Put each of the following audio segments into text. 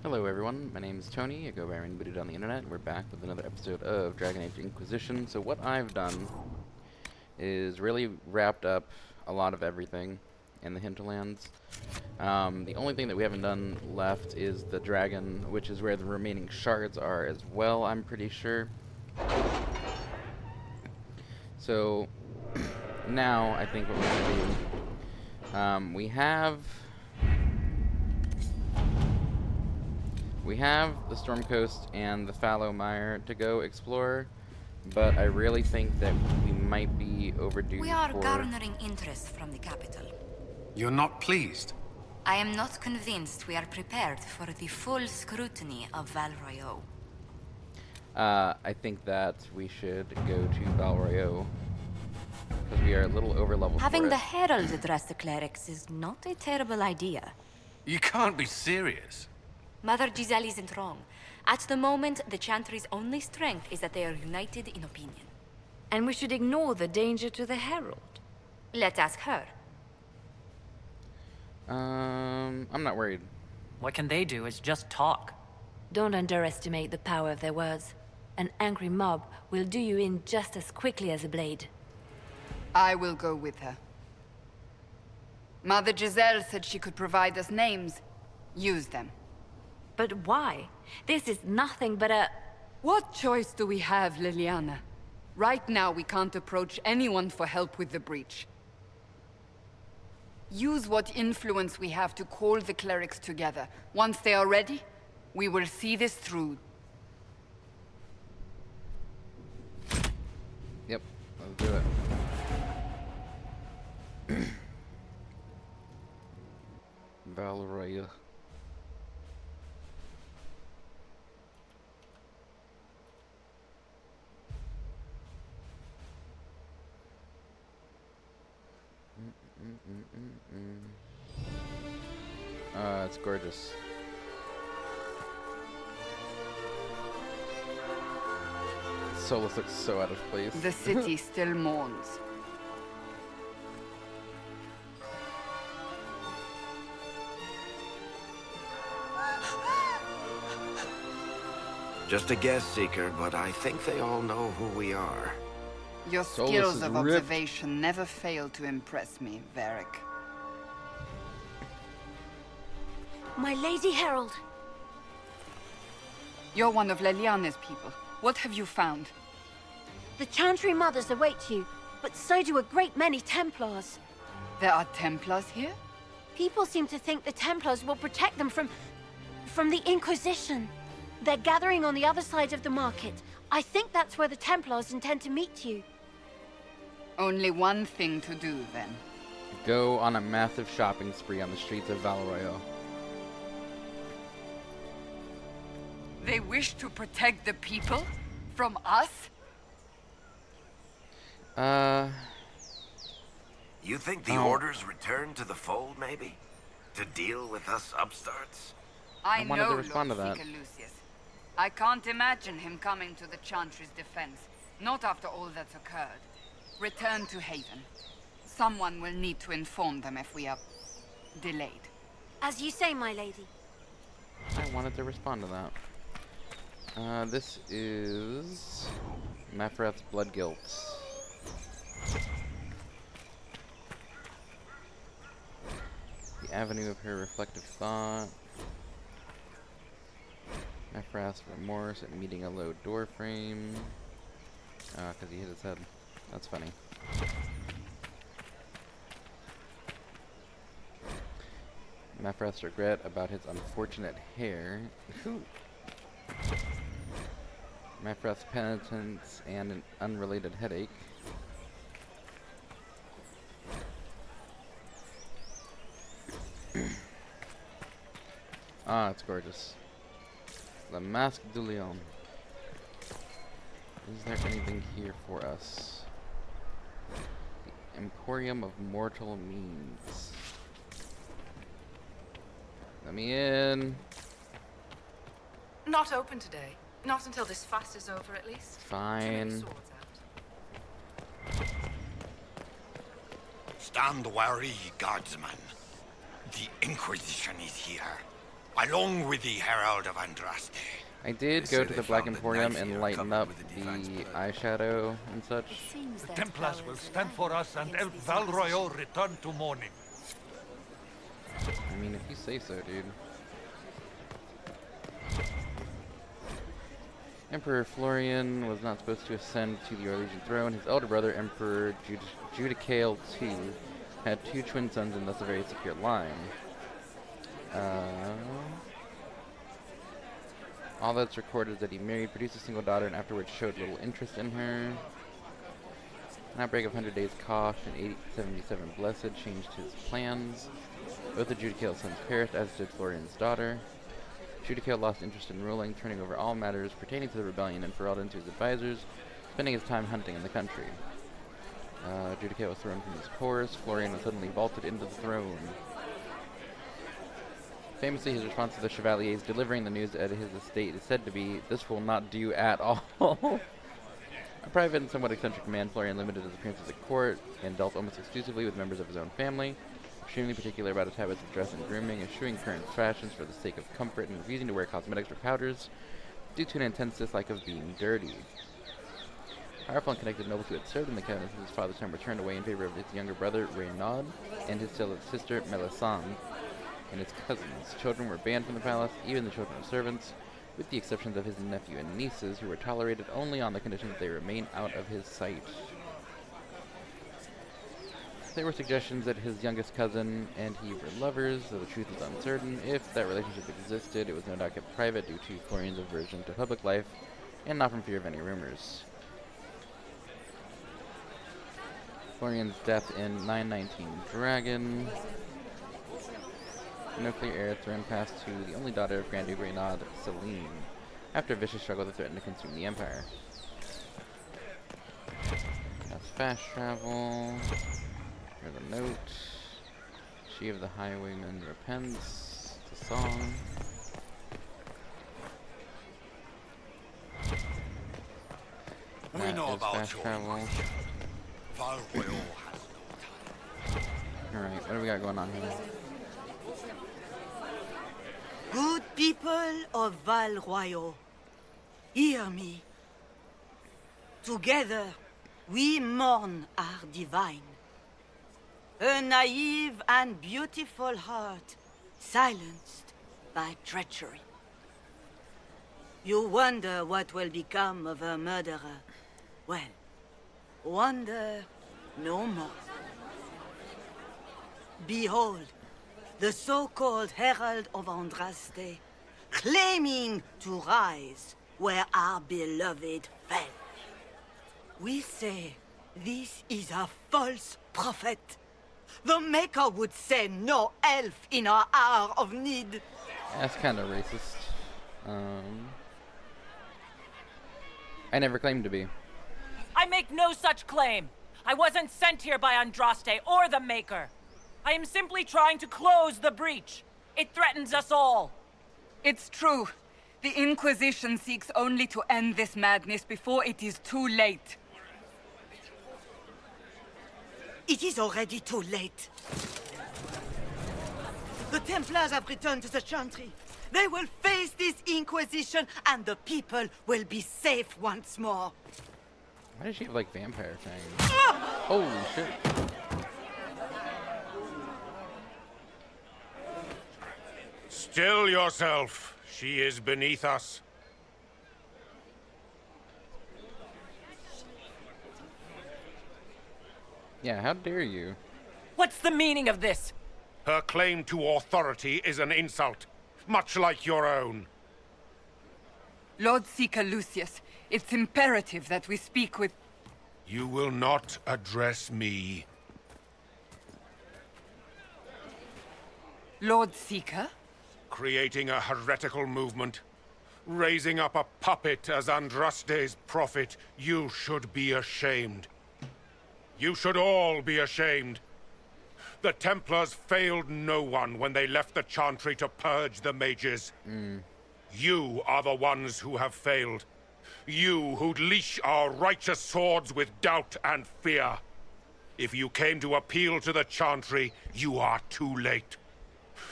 Hello everyone, my name is Tony, I go by Booted on the internet, and we're back with another episode of Dragon Age Inquisition. So what I've done is really wrapped up a lot of everything in the hinterlands. The only thing that we haven't done left is the dragon, which is where the remaining shards are as well, I'm pretty sure. So now I think what we're going to do, we have the Storm Coast and the Fallow Mire to go explore, but I really think that we might be overdue. We are garnering interest from the capital. You're not pleased? I am not convinced we are prepared for the full scrutiny of Royeaux. I think that we should go to Royeaux, because we are a little over-leveled Having for the it. Herald address the clerics is not a terrible idea. You can't be serious. Mother Giselle isn't wrong. At the moment, the Chantry's only strength is that they are united in opinion. And we should ignore the danger to the Herald. Let's ask her. I'm not worried. What can they do is just talk. Don't underestimate the power of their words. An angry mob will do you in just as quickly as a blade. I will go with her. Mother Giselle said she could provide us names. Use them. But why? This is nothing but a... What choice do we have, Liliana? Right now, we can't approach anyone for help with the breach. Use what influence we have to call the clerics together. Once they are ready, we will see this through. Yep, let's do it. Royeaux. It's gorgeous. Solus looks so out of place. The city still mourns. Just a guess, Seeker, but I think they all know who we are. Your Solus skills is of ripped. observation never fail to impress me, Varric. My Lady Herald! You're one of Leliana's people. What have you found? The Chantry mothers await you, but so do a great many Templars. There are Templars here? People seem to think the Templars will protect them from the Inquisition. They're gathering on the other side of the market. I think that's where the Templars intend to meet you. Only one thing to do, then. Go on a massive shopping spree on the streets of Royeaux. They wish to protect the people? From us? You think the Order's return to the fold, maybe? To deal with us upstarts? I wanted to know, respond Lord to that. Seeker Lucius. I can't imagine him coming to the Chantry's defense. Not after all that's occurred. Return to Haven. Someone will need to inform them if we are delayed. As you say, my lady. I wanted to respond to that. This is Mafrath's Blood Guilt. The Avenue of her Reflective Thought. Mafrath's Remorse at meeting a low door frame. Because he hit his head. That's funny. Mafrath's regret about his unfortunate hair. Mafrath's penitence and an unrelated headache. Ah, it's gorgeous. The Masque du Lion. Is there anything here for us? The Emporium of Mortal Means. Let me in. Not open today. Not until this fast is over, at least. Fine. Too many swords out. Stand wary, guardsman. The Inquisition is here. along with the Herald of Andraste. I did They go say to they the Black found the Emporium knife and here lighten covered up with a the device blade. eyeshadow and such. The Templars will stand for us and help Val Royeaux return to mourning. I mean, if you say so, dude. Emperor Florian was not supposed to ascend to the Orlesian throne. His elder brother, Emperor Judicale II, had 2 twin sons and thus a very secure line. All that's recorded is that he married, produced a single daughter, and afterwards showed little interest in her. An outbreak of 100 Days Kosh and 877 Blessed changed his plans. Both of Judicale's sons perished, as did Florian's daughter. Judicale lost interest in ruling, turning over all matters pertaining to the rebellion and Ferelden to his advisors, spending his time hunting in the country. Judicale was thrown from his horse. Florian was suddenly vaulted into the throne. Famously, his response to the Chevaliers delivering the news at his estate is said to be, "This will not do at all." A private and somewhat eccentric man, Florian limited his appearances at court and dealt almost exclusively with members of his own family, extremely particular about his habits of dress and grooming, eschewing current fashions for the sake of comfort, and refusing to wear cosmetics or powders due to an intense dislike of being dirty. Powerful and connected nobles who had served in the cabinet since his father's time were turned away in favor of his younger brother, Renaud, and his sister, Melisande, and his cousins. Children were banned from the palace, even the children of servants, with the exceptions of his nephew and nieces, who were tolerated only on the condition that they remain out of his sight. There were suggestions that his youngest cousin and he were lovers, though the truth is uncertain. If that relationship existed, it was no doubt kept private due to Florian's aversion to public life, and not from fear of any rumors. Florian's death in 919 Dragon. No clear heir, throne passed to the only daughter of Grand Duke Renaud, Celine, after a vicious struggle that threatened to consume the empire. That's fast travel. Here's a note. She of the Highwayman repents. It's a song. We know about fast your travel. Inquisition. Val Royeaux has no time. Alright, what do we got going on here? Good people of Val Royeaux, hear me. Together, we mourn our divine. A naive and beautiful heart, silenced by treachery. You wonder what will become of a murderer. Well, wonder no more. Behold, the so-called Herald of Andraste, claiming to rise where our beloved fell. We say this is a false prophet. The Maker would send no elf in our hour of need. That's kind of racist. I never claimed to be. I make no such claim. I wasn't sent here by Andraste or the Maker. I am simply trying to close the breach. It threatens us all. It's true. The Inquisition seeks only to end this madness before it is too late. It is already too late. The Templars have returned to the Chantry. They will face this Inquisition, and the people will be safe once more. Why does she have, like, vampire fangs? Holy shit. Still yourself. She is beneath us. Yeah, how dare you? What's the meaning of this? Her claim to authority is an insult, much like your own. Lord Seeker Lucius, it's imperative that we speak with... You will not address me. Lord Seeker? Creating a heretical movement. Raising up a puppet as Andraste's prophet. You should be ashamed. You should all be ashamed. The Templars failed no one when they left the Chantry to purge the mages. You are the ones who have failed. You who'd leash our righteous swords with doubt and fear. If you came to appeal to the Chantry, you are too late.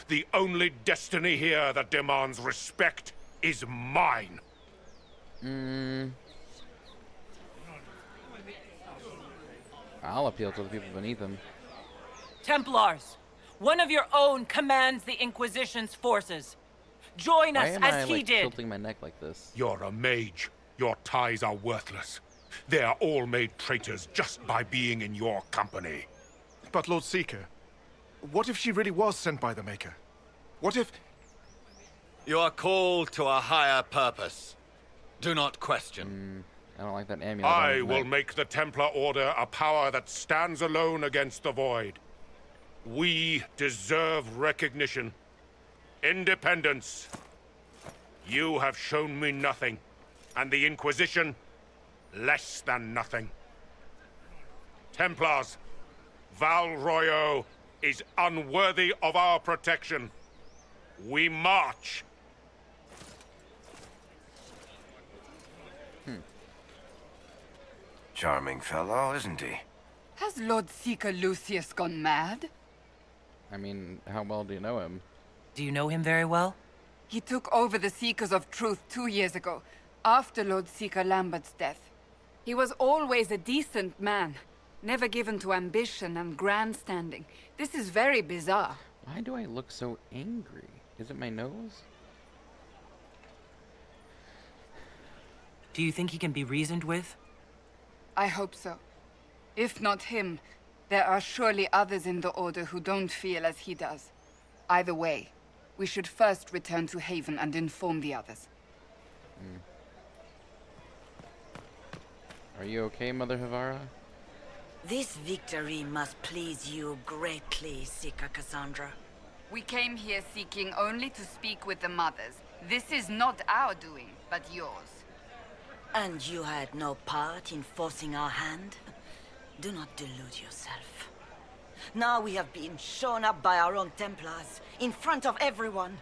The only destiny here that demands respect is mine. I'll appeal to the people beneath him. Templars! One of your own commands the Inquisition's forces. Join Why us am as I, he like, did. tilting my neck like this? You're a mage. Your ties are worthless. They are all made traitors just by being in your company. But Lord Seeker, what if she really was sent by the Maker? What if... You are called to a higher purpose. Do not question. I don't like that amulet. on I his will neck. make the Templar Order a power that stands alone against the Void. We deserve recognition. Independence. You have shown me nothing, and the Inquisition, less than nothing. Templars, Val Royeaux is unworthy of our protection. We march. Charming fellow, isn't he? Has Lord Seeker Lucius gone mad? I mean, how well do you know him? Do you know him very well? He took over the Seekers of Truth 2 years ago, after Lord Seeker Lambert's death. He was always a decent man, never given to ambition and grandstanding. This is very bizarre. Why do I look so angry? Is it my nose? Do you think he can be reasoned with? I hope so. If not him, there are surely others in the Order who don't feel as he does. Either way, we should first return to Haven and inform the others. Are you okay, Mother Havara? This victory must please you greatly, Seeker Cassandra. We came here seeking only to speak with the mothers. This is not our doing, but yours. And you had no part in forcing our hand? Do not delude yourself. Now we have been shown up by our own Templars, in front of everyone.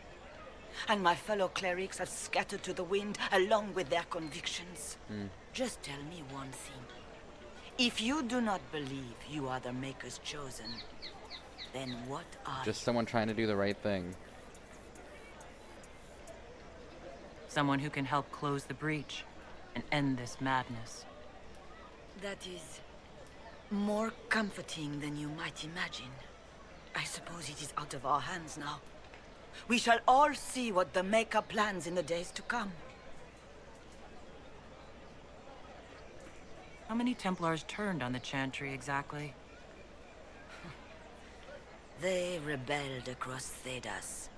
And my fellow clerics have scattered to the wind along with their convictions. Just tell me one thing. If you do not believe you are the Maker's chosen, then what are Just someone trying to do the right thing. Someone who can help close the breach and end this madness. That is more comforting than you might imagine. I suppose it is out of our hands now. We shall all see what the Maker plans in the days to come. How many Templars turned on the Chantry exactly? They rebelled across Thedas.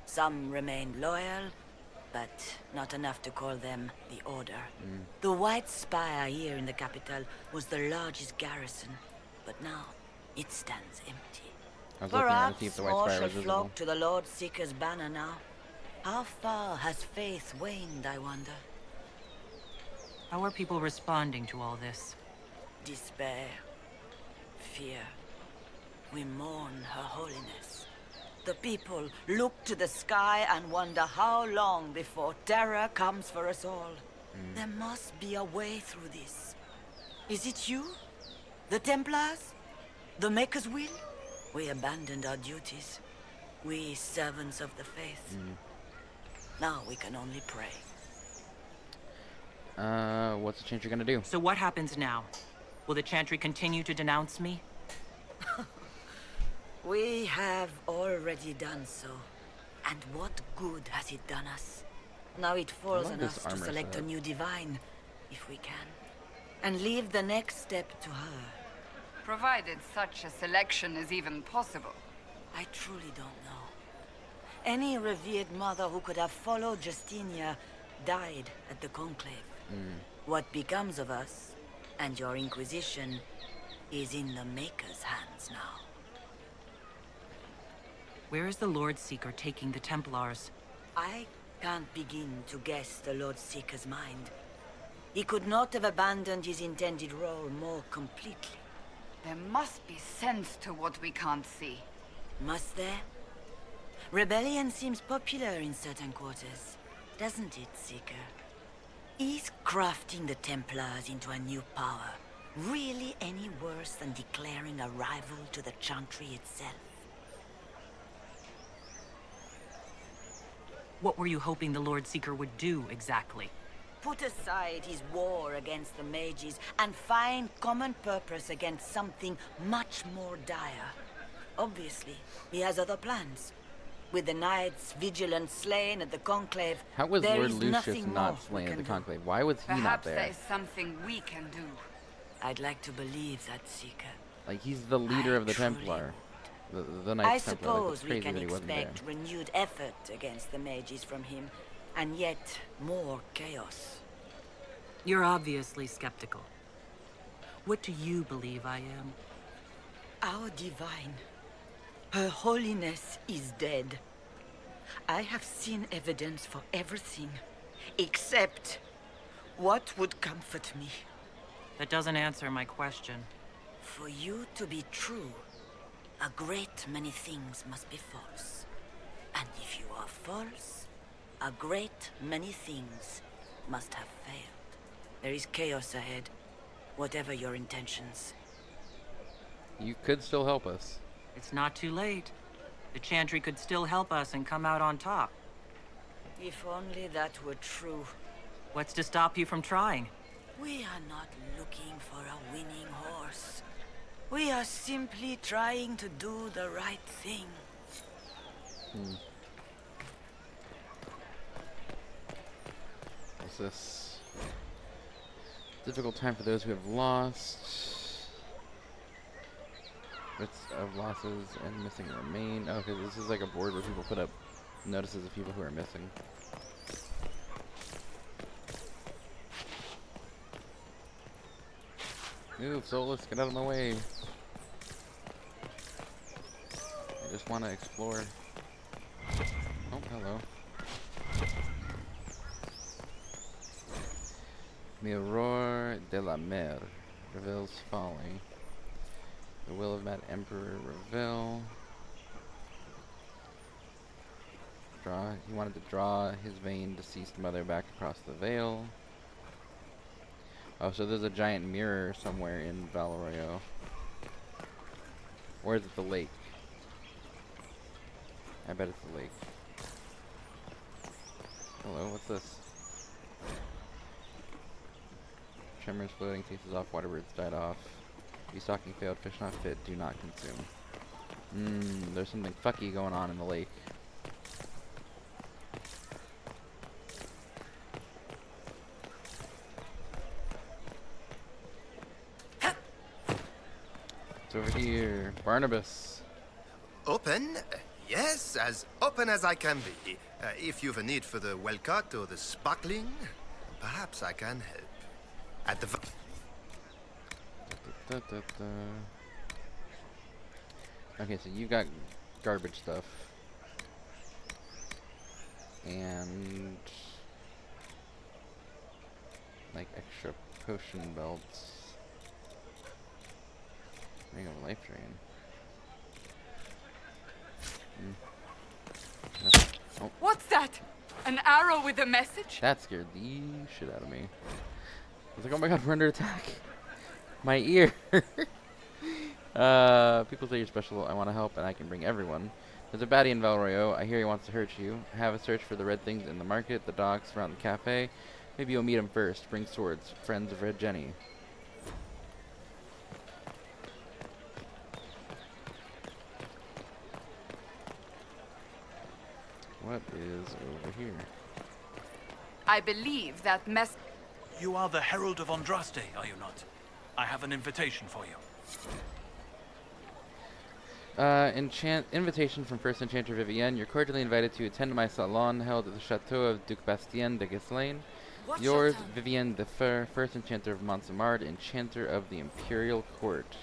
Some remained loyal, but not enough to call them the Order. The White Spire here in the capital was the largest garrison, but now it stands empty. I was looking around to see if Perhaps the White more Spire shall was visible. flock to the Lord Seeker's banner now. How far has faith waned, I wonder? How are people responding to all this? Despair. Fear. We mourn Her Holiness. The people look to the sky and wonder how long before terror comes for us all. There must be a way through this. Is it you? The Templars? The Maker's will? We abandoned our duties. We servants of the faith. Now we can only pray. What's the Chantry gonna do? So what happens now? Will the Chantry continue to denounce me? We have already done so. And what good has it done us? Now it falls love on this us to armor select set. a new divine, if we can. And leave the next step to her. Provided such a selection is even possible. I truly don't know. Any revered mother who could have followed Justinia died at the Conclave. What becomes of us, and your Inquisition, is in the Maker's hands now. Where is the Lord Seeker taking the Templars? I can't begin to guess the Lord Seeker's mind. He could not have abandoned his intended role more completely. There must be sense to what we can't see. Must there? Rebellion seems popular in certain quarters, doesn't it, Seeker? Is crafting the Templars into a new power really any worse than declaring a rival to the Chantry itself? What were you hoping the Lord Seeker would do, exactly? Put aside his war against the mages and find common purpose against something much more dire. Obviously, he has other plans. With the knights vigilant slain at the Conclave, How was there Lord is Lucius nothing not more slain we at the can do. Conclave? Why was he not Perhaps there? there is something we can do. I'd like to believe that, Seeker. Like, he's the leader of the Templar. The Knights I Templar. Like, it's suppose we crazy can that he wasn't there. expect renewed effort against the mages from him, and yet more chaos. You're obviously skeptical. What do you believe I am? Our divine. Her holiness is dead. I have seen evidence for everything, except what would comfort me. That doesn't answer my question. For you to be true, a great many things must be false. And if you are false, a great many things must have failed. There is chaos ahead, whatever your intentions. You could still help us. It's not too late. The Chantry could still help us and come out on top. If only that were true. What's to stop you from trying? We are not looking for a winning horse. We are simply trying to do the right thing. What's this? Difficult time for those who have lost. Bits of losses and missing remain. Oh, okay, this is like a board where people put up notices of people who are missing. Move, Solus, get out of my way. I just want to explore. Oh, hello. Mirror de la Mer. Reveals folly. The will of Mad Emperor Reveal. He wanted to draw his vain deceased mother back across the veil. Oh, so there's a giant mirror somewhere in Royeaux. Or is it the lake? I bet it's the lake. Hello, what's this? Tremors floating, tastes off, water birds died off. Restocking failed, fish not fit, do not consume. There's something fucky going on in the lake. It's over here. Barnabas. Open? Yes, as open as I can be. If you've a need for the well-cut or the sparkling, perhaps I can help. At the... Okay, so you got garbage stuff. And... like extra potion belts. Ring of life drain. Oh. What's that? An arrow with a message? That scared the shit out of me. I was like, oh my god, we're under attack. My ear. People say you're special. I want to help, and I can bring everyone. There's a baddie in Royeaux. I hear he wants to hurt you. Have a search for the red things in the market, the docks, around the cafe. Maybe you'll meet him first. Bring swords. Friends of Red Jenny. What is over here? I believe that You are the Herald of Andraste, are you not? I have an invitation for you. Invitation from First Enchanter Vivienne. You're cordially invited to attend my salon held at the Chateau of Duc Bastien de Ghislaine. Yours, Vivienne de Fer, First Enchanter of Montsemard, Enchanter of the Imperial Court.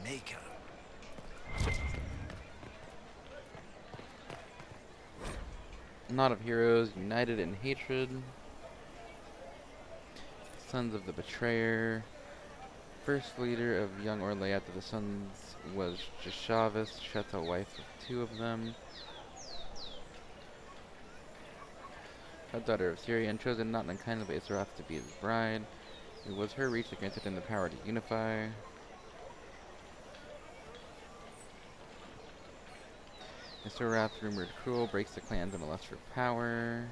Maker. Knot of heroes united in hatred. Sons of the Betrayer. First leader of young Orlais after the sons was Jashavis, Chateau wife of 2 of them. A daughter of Syria, and chosen not unkindly by Isarath to be his bride. It was her reach that granted him the power to unify. Mr. Wrath, rumored cruel, breaks the clans into lust for power.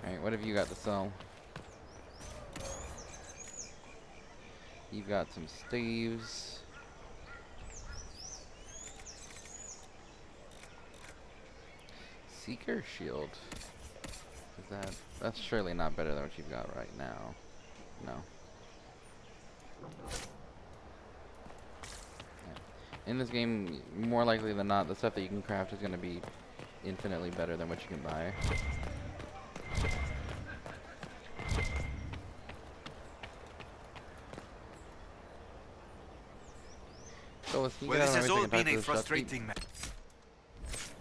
Alright, what have you got to sell? You've got some staves. Seeker shield. Is that's surely not better than what you've got right now. No. Yeah. In this game, more likely than not, the stuff that you can craft is going to be infinitely better than what you can buy. So let's Well, this has all been a frustrating match.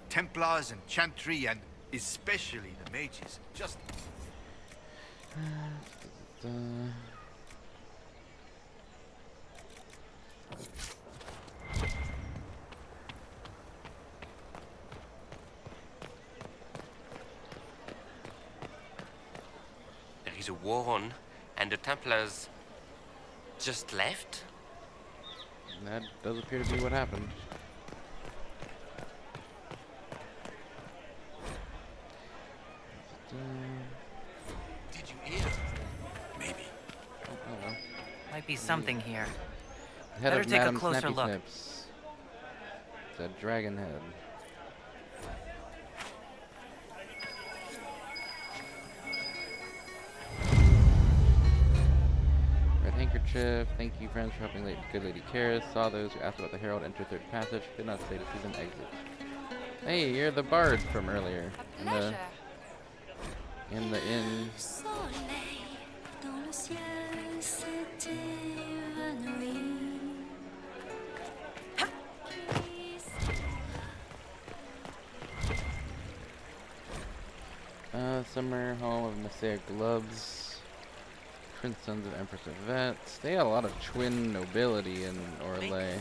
Templars and Chantry and especially the mages. Just... There is a war on, and the Templars just left? That does appear to be what happened. Did you hear? Maybe. Oh well. Might be something here. Head Better of take Madam a closer Snappy look. Snips. It's a dragon head. Red handkerchief. Thank you, friends, for helping good Lady Karis. Saw those who asked about the Herald enter third passage. Did not stay to see them exit. Hey, you're the bard from earlier. In the inn. Summer Hall of Messiah Gloves. Prince Sons of Empress Yvette. They got a lot of twin nobility in Orlais.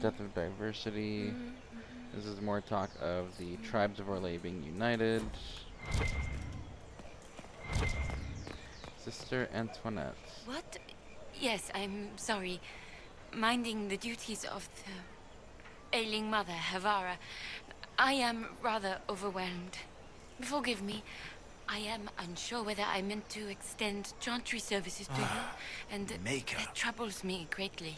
Death of Diversity. This is more talk of the tribes of Orlais being united. Sister Antoinette. What? Yes, I'm sorry. Minding the duties of the ailing mother, Havara. I am rather overwhelmed. Forgive me. I am unsure whether I meant to extend Chantry services to you, and that troubles me greatly.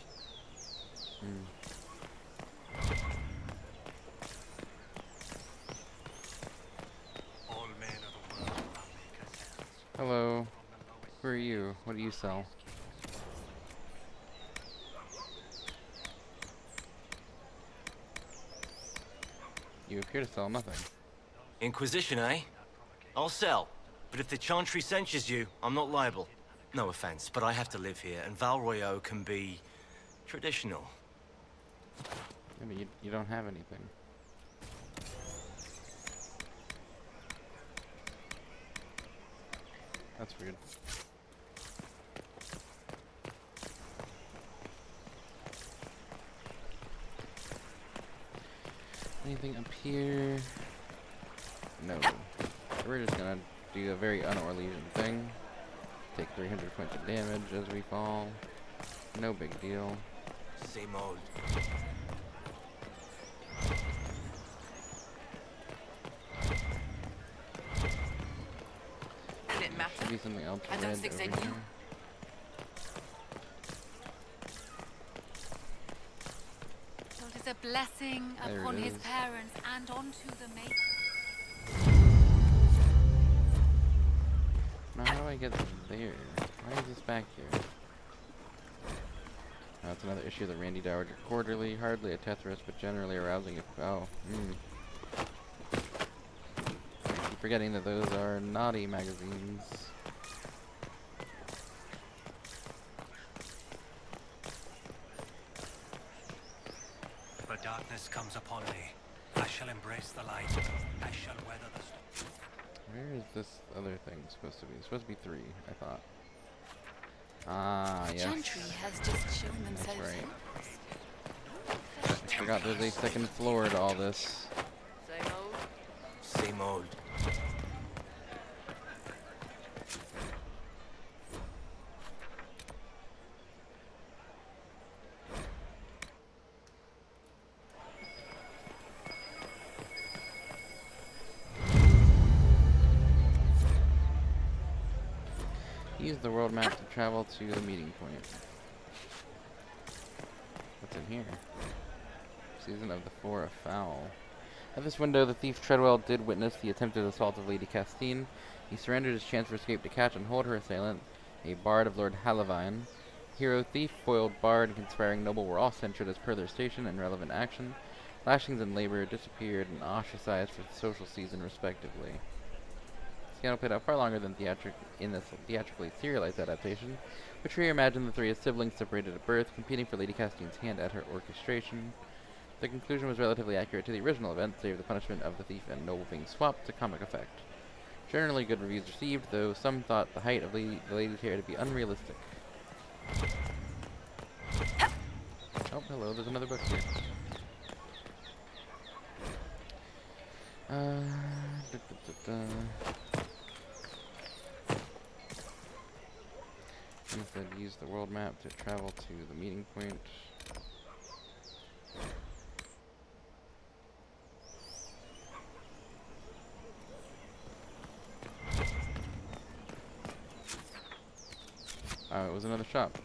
Hello. Who are you? What do you sell? You appear to sell nothing. Inquisition, eh? I'll sell. But if the Chantry censures you, I'm not liable. No offense, but I have to live here, and Val Royeaux can be traditional. Yeah, but you don't have anything. That's weird. Anything up here? No. We're just gonna do a very un-Orlesian thing. Take 300 points of damage as we fall. No big deal. Same old. Should be something else I don't red think over they do. here. So it is a blessing There upon it his is. parents and onto the maid. Now how do I get there? Why is this back here? That's another issue of the Randy Dowager Quarterly. Hardly a Tethras, but generally arousing if... Oh, I keep forgetting that those are naughty magazines. If a darkness comes upon me, I shall embrace the light. I shall weather the storm. Where is this other thing supposed to be? It's supposed to be 3, I thought. Ah, yes. Chantry has just shown themselves. Right. I forgot there's a second floor to all this. Same old. Use the world map to travel to the meeting point. What's in here? Season of the Four of Foul. At this window, the thief Treadwell did witness the attempted assault of Lady Castine. He surrendered his chance for escape to catch and hold her assailant, a bard of Lord Halavine. Hero, thief, foiled bard, and conspiring noble were all censured as per their station and relevant action. Lashings and labor disappeared and ostracized for the social season, respectively. The scandal played out far longer than in this theatrically serialized adaptation, which reimagined the three as siblings separated at birth, competing for Lady Castine's hand at her orchestration. The conclusion was relatively accurate to the original event, save the punishment of the thief and noble being swapped to comic effect. Generally good reviews received, though some thought the height of the lady's hair to be unrealistic. Oh, hello, there's another book here. Instead, use the world map to travel to the meeting point. Oh, it was another shop.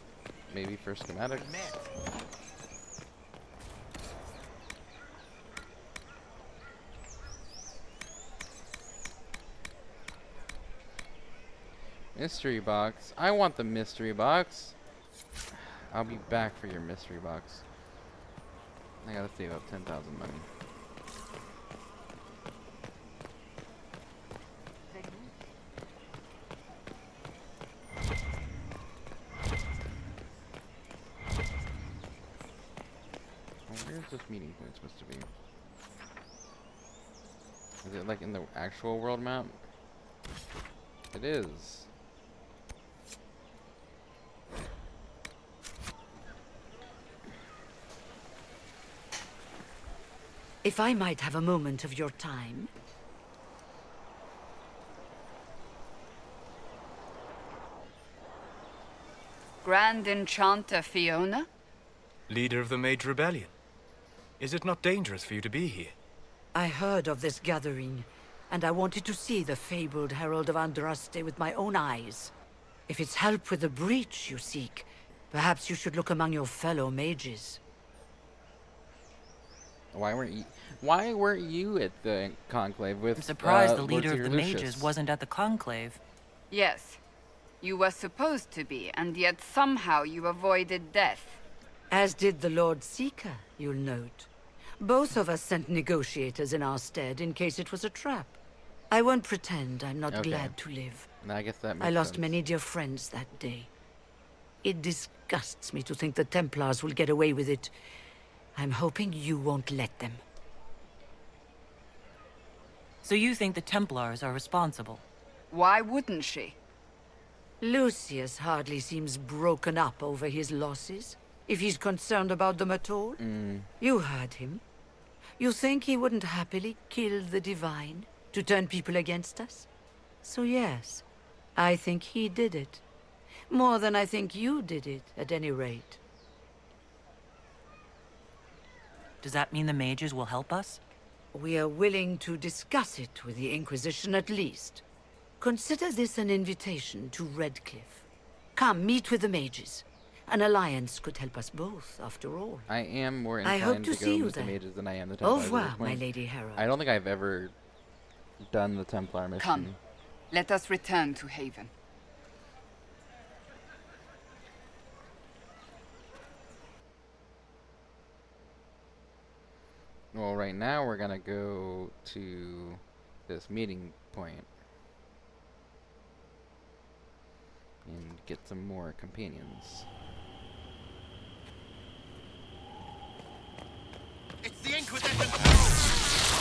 Maybe for schematics. Mystery box. I want the mystery box. I'll be back for your mystery box. I gotta save up 10,000 money. Where's this meeting point supposed to be? Is it like in the actual world map? It is. If I might have a moment of your time. Grand Enchanter Fiona? Leader of the Mage Rebellion. Is it not dangerous for you to be here? I heard of this gathering, and I wanted to see the fabled Herald of Andraste with my own eyes. If it's help with the breach you seek, perhaps you should look among your fellow mages. Why weren't you at the conclave with I'm surprised the Lord leader of Seeker the Lucius? mages wasn't at the conclave. Yes. You were supposed to be, and yet somehow you avoided death. As did the Lord Seeker, you'll note. Both of us sent negotiators in our stead in case it was a trap. I won't pretend I'm not glad to live. I guess that makes I lost sense. many dear friends that day. It disgusts me to think the Templars will get away with it. I'm hoping you won't let them. So you think the Templars are responsible? Why wouldn't she? Lucius hardly seems broken up over his losses, if he's concerned about them at all. You heard him. You think he wouldn't happily kill the Divine to turn people against us? So yes, I think he did it. More than I think you did it, at any rate. Does that mean the mages will help us? We are willing to discuss it with the Inquisition at least. Consider this an invitation to Redcliffe. Come, meet with the mages. An alliance could help us both, after all. I am more I hope inclined to to see go you with the there. mages than I am the Au Templars. at revoir, this my point. Lady Herald. I don't think I've ever done the Templar mission. Come, let us return to Haven. Well, right now we're gonna go to this meeting point and get some more companions. It's the Inquisition!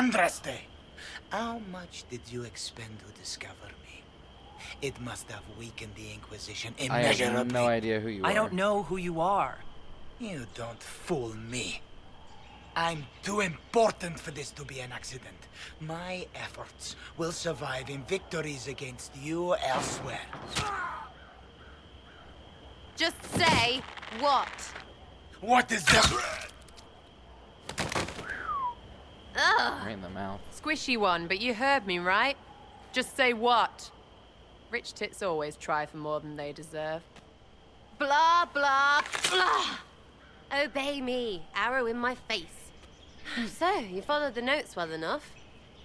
Andraste! How much did you expend to discover me? It must have weakened the Inquisition immeasurably. I have no idea who you are. I don't know who you are. You don't fool me. I'm too important for this to be an accident. My efforts will survive in victories against you elsewhere. Just say what? What is the... Ugh. Right in the mouth. Squishy one, but you heard me, right? Just say what? Rich tits always try for more than they deserve. Blah, blah, blah. Obey me. Arrow in my face. So, you followed the notes well enough.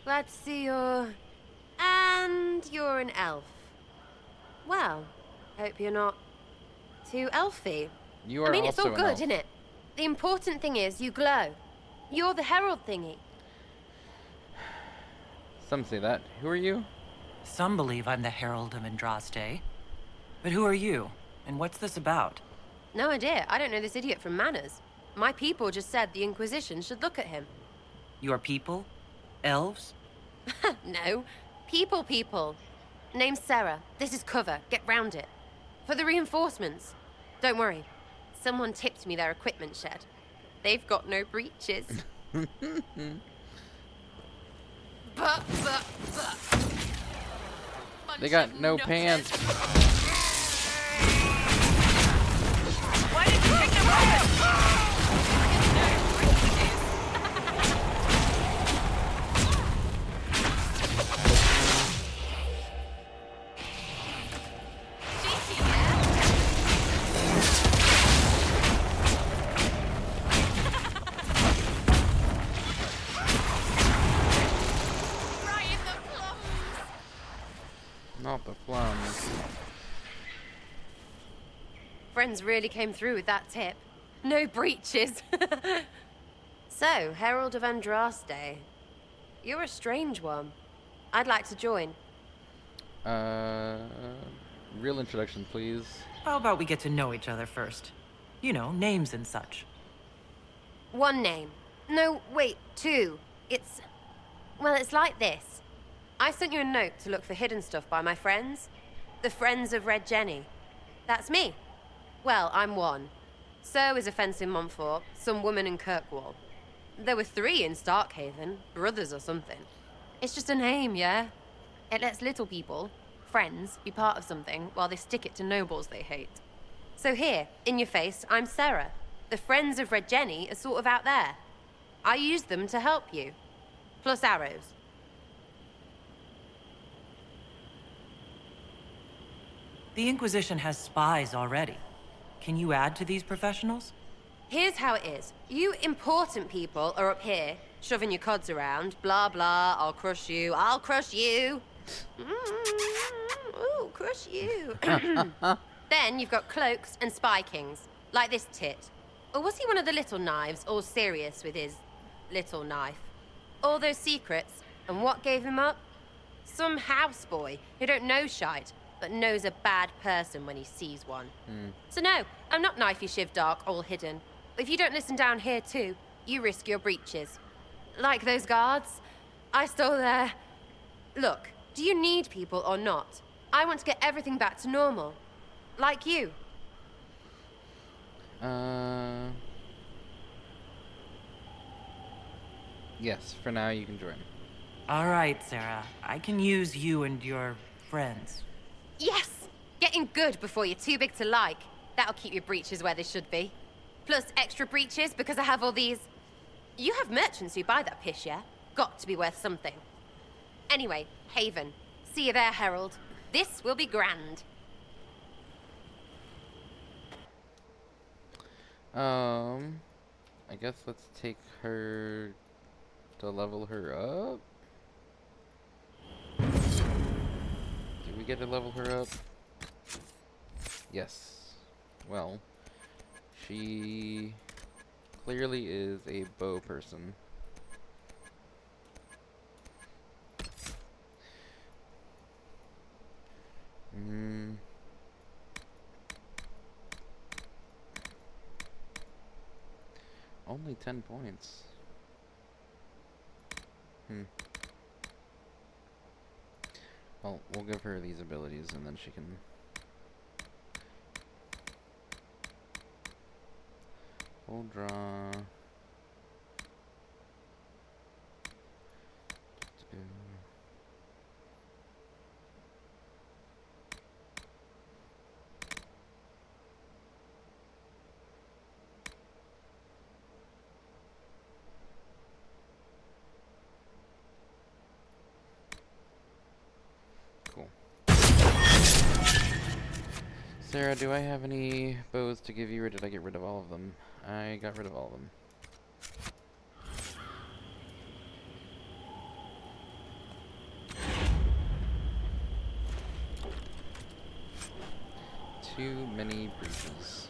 Glad to see you're... And you're an elf. Well, hope you're not too elfy. You are I mean, it's all also an good, elf. isn't it? The important thing is you glow. You're the herald thingy. Some say that. Who are you? Some believe I'm the Herald of Andraste. But who are you? And what's this about? No idea. I don't know this idiot from Manners. My people just said the Inquisition should look at him. Your people? Elves? No. People. Name's Sarah. This is cover. Get round it. For the reinforcements. Don't worry. Someone tipped me their equipment shed. They've got no breeches. But. They got no pants. Why did you pick them up? Not the plums. Friends really came through with that tip. No breeches. So, Herald of Andraste. You're a strange one. I'd like to join. Real introduction, please. How about we get to know each other first? You know, names and such. One name. No, wait, two. Well, it's like this. I sent you a note to look for hidden stuff by my friends. The Friends of Red Jenny. That's me. Well, I'm one. So is a fence in Montfort, some woman in Kirkwall. There were 3 in Starkhaven, brothers or something. It's just a name, yeah? It lets little people, friends, be part of something while they stick it to nobles they hate. So here, in your face, I'm Sarah. The Friends of Red Jenny are sort of out there. I use them to help you. Plus arrows. The Inquisition has spies already. Can you add to these professionals? Here's how it is. You important people are up here, shoving your cods around. Blah, blah, I'll crush you. Ooh, crush you. Then you've got cloaks and spy kings, like this tit. Or was he one of the little knives, all serious with his little knife? All those secrets, and what gave him up? Some houseboy who don't know shite, but knows a bad person when he sees one. So no, I'm not knifey shiv dark, all hidden. But if you don't listen down here too, you risk your breeches. Like those guards, I stole their... Look, do you need people or not? I want to get everything back to normal. Like you. Yes, for now you can join. All right, Sarah. I can use you and your friends. Yes! Getting good before you're too big to like. That'll keep your breeches where they should be. Plus extra breeches because I have all these... You have merchants who buy that pish, yeah? Got to be worth something. Anyway, Haven. See you there, Herald. This will be grand. I guess let's take her to level her up. Did we get to level her up? Yes. Well, she clearly is a bow person. Only 10 points. Well, we'll give her these abilities and then she can... Full draw... Cool. Sarah, do I have any bows to give you, or did I get rid of all of them? I got rid of all of them. Too many breaches.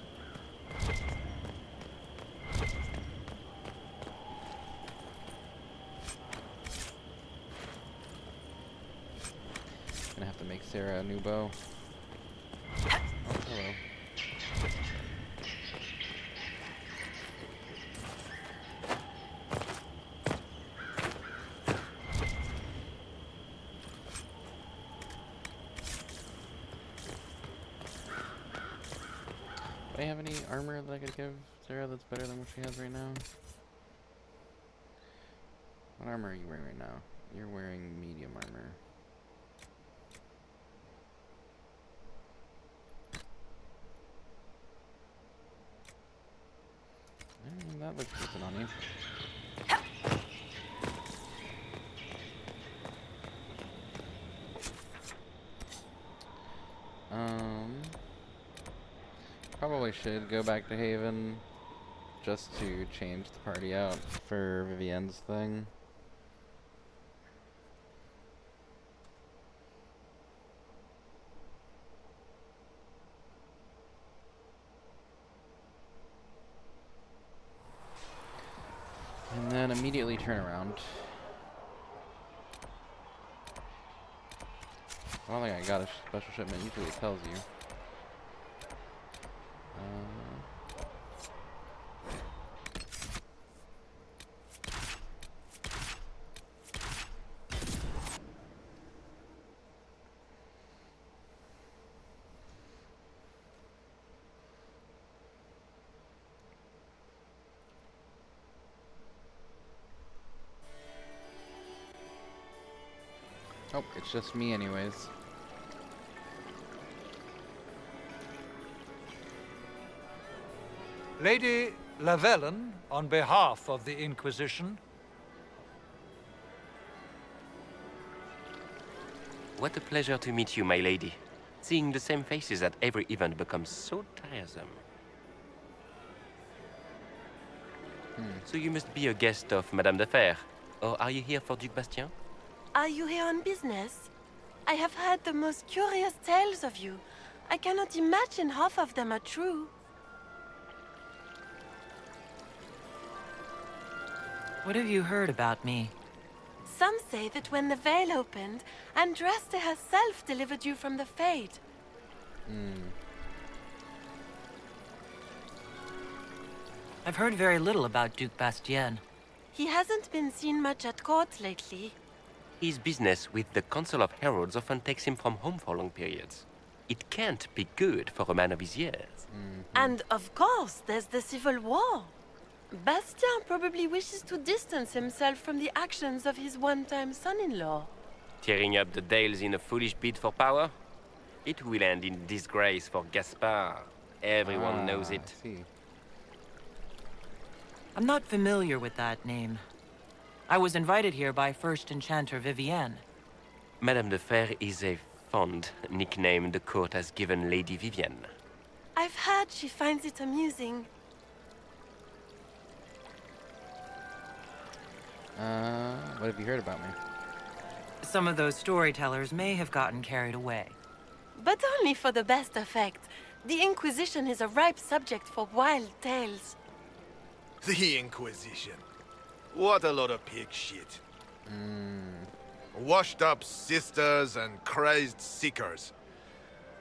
Gonna have to make Sarah a new bow. Oh, hello. Do I have any armor that I could give Sarah that's better than what she has right now? What armor are you wearing right now? You're wearing medium armor. That looks decent on you. Probably should go back to Haven just to change the party out for Vivienne's thing. And then immediately turn around. I don't think I got a special shipment. Usually it tells you. Oh, it's just me anyways. Lady Lavellen, on behalf of the Inquisition. What a pleasure to meet you, my lady. Seeing the same faces at every event becomes so tiresome. So you must be a guest of Madame de Fer. Or are you here for Duc Bastien? Are you here on business? I have heard the most curious tales of you. I cannot imagine half of them are true. What have you heard about me? Some say that when the veil opened, Andraste herself delivered you from the Fate. I've heard very little about Duc Bastien. He hasn't been seen much at court lately. His business with the Council of Heralds often takes him from home for long periods. It can't be good for a man of his years. And of course, there's the Civil War. Bastien probably wishes to distance himself from the actions of his one-time son-in-law. Tearing up the Dales in a foolish bid for power? It will end in disgrace for Gaspard. Everyone knows it. I'm not familiar with that name. I was invited here by First Enchanter Vivienne. Madame de Fer is a fond nickname the court has given Lady Vivienne. I've heard she finds it amusing. What have you heard about me? Some of those storytellers may have gotten carried away. But only for the best effect. The Inquisition is a ripe subject for wild tales. The Inquisition. What a lot of pig shit. Washed up sisters and crazed seekers.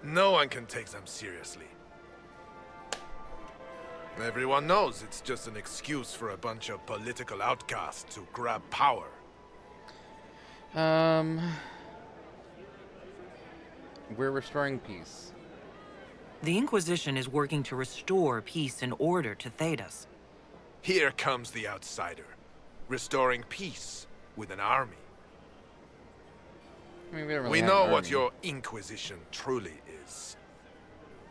No one can take them seriously. Everyone knows it's just an excuse for a bunch of political outcasts to grab power. We're restoring peace. The Inquisition is working to restore peace and order to Thedas. Here comes the outsider, restoring peace with an army. I mean, we don't really We have an know army. what your Inquisition truly is.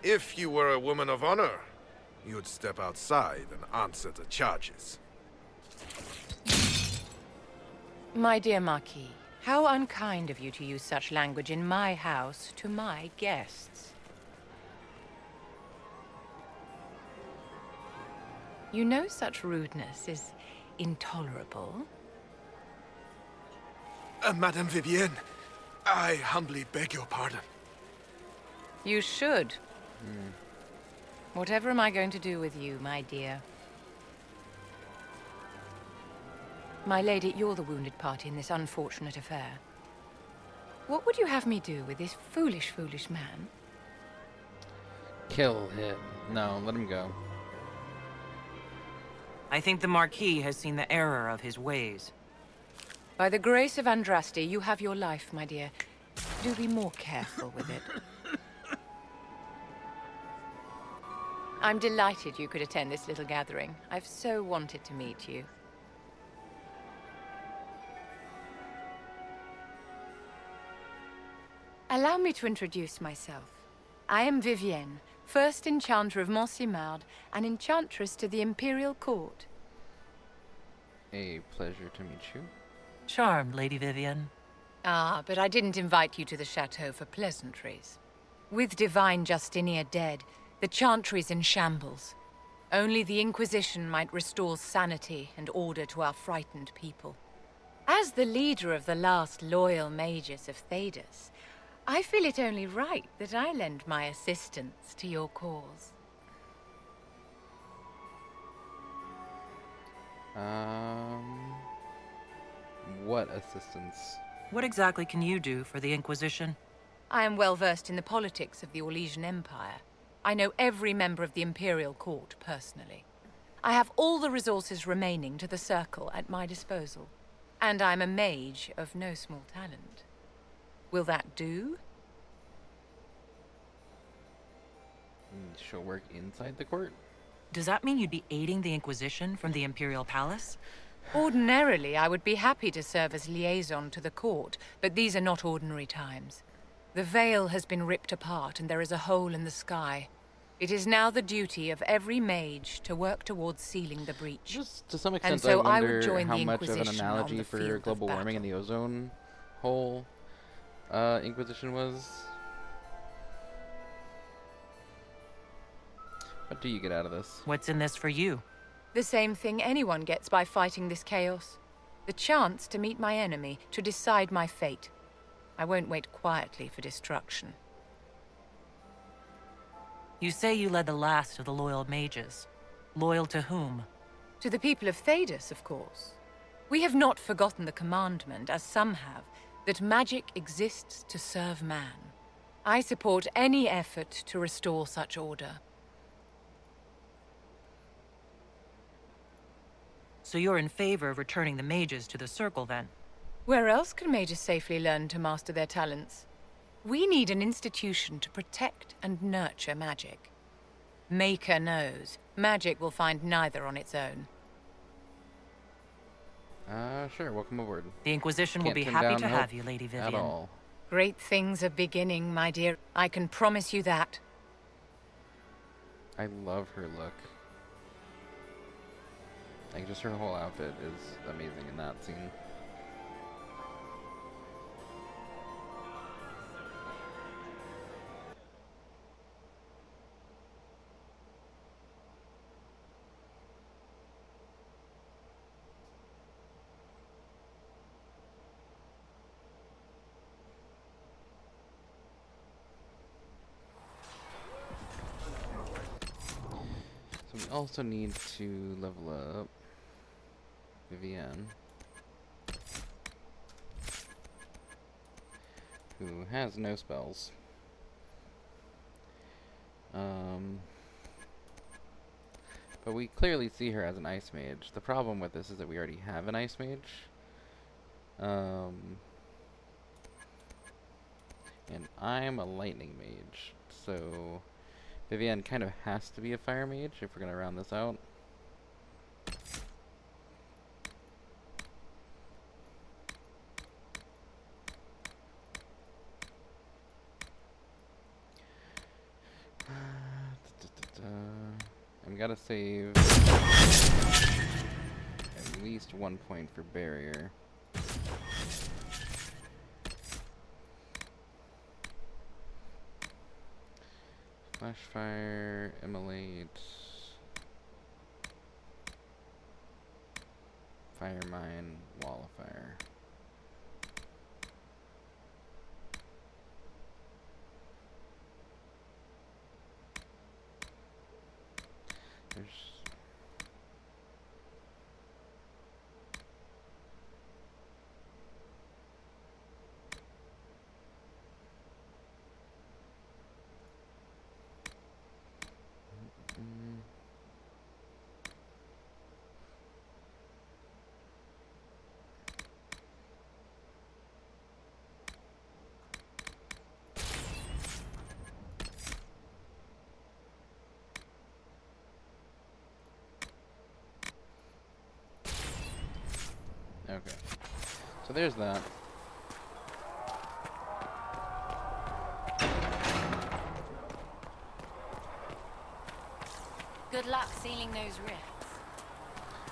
If you were a woman of honor, you'd step outside and answer the charges. My dear Marquis, how unkind of you to use such language in my house to my guests. You know such rudeness is intolerable. Madame Vivienne, I humbly beg your pardon. You should. Whatever am I going to do with you, my dear? My lady, you're the wounded party in this unfortunate affair. What would you have me do with this foolish, foolish man? Kill him. No, let him go. I think the Marquis has seen the error of his ways. By the grace of Andraste, you have your life, my dear. Do be more careful with it. I'm delighted you could attend this little gathering. I've so wanted to meet you. Allow me to introduce myself. I am Vivienne, first Enchanter of Montsimard and Enchantress to the Imperial Court. A pleasure to meet you. Charmed, Lady Vivienne. Ah, but I didn't invite you to the chateau for pleasantries. With Divine Justinia dead, the Chantry's in shambles. Only the Inquisition might restore sanity and order to our frightened people. As the leader of the last loyal mages of Thedas, I feel it only right that I lend my assistance to your cause. What assistance? What exactly can you do for the Inquisition? I am well versed in the politics of the Orlesian Empire. I know every member of the Imperial Court personally. I have all the resources remaining to the Circle at my disposal. And I'm a mage of no small talent. Will that do? She'll work inside the court? Does that mean you'd be aiding the Inquisition from the Imperial Palace? Ordinarily, I would be happy to serve as liaison to the court, but these are not ordinary times. The veil has been ripped apart and there is a hole in the sky. It is now the duty of every mage to work towards sealing the breach. Just to some extent, and so I would wonder join how the much of an Inquisition on analogy the for field global of warming and the ozone hole Inquisition was. What do you get out of this? What's in this for you? The same thing anyone gets by fighting this chaos. The chance to meet my enemy, to decide my fate. I won't wait quietly for destruction. You say you led the last of the loyal mages. Loyal to whom? To the people of Thedas, of course. We have not forgotten the commandment, as some have, that magic exists to serve man. I support any effort to restore such order. So you're in favor of returning the mages to the Circle, then? Where else can mages safely learn to master their talents? We need an institution to protect and nurture magic. Maker knows, magic will find neither on its own. Sure, welcome aboard. The Inquisition will Can't be pin happy down to hope have you, Lady Vivienne. at all. Great things are beginning, my dear. I can promise you that. I love her look. Like, just her whole outfit is amazing in that scene. So we also need to level up Vivienne, who has no spells. But we clearly see her as an ice mage. The problem with this is that we already have an ice mage. And I'm a lightning mage, so Vivienne kind of has to be a fire mage if we're gonna round this out. I'm gotta save at least 1 point for barrier. Flash fire, immolate, fire mine, wall of fire. There's okay. So there's that. Good luck sealing those rifts.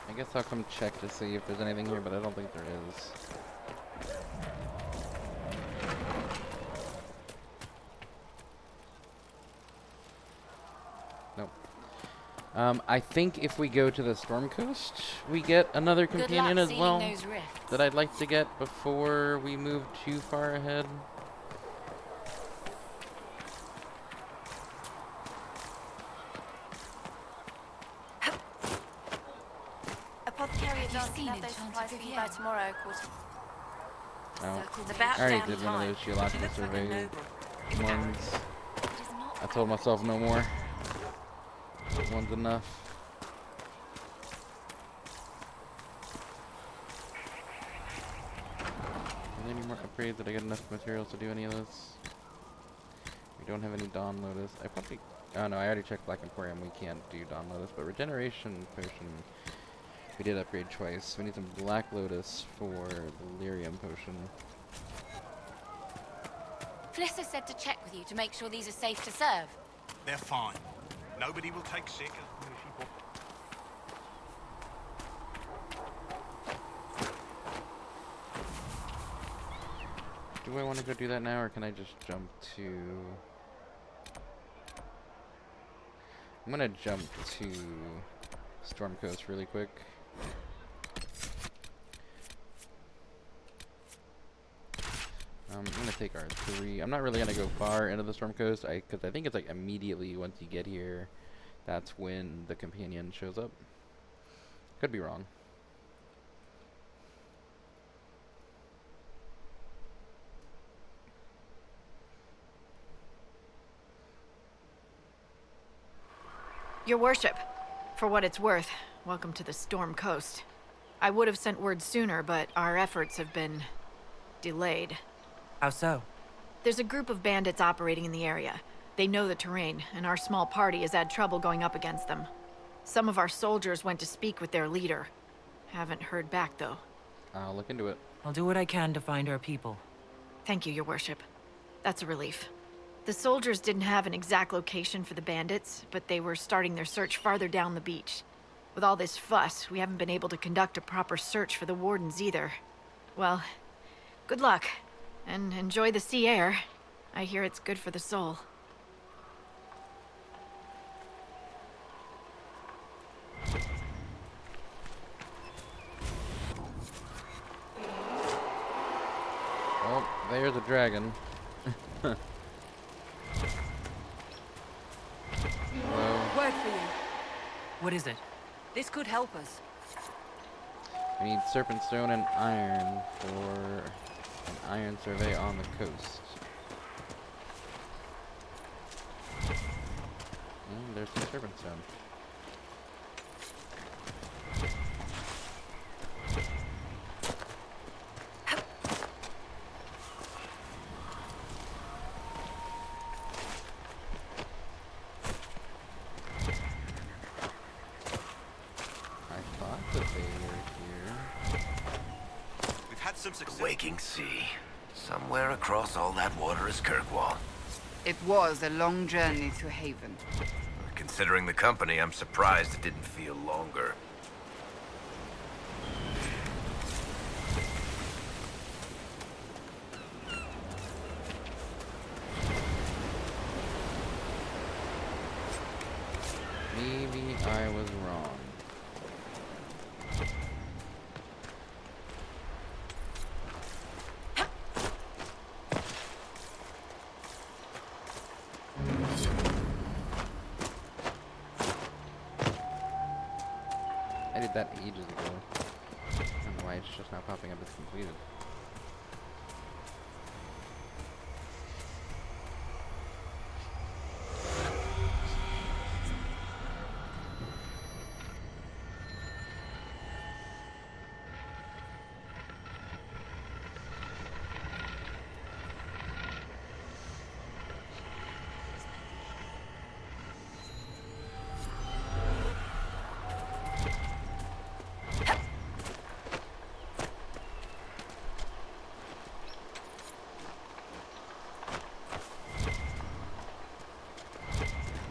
I guess I'll come check to see if there's anything here, but I don't think there is. Nope. I think if we go to the Storm Coast, we get another companion as well that I'd like to get before we move too far ahead. Apothecary John can have those supplies for you by tomorrow, of course. Oh, It's about I already damn did one of time. those geological survey ones. I told myself no more. One's enough. Are there any more upgrades? Did I get enough materials to do any of this? We don't have any Dawn Lotus. I probably... Oh no, I already checked Black Emporium. We can't do Dawn Lotus, but Regeneration Potion we did upgrade twice. We need some Black Lotus for the Lyrium Potion. Flister said to check with you to make sure these are safe to serve. They're fine. Nobody will take sick. Do I want to go do that now, or can I just jump to... I'm gonna jump to Storm Coast really quick. I'm gonna take R3. I'm not really gonna go far into the Storm Coast, because I think it's like immediately once you get here, that's when the companion shows up. Could be wrong. Your worship, for what it's worth, welcome to the Storm Coast. I would have sent word sooner, but our efforts have been delayed. How so? There's a group of bandits operating in the area. They know the terrain, and our small party has had trouble going up against them. Some of our soldiers went to speak with their leader. Haven't heard back, though. I'll look into it. I'll do what I can to find our people. Thank you, your worship. That's a relief. The soldiers didn't have an exact location for the bandits, but they were starting their search farther down the beach. With all this fuss, we haven't been able to conduct a proper search for the wardens either. Well, good luck, and enjoy the sea air. I hear it's good for the soul. Oh, there's a dragon. Word for you. What is it? This could help us. I need serpent stone and iron for an iron survey on the coast. And there's some serpent stone. some success. The waking sea. Somewhere across all that water is Kirkwall. It was a long journey to Haven. Considering the company, I'm surprised it didn't feel longer. Maybe I was wrong. I did that ages ago. I don't know why it's just now popping up as completed.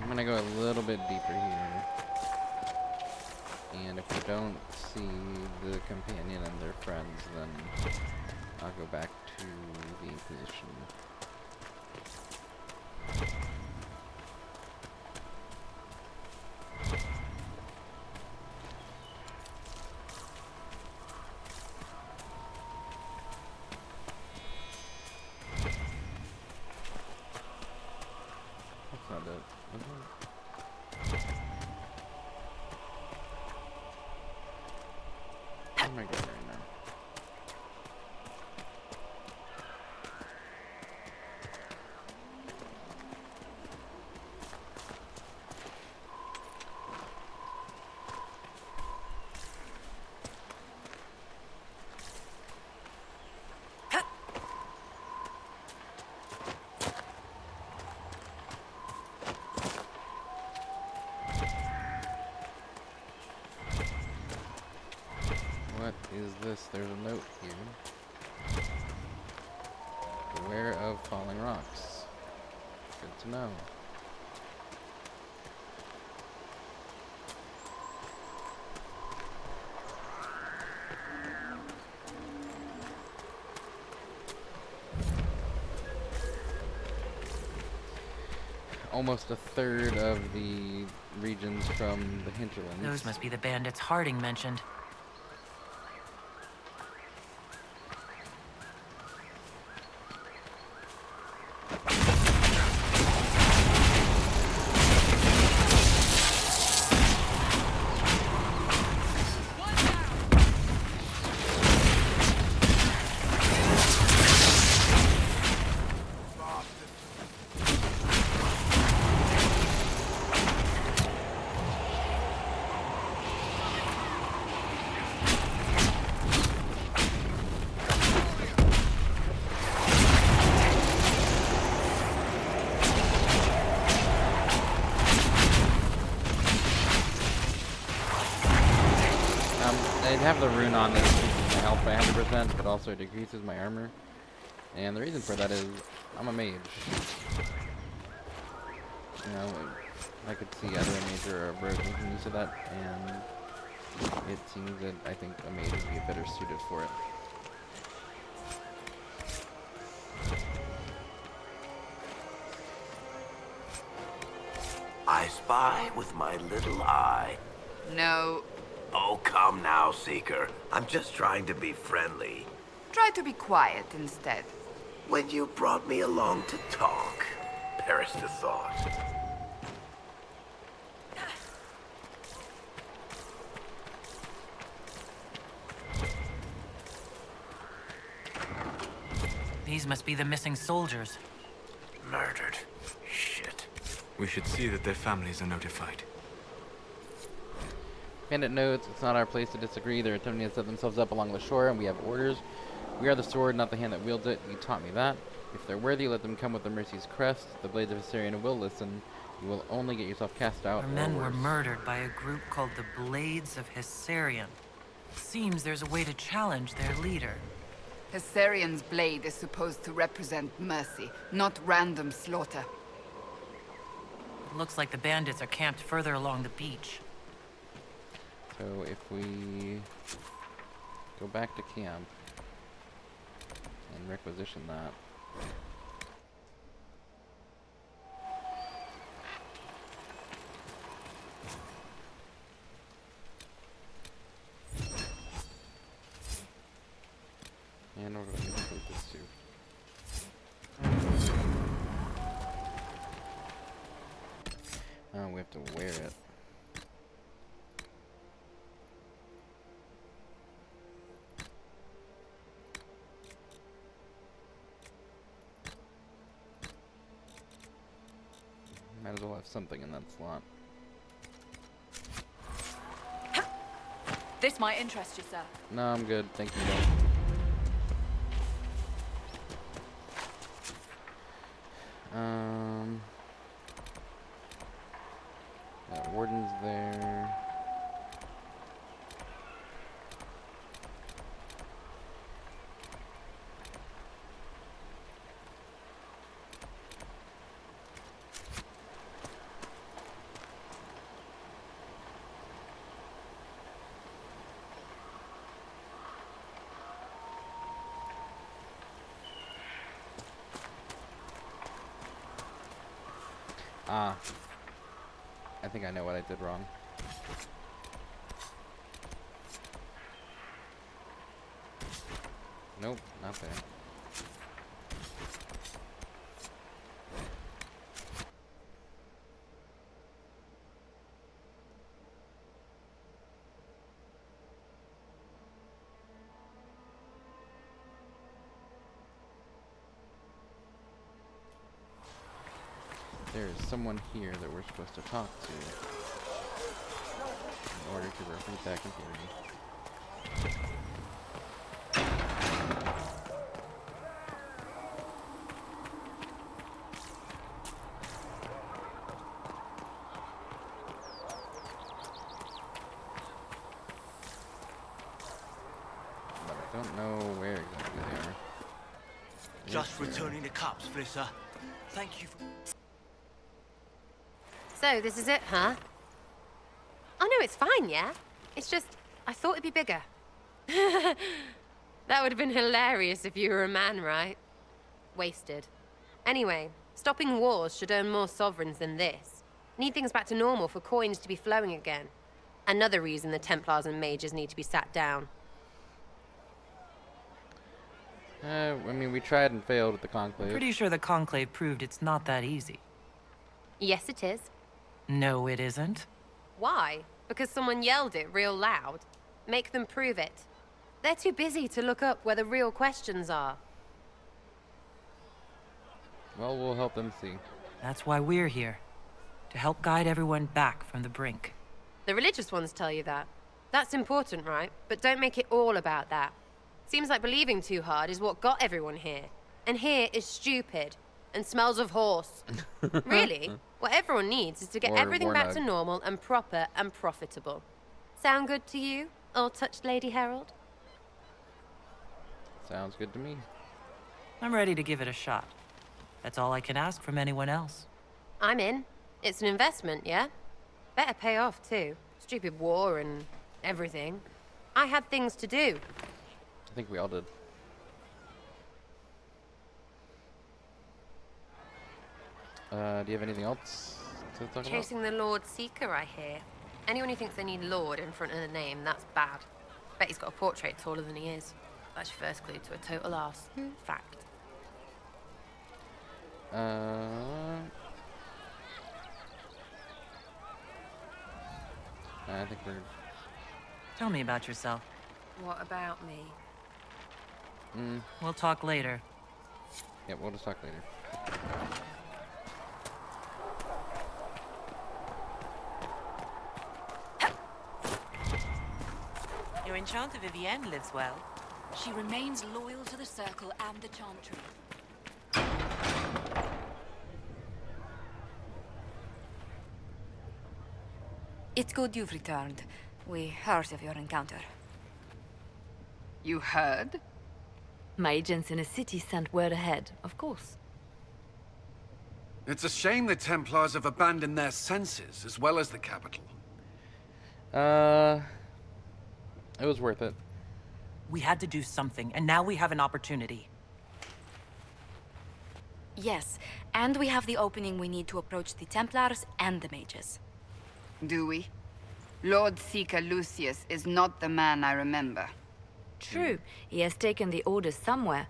I'm gonna go a little bit deeper here. And if we don't see the companion and their friends, then I'll go back to the Inquisition. That's not it. Is it? Where am I going right now? What is this? There's a note here. Beware of falling rocks. Good to know. Almost a third of the regions from the hinterlands. Those must be the bandits Harding mentioned. I'd have the rune on that increases my health by 100%, but also decreases my armor. And the reason for that is I'm a mage. You know, I could see either a mage or a rogue making use of that, and it seems that I think a mage would be better suited for it. I spy with my little eye. No. Oh, come now, Seeker. I'm just trying to be friendly. Try to be quiet instead. When you brought me along to talk, perish the thought. These must be the missing soldiers. Murdered. Shit. We should see that their families are notified. Bandit notes, it's not our place to disagree. They're attempting to set themselves up along the shore, and we have orders. We are the sword, not the hand that wields it. You taught me that. If they're worthy, let them come with the Mercy's crest. The blades of Hysarian will listen. You will only get yourself cast out. Our men were murdered by a group called the Blades of Hysarian. Seems there's a way to challenge their leader. Hessarian's blade is supposed to represent mercy, not random slaughter. Looks like the bandits are camped further along the beach. So if we go back to camp and requisition that. And we're going to include this too. Oh, we have to wear it. Might as well have something in that slot. This might interest you, sir. No, I'm good. Thank you. Warden's there. Ah. I think I know what I did wrong. Nope, not there. There is someone here that we're supposed to talk to in order to recruit that community. But I don't know where exactly they are. Just returning the cups, Flisser. Thank you for... So, this is it, huh? Oh no, it's fine, yeah? It's just, I thought it'd be bigger. That would have been hilarious if you were a man, right? Wasted. Anyway, stopping wars should earn more sovereigns than this. Need things back to normal for coins to be flowing again. Another reason the Templars and mages need to be sat down. I mean, we tried and failed with the Conclave. Pretty sure the Conclave proved it's not that easy. Yes, it is. No, it isn't. Why? Because someone yelled it real loud. Make them prove it. They're too busy to look up where the real questions are. Well, we'll help them see. That's why we're here. To help guide everyone back from the brink. The religious ones tell you that. That's important, right? But don't make it all about that. Seems like believing too hard is what got everyone here. And here is stupid. And smells of horse. Really? What everyone needs is to get everything back to normal and proper and profitable. Sound good to you, all-touched Lady Herald? Sounds good to me. I'm ready to give it a shot. That's all I can ask from anyone else. I'm in. It's an investment, yeah? Better pay off, too. Stupid war and everything. I had things to do. I think we all did. Do you have anything else to talk about? Chasing the Lord Seeker, I hear. Anyone who thinks they need Lord in front of the name, that's bad. Bet he's got a portrait taller than he is. That's your first clue to a total arse. Fact. I think we're... Tell me about yourself. What about me? We'll talk later. Yeah, we'll just talk later. Your enchanter Vivienne lives well. She remains loyal to the Circle and the Chantry. It's good you've returned. We heard of your encounter. You heard? My agents in the city sent word ahead, of course. It's a shame the Templars have abandoned their senses, as well as the capital. It was worth it. We had to do something, and now we have an opportunity. Yes, and we have the opening we need to approach the Templars and the mages. Do we? Lord Seeker Lucius is not the man I remember. True, he has taken the orders somewhere,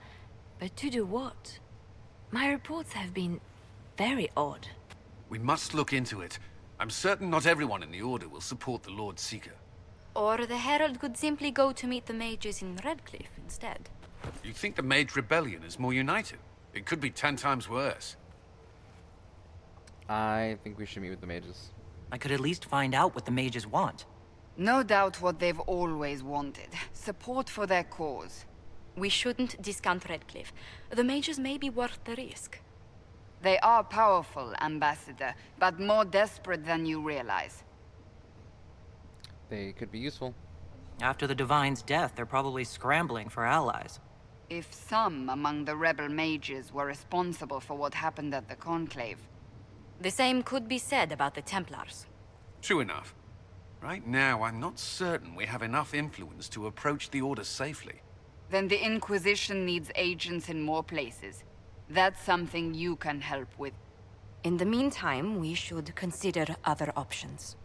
but to do what? My reports have been very odd. We must look into it. I'm certain not everyone in the Order will support the Lord Seeker. Or the Herald could simply go to meet the mages in Redcliffe instead. You think the Mage Rebellion is more united? It could be 10 times worse. I think we should meet with the mages. I could at least find out what the mages want. No doubt what they've always wanted. Support for their cause. We shouldn't discount Redcliffe. The mages may be worth the risk. They are powerful, Ambassador, but more desperate than you realize. They could be useful. After the Divine's death, they're probably scrambling for allies. If some among the rebel mages were responsible for what happened at the Conclave. The same could be said about the Templars. True enough. Right now, I'm not certain we have enough influence to approach the Order safely. Then the Inquisition needs agents in more places. That's something you can help with. In the meantime, we should consider other options.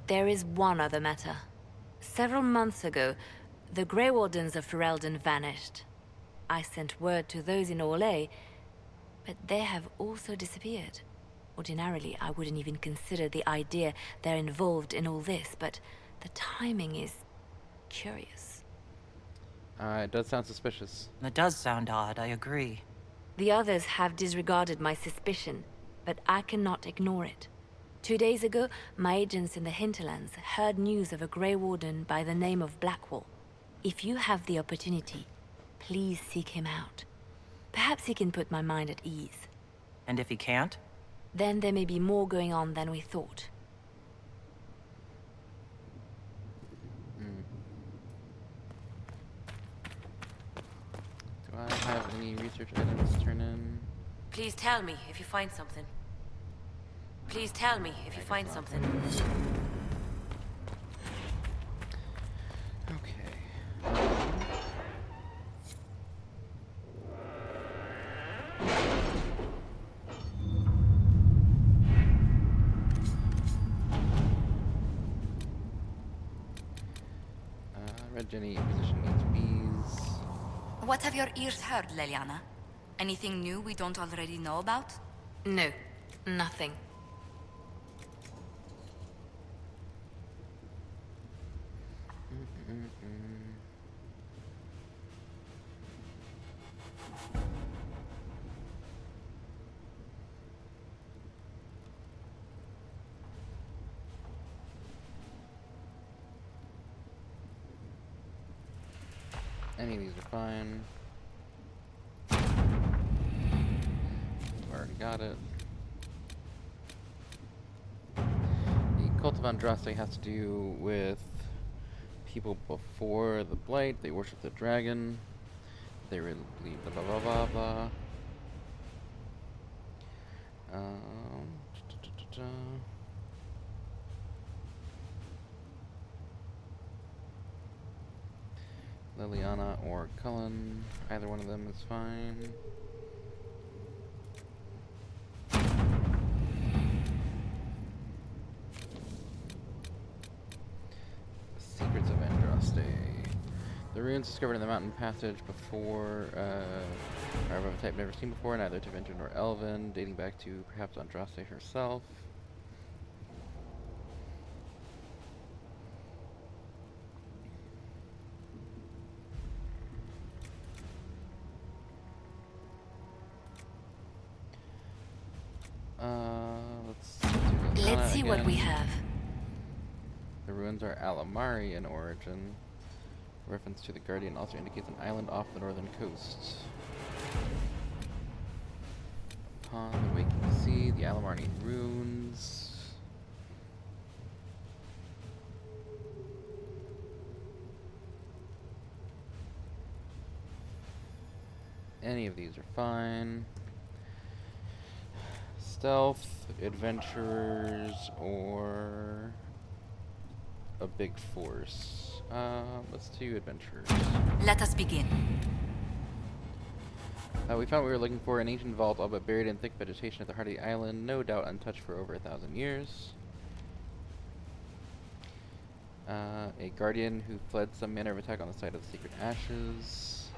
There is one other matter. Several months ago, the Grey Wardens of Ferelden vanished. I sent word to those in Royeaux, but they have also disappeared. Ordinarily, I wouldn't even consider the idea they're involved in all this, but the timing is curious. It does sound suspicious. That does sound odd, I agree. The others have disregarded my suspicion, but I cannot ignore it. 2 days ago, my agents in the hinterlands heard news of a Grey Warden by the name of Blackwall. If you have the opportunity, please seek him out. Perhaps he can put my mind at ease. And if he can't? Then there may be more going on than we thought. Do I have any research items to turn in? Please tell me if you find something. Please tell me if you find something. Okay. Red Jenny, Inquisition needs bees. What have your ears heard, Leliana? Anything new we don't already know about? No, nothing. Any of these are fine. Already got it. The Cult of Andraste has to do with people before the Blight. They worship the dragon. They really believe the blah blah blah blah. Liliana or Cullen, either one of them is fine. Secrets of Andraste. The ruins discovered in the mountain passage before are of a type never seen before, neither Tevinter nor Elven, dating back to perhaps Andraste herself. Let's see what we have. The ruins are Alamari in origin. Reference to the Guardian also indicates an island off the northern coast. Upon the waking sea, the Alamari ruins. Any of these are fine. Stealth, adventurers, or a big force. Let's do adventurers. Let us begin. We found what we were looking for, an ancient vault all but buried in thick vegetation at the heart of the island, no doubt untouched for over 1,000 years. A guardian who fled some manner of attack on the site of the secret ashes.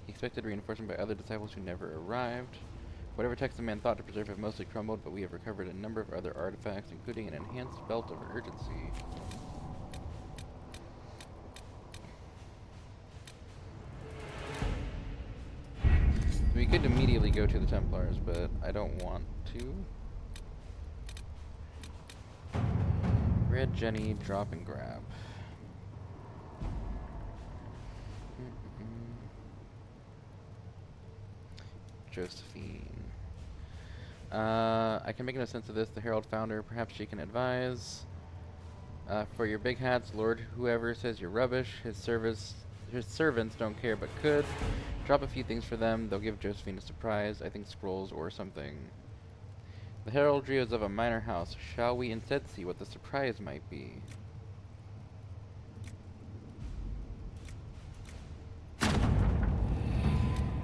He expected reinforcement by other disciples who never arrived. Whatever text the man thought to preserve have mostly crumbled, but we have recovered a number of other artifacts, including an enhanced belt of urgency. We could immediately go to the Templars, but I don't want to. Red Jenny, drop and grab. Josephine. I can make no sense of this. The Herald found her. Perhaps she can advise. For your big hats, Lord whoever says you're rubbish. His servants don't care but could. Drop a few things for them. They'll give Josephine a surprise. I think scrolls or something. The heraldry is of a minor house. Shall we instead see what the surprise might be?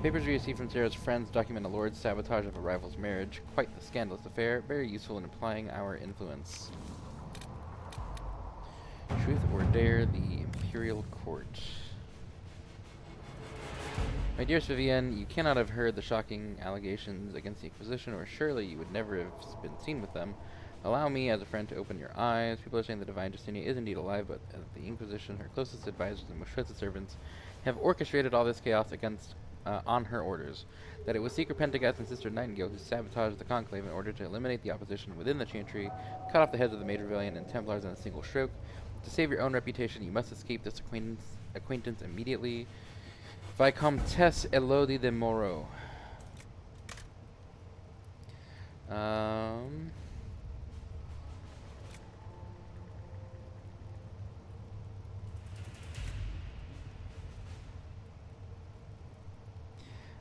Papers we received from Sarah's friends document a lord's sabotage of a rival's marriage. Quite the scandalous affair. Very useful in implying our influence. Truth or dare, the Imperial Court. My dearest Vivienne, you cannot have heard the shocking allegations against the Inquisition, or surely you would never have been seen with them. Allow me, as a friend, to open your eyes. People are saying the divine Justinia is indeed alive, but the Inquisition, her closest advisors and most trusted servants, have orchestrated all this chaos on her orders. That it was Secret Pentagast and Sister Nightingale who sabotaged the Conclave in order to eliminate the opposition within the Chantry, cut off the heads of the Mage Rebellion and Templars in a single stroke. To save your own reputation, you must escape this acquaintance immediately. Vicomtesse Elodie de Moreau.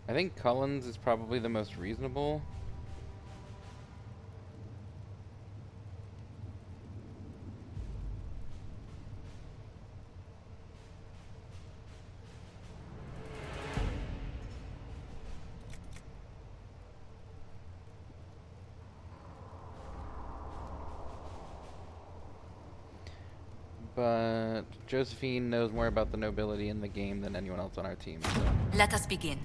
I think Cullens is probably the most reasonable. But Josephine knows more about the nobility in the game than anyone else on our team. So. Let us begin.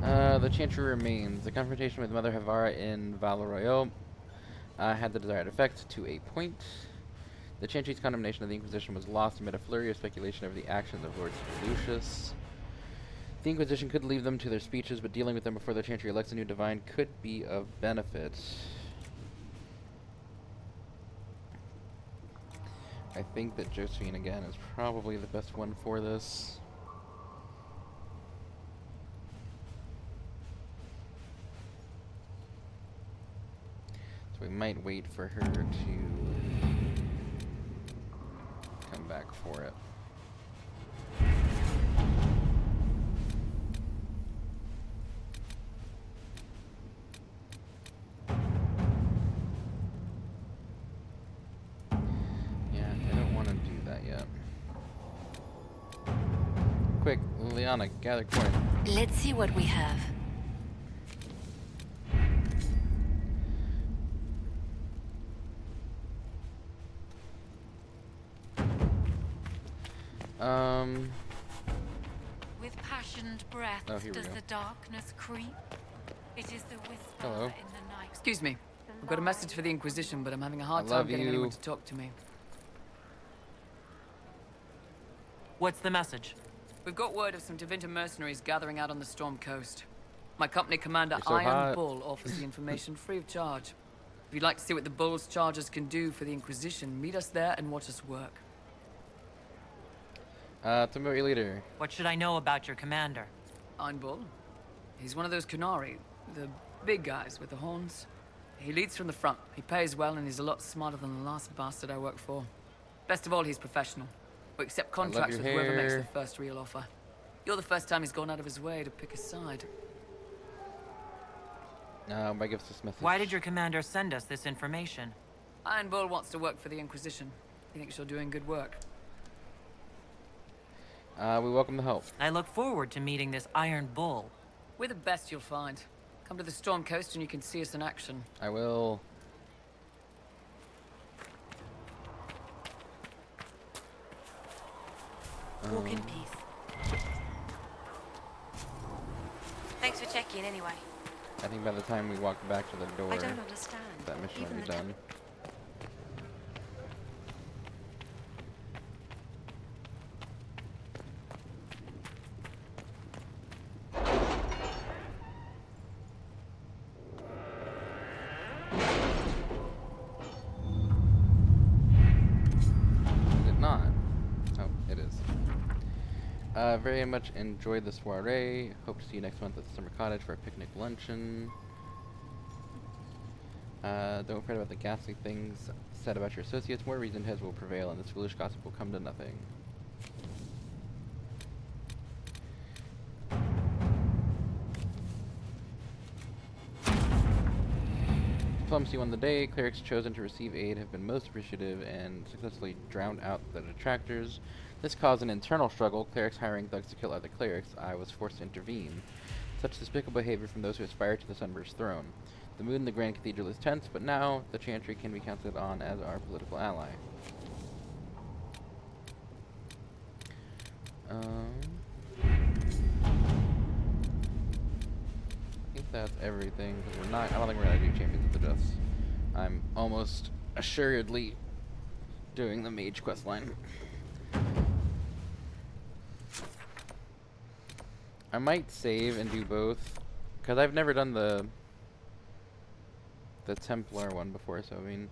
The Chantry remains. The confrontation with Mother Havara in Royeaux had the desired effect to a point. The Chantry's condemnation of the Inquisition was lost amid a flurry of speculation over the actions of Lord Lucius. The Inquisition could leave them to their speeches, but dealing with them before the Chantry elects a new divine could be of benefit. I think that Josephine, again, is probably the best one for this. So we might wait for her to come back for it. Quick, Liliana, gather coin. Let's see what we have. With passioned breath does the darkness creep? It is the whisper Hello. in the night. Excuse me. I've got a message for the Inquisition, but I'm having a hard time getting anyone to talk to me. What's the message? We've got word of some Tevinter mercenaries gathering out on the Storm Coast. My company commander, so Iron hot. Bull, offers the information free of charge. If you'd like to see what the Bull's charges can do for the Inquisition, meet us there and watch us work. Tell me about your leader. What should I know about your commander? Iron Bull. He's one of those Kunari, the big guys with the horns. He leads from the front. He pays well, and he's a lot smarter than the last bastard I worked for. Best of all, he's professional. We accept I love contracts your with whoever makes hair. the first real offer. You're the first time he's gone out of his way to pick a side. By gives this message. Why did your commander send us this information? Iron Bull wants to work for the Inquisition. He thinks you're doing good work. We welcome the help. I look forward to meeting this Iron Bull. We're the best you'll find. Come to the Storm Coast and you can see us in action. I will. Walk in peace. Thanks for checking anyway. I think by the time we walk back to the door, I don't understand. that mission Even will be the done. Is it not? Oh, it is. Very much enjoyed the soiree. Hope to see you next month at the Summer Cottage for a picnic luncheon. Don't fret about the ghastly things said about your associates. More reasoned heads will prevail, and this foolish gossip will come to nothing. Diplomacy won the day. Clerics chosen to receive aid have been most appreciative and successfully drowned out the detractors. This caused an internal struggle, clerics hiring thugs to kill other clerics. I was forced to intervene. Such despicable behavior from those who aspire to the Sunburst throne. The mood in the Grand Cathedral is tense, but now the Chantry can be counted on as our political ally. I think that's everything, because I don't think we're going to do Champions of the Dust. I'm almost assuredly doing the Mage quest line. I might save and do both, because I've never done the Templar one before, so I mean,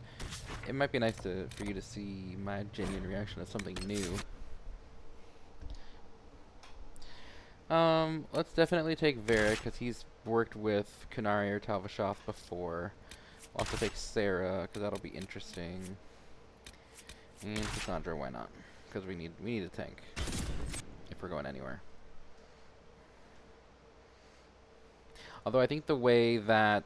it might be nice for you to see my genuine reaction to something new. Let's definitely take Varric, because he's worked with Kunari or Talvashoth before. We'll also take Sarah, because that'll be interesting. And Cassandra, why not? Because we need a tank, if we're going anywhere. Although I think the way that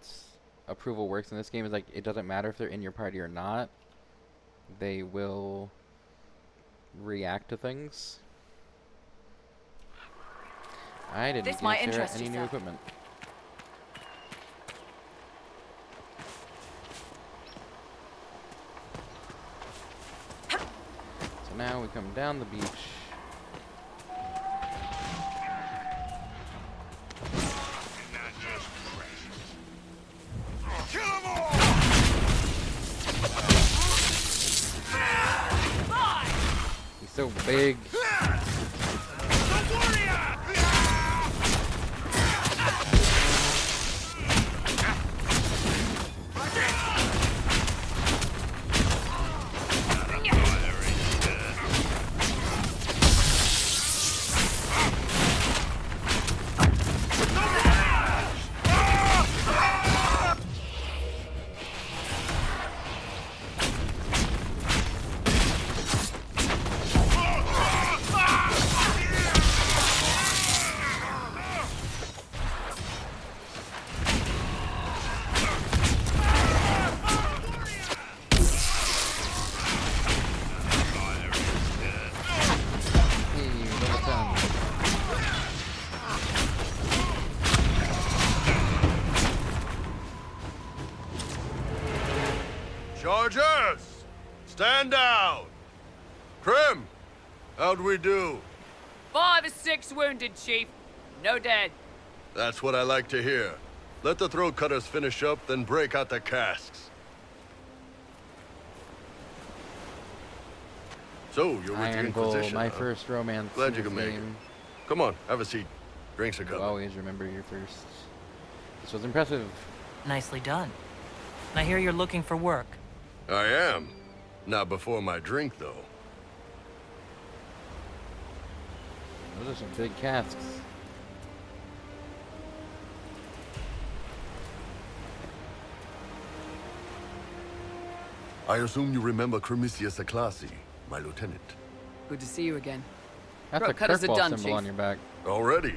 approval works in this game is like it doesn't matter if they're in your party or not. They will react to things. I didn't This get might Sarah interest any you, new sir. equipment. So now we come down the beach. Kill 'em all! He's so big. Chargers! Stand down! Krim! How'd we do? 5 or 6 wounded, Chief. No dead. That's what I like to hear. Let the throat cutters finish up, then break out the casks. So, you're with the Iron Bull, Inquisition, my huh? first romance. Glad in you this can make it. game. Come on, have a seat. Drinks are You coming. always remember your first. This was impressive. Nicely done. I hear you're looking for work. I am. Not before my drink, though. Those are some big casks. I assume you remember Cremisius Aclassi, my lieutenant. Good to see you again. That's Throat a cutters are Kirkwall done, symbol Chief. on your back. Already?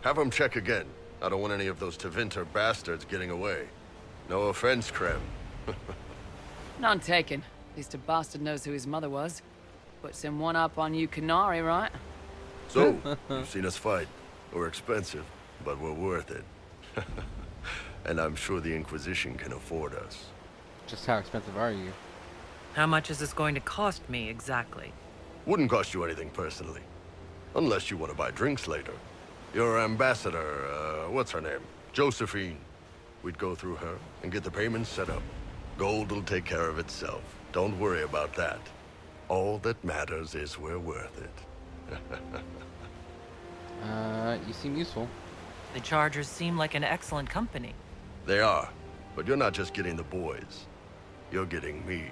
Have them check again. I don't want any of those Tevinter bastards getting away. No offense, Krem. None taken. At least a bastard knows who his mother was. Puts him one up on you Canary, right? So, you've seen us fight. We're expensive, but we're worth it. And I'm sure the Inquisition can afford us. Just how expensive are you? How much is this going to cost me, exactly? Wouldn't cost you anything personally. Unless you want to buy drinks later. Your ambassador, what's her name? Josephine. We'd go through her and get the payments set up. Gold will take care of itself. Don't worry about that. All that matters is we're worth it. You seem useful. The Chargers seem like an excellent company. They are, but you're not just getting the boys. You're getting me.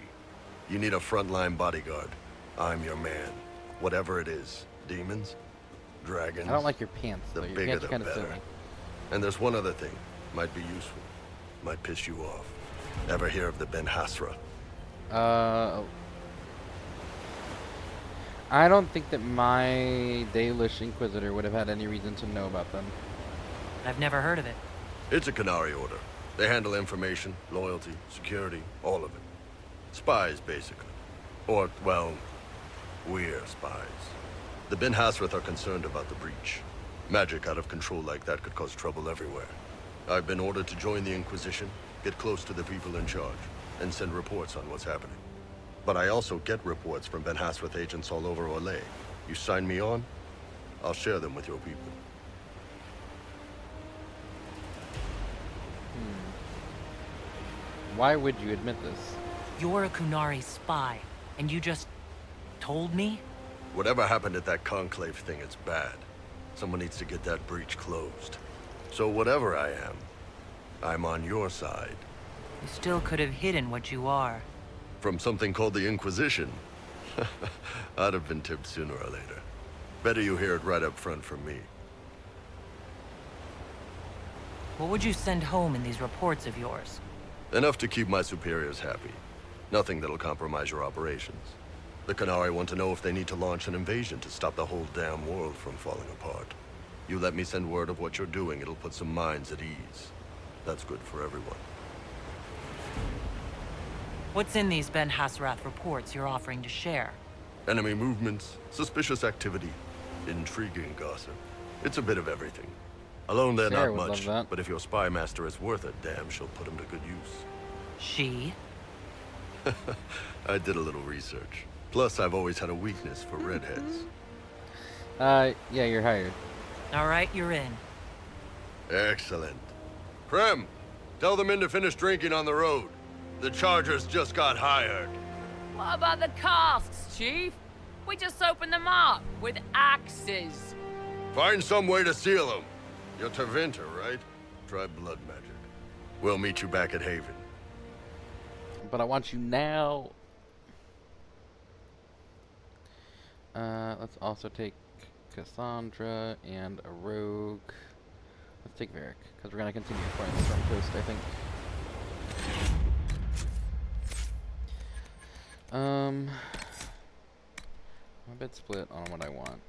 You need a frontline bodyguard. I'm your man. Whatever it is. Demons? Dragons? I don't like your pants, though. The Your bigger pants the are kind of better. silly. And there's one other thing. Might be useful. Might piss you off. Ever hear of the Ben Hasra? I don't think that my Dalish Inquisitor would have had any reason to know about them. I've never heard of it. It's a Canary order. They handle information, loyalty, security, all of it. Spies, basically. Or, well, we're spies. The Ben Hasrath are concerned about the breach. Magic out of control like that could cause trouble everywhere. I've been ordered to join the Inquisition, get close to the people in charge, and send reports on what's happening. But I also get reports from Ben Hasrath agents all over Royeaux. You sign me on, I'll share them with your people. Why would you admit this? You're a Kunari spy, and you just told me? Whatever happened at that conclave thing, it's bad. Someone needs to get that breach closed. So whatever I am, I'm on your side. You still could have hidden what you are. From something called the Inquisition. I'd have been tipped sooner or later. Better you hear it right up front from me. What would you send home in these reports of yours? Enough to keep my superiors happy. Nothing that'll compromise your operations. The Canary want to know if they need to launch an invasion to stop the whole damn world from falling apart. You let me send word of what you're doing, it'll put some minds at ease. That's good for everyone. What's in these Ben Hasrath reports you're offering to share? Enemy movements, suspicious activity, intriguing gossip. It's a bit of everything. Alone they're Sarah not would much, love that. but if your spy master is worth a damn, she'll put him to good use. She? I did a little research. Plus, I've always had a weakness for redheads. Yeah, you're hired. All right, you're in. Excellent. Krem, tell the men to finish drinking on the road. The Chargers just got hired. What about the casks, Chief? We just opened them up with axes. Find some way to seal them. You're Tevinter, right? Try blood magic. We'll meet you back at Haven. But I want you now. Let's also take Cassandra and a rogue. Let's take Varric, because we're going to continue fighting the Storm Coast, I think. I'm a bit split on what I want.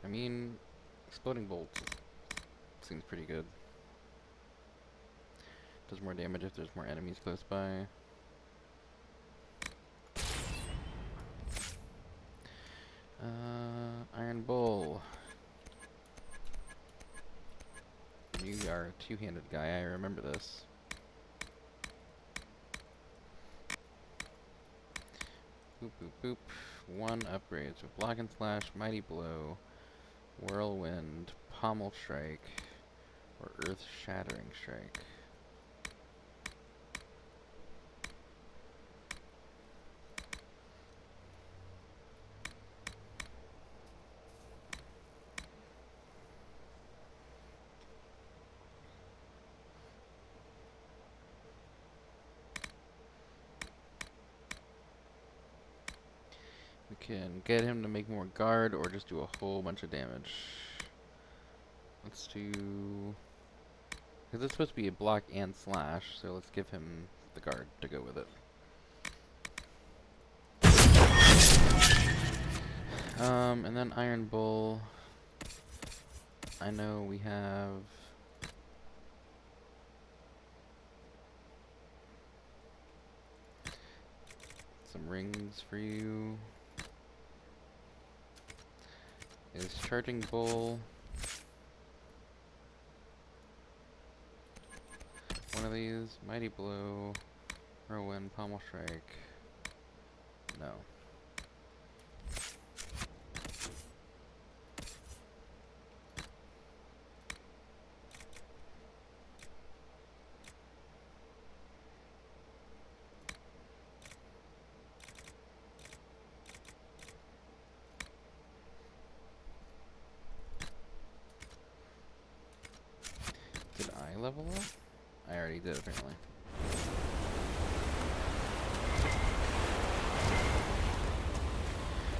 I mean, exploding bolts seems pretty good. Does more damage if there's more enemies close by. Iron Bull. You are a two-handed guy, I remember this. Boop, boop, boop. One upgrade. So Block and Slash, Mighty Blow, Whirlwind, Pommel Strike, or Earth Shattering Strike. can get him to make more guard or just do a whole bunch of damage. Let's do... because it's supposed to be a block and slash, so let's give him the guard to go with it. And then Iron Bull. I know we have... some rings for you. Is Charging Bull one of these? Mighty Blow, Whirlwind, Pommel Strike. No. Did I level up? I already did, apparently.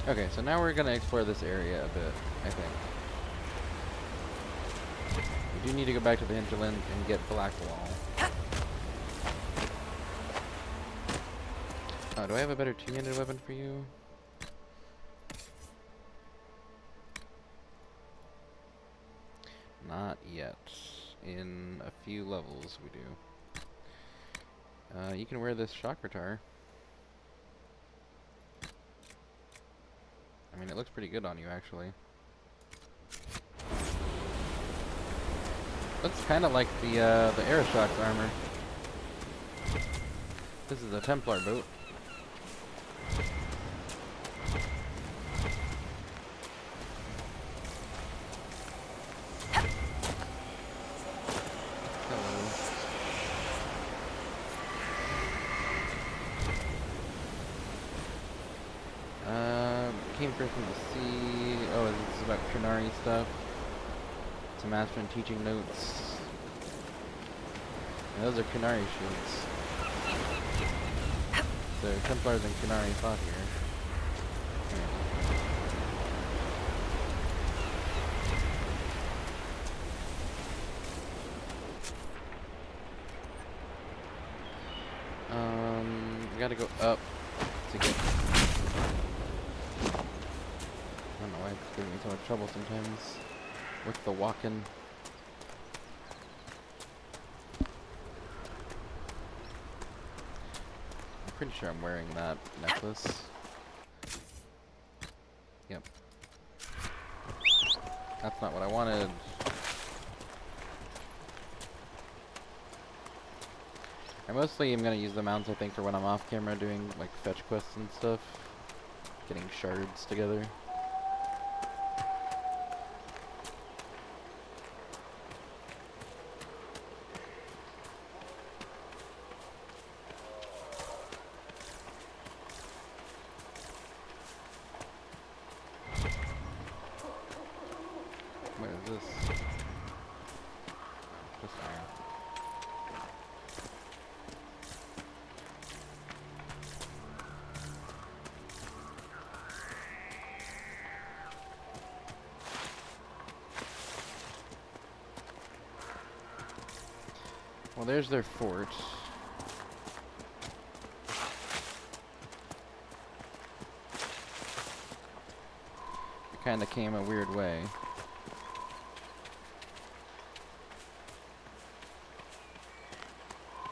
Okay, so now we're gonna explore this area a bit, I think. We do need to go back to the hinterland and get Blackwall. Oh, do I have a better two-handed weapon for you? Not yet. In a few levels we do. You can wear this shock retar. I mean, it looks pretty good on you, actually. Looks kind of like the Aeroshock's armor. This is a Templar boat. Came from the sea. Oh, this is about Chantry stuff. Some master and teaching notes. And those are Chantry shields. So Templars and Chantry fought here. We gotta go up to get... I don't know why it's giving me so much trouble sometimes with the walking. I'm pretty sure I'm wearing that necklace. Yep. That's not what I wanted. I mostly am gonna use the mounts, I think, for when I'm off camera doing like fetch quests and stuff. Getting shards together. What is this? Just iron. Well, there's their fort. It kinda came a weird way.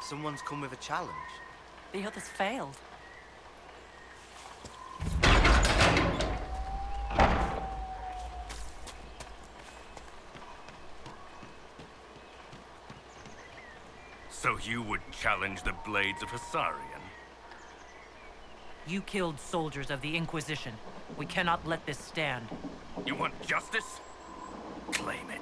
Someone's come with a challenge. The others failed. So you would challenge the Blades of Hissarian? You killed soldiers of the Inquisition. We cannot let this stand. You want justice? Claim it.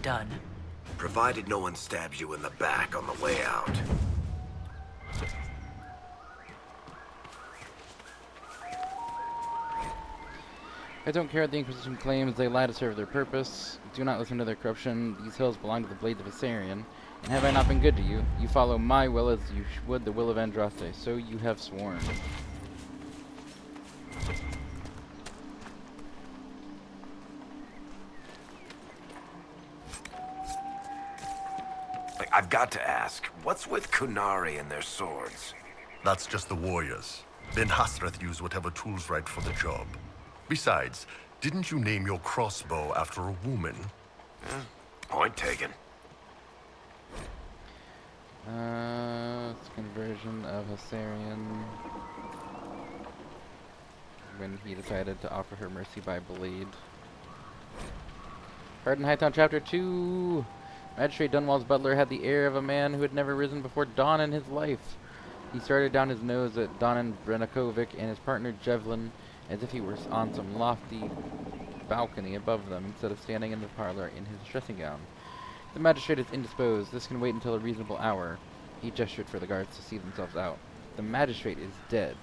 done. Provided no one stabs you in the back on the way out. I don't care what the Inquisition claims. They lie to serve their purpose. Do not listen to their corruption. These hills belong to the Blades of Asarian. And have I not been good to you? You follow my will as you would the will of Andraste. So you have sworn. I've got to ask, what's with Kunari and their swords? That's just the warriors. Ben Hasreth used whatever tools right for the job. Besides, didn't you name your crossbow after a woman? Point taken. It's a conversion of Asarian. When he decided to offer her mercy by blade. Harden Hightown Chapter 2! Magistrate Dunwall's butler had the air of a man who had never risen before dawn in his life. He started down his nose at Donan Brenakovic and his partner Jevlin, as if he were on some lofty balcony above them, instead of standing in the parlor in his dressing gown. The magistrate is indisposed. This can wait until a reasonable hour. He gestured for the guards to see themselves out. The magistrate is dead,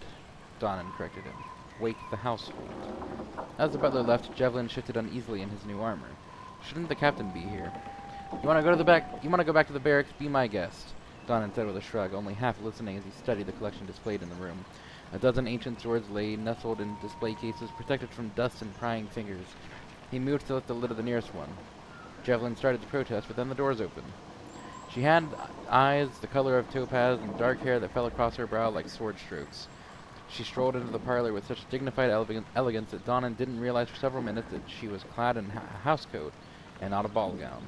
Donan corrected him. Wake the household. As the butler left, Jevlin shifted uneasily in his new armor. Shouldn't the captain be here? You want to go back to the barracks? Be my guest, Donan said with a shrug, only half listening as he studied the collection displayed in the room. A dozen ancient swords lay nestled in display cases, protected from dust and prying fingers. He moved to lift the lid of the nearest one. Jevlin started to protest, but then the doors opened. She had eyes the color of topaz and dark hair that fell across her brow like sword strokes. She strolled into the parlor with such dignified elegance that Donan didn't realize for several minutes that she was clad in a housecoat and not a ball gown.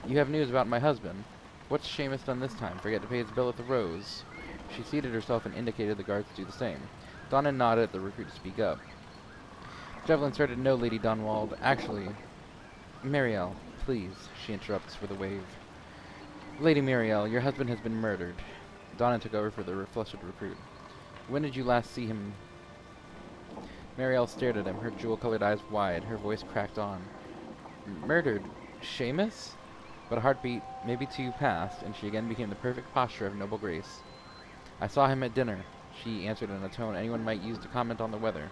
You have news about my husband. What's Seamus done this time? Forget to pay his bill at the Rose? She seated herself and indicated the guards to do the same. Donan nodded at the recruit to speak up. Jevlin started, "No, Lady Dunwald. Actually, Marielle, please," she interrupts with a wave. "Lady Marielle, your husband has been murdered." Donan took over for the flustered recruit. "When did you last see him?" Marielle stared at him, her jewel-colored eyes wide, her voice cracked on. "Murdered? Seamus?" But a heartbeat, maybe two, passed, and she again became the perfect posture of noble grace. "I saw him at dinner," she answered in a tone anyone might use to comment on the weather.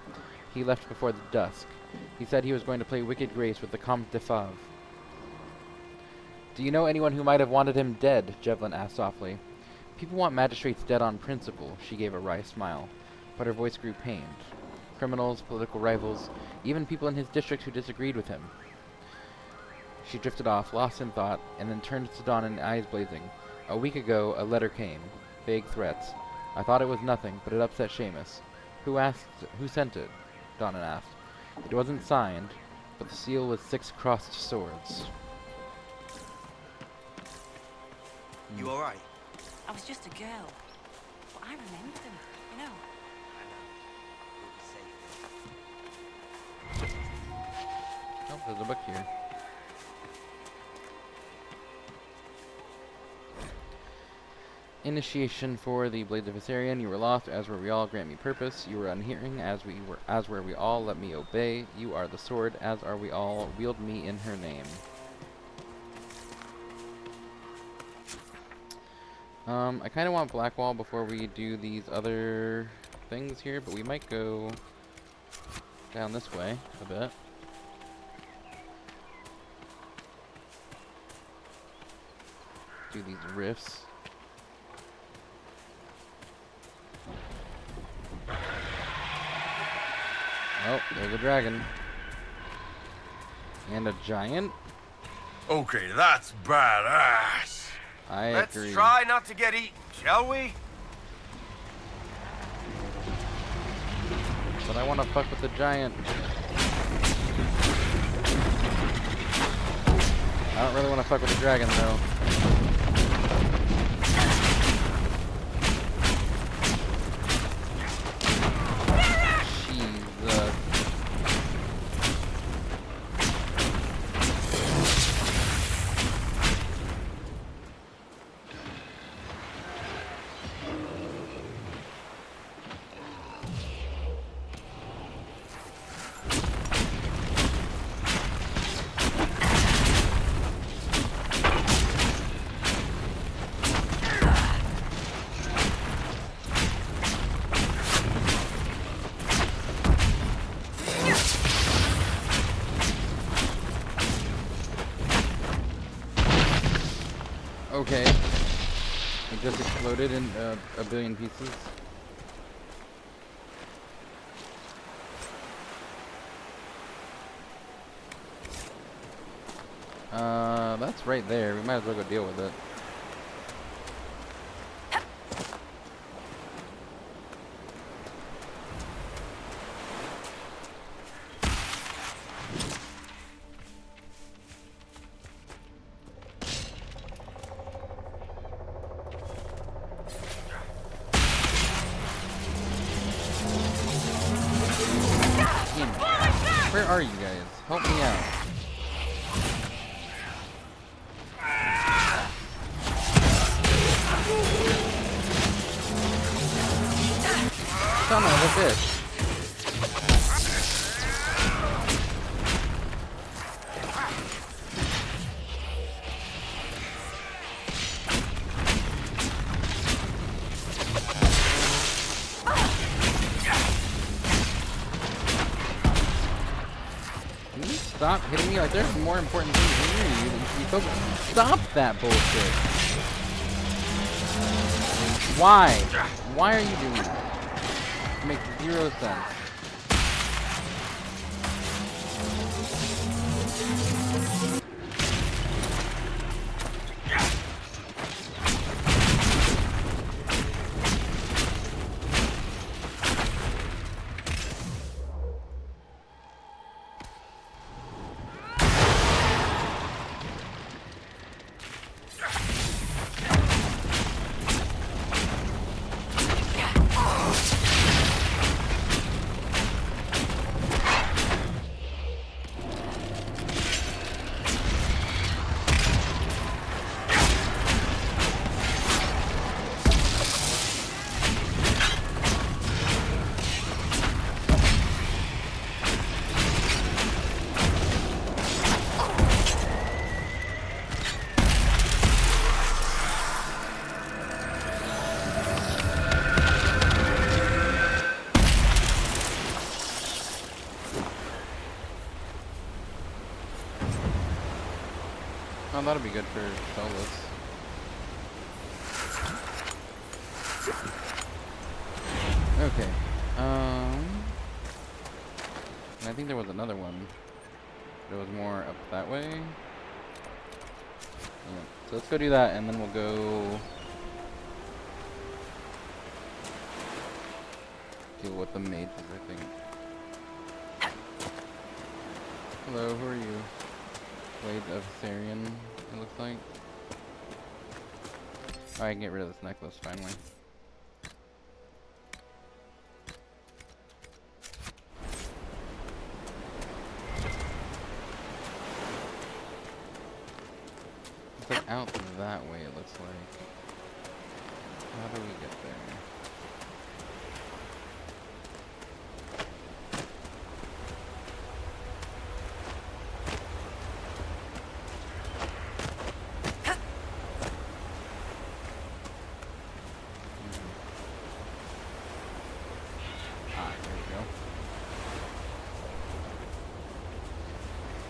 "He left before the dusk. He said he was going to play Wicked Grace with the Comte de Fave." "Do you know anyone who might have wanted him dead?" Jevlin asked softly. "People want magistrates dead on principle," she gave a wry smile, but her voice grew pained. "Criminals, political rivals, even people in his district who disagreed with him." She drifted off, lost in thought, and then turned to Donan, eyes blazing. "A week ago, a letter came. Vague threats. I thought it was nothing, but it upset Seamus." Who sent it?" Donan asked. "It wasn't signed, but the seal was 6 crossed swords." You alright? I was just a girl. But I remembered them, you know. Oh, there's a book here. Initiation for the Blades of Asarian. You were lost, as were we all. Grant me purpose. You were unhearing, as were we all. Let me obey. You are the sword, as are we all. Wield me in her name. I kind of want Blackwall before we do these other things here, but we might go down this way a bit. Do these rifts. Oh, there's a dragon. And a giant? Okay, that's badass. I Let's agree. try not to get eaten, shall we? But I want to fuck with the giant. I don't really want to fuck with the dragon, though. Jesus. Okay. It just exploded in a billion pieces. That's right there. We might as well go deal with it. Where are you guys? Help me out. Son of a bitch. Can you stop hitting me? Like, there's more important things near you than you focus. Stop that bullshit. Why? Why are you doing that? It makes zero sense. Oh, that'll be good for solos. Okay. And I think there was another one. There was more up that way. Yeah. So let's go do that, and then we'll go deal with the mages, I think. Hello, who are you? Blade of Therian, it looks like. Oh, I can get rid of this necklace finally. It's like out that way, it looks like. How do we get there?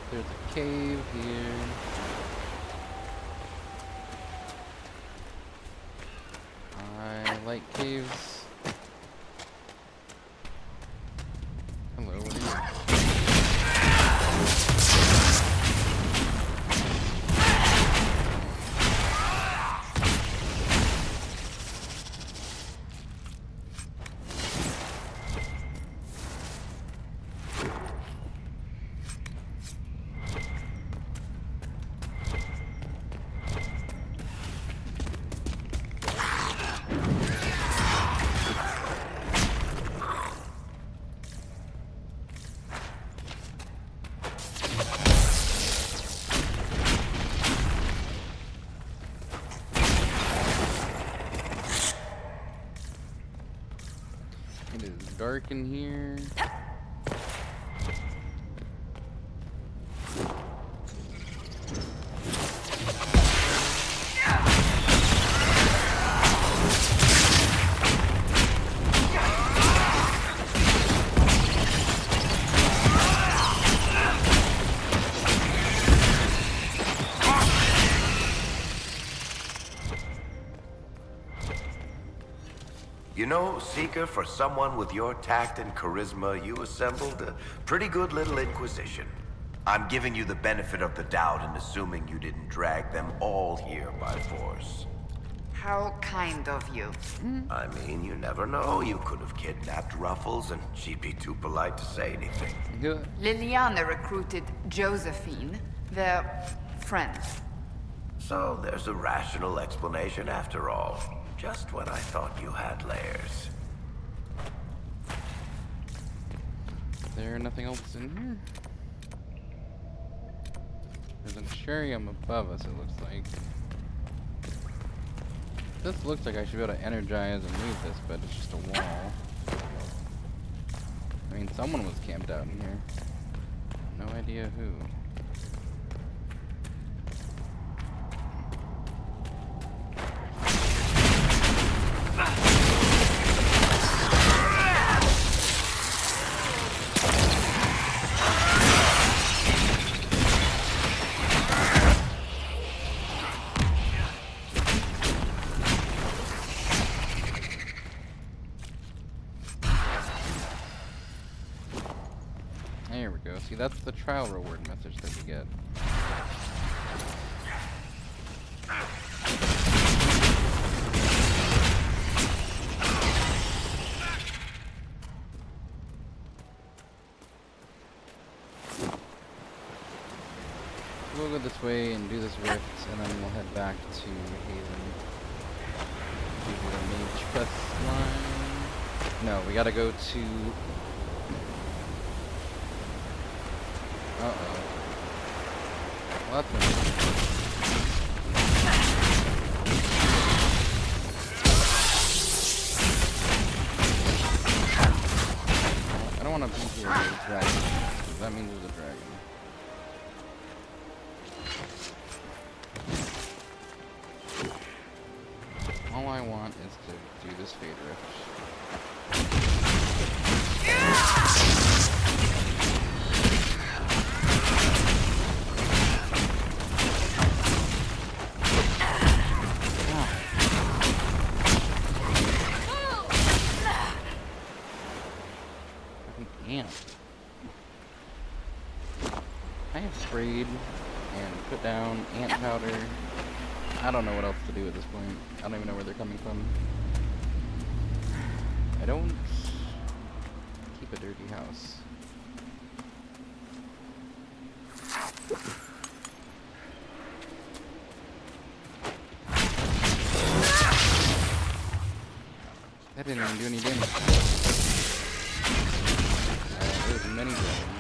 There's a cave here. I like caves. Hello, what are you? It is dark in here. You know, Seeker, for someone with your tact and charisma, you assembled a pretty good little Inquisition. I'm giving you the benefit of the doubt and assuming you didn't drag them all here by force. How kind of you. I mean, you never know. You could have kidnapped Ruffles and she'd be too polite to say anything. Liliana recruited Josephine, their friend. So there's a rational explanation after all. Just when I thought you had layers. Is there nothing else in here? There's an Asherium above us, it looks like. This looks like I should be able to energize and move this, but it's just a wall. I mean, someone was camped out in here. No idea who. There we go. See, that's the trial reward message that we get. We'll go this way and do this rift, and then we'll head back to Haven. Do the mage quest line. No, we gotta go to... Uh-oh. Well, that's I don't want to be here with a dragon. That means there's a dragon. All I want is to do this Fade Rift. I have sprayed and put down ant powder. I don't know what else to do at this point. I don't even know where they're coming from. I don't keep a dirty house. That didn't even do any damage. There's many dragons.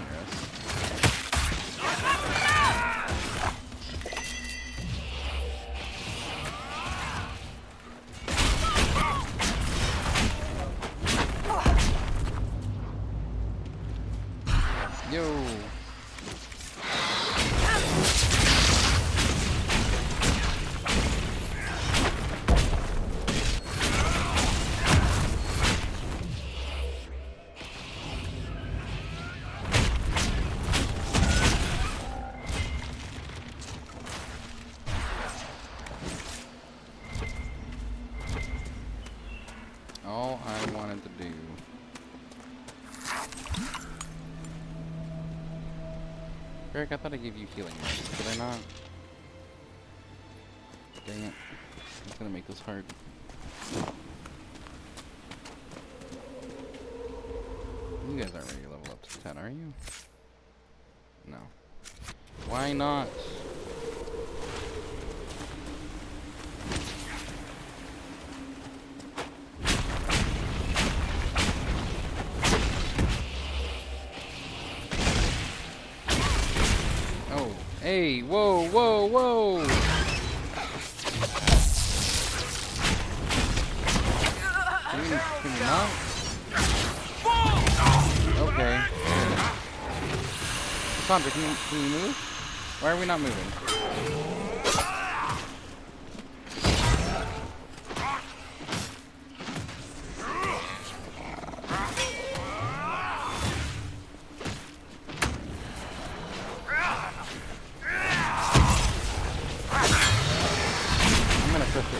Yo. All I wanted to do. Eric, I thought I gave you healing rights. Did I not? Dang it. It's gonna make this hard. You guys aren't ready to level up to 10, are you? No. Why not? Hey, whoa, whoa, whoa! Can you not? Okay. Sandra, can you move? Why are we not moving?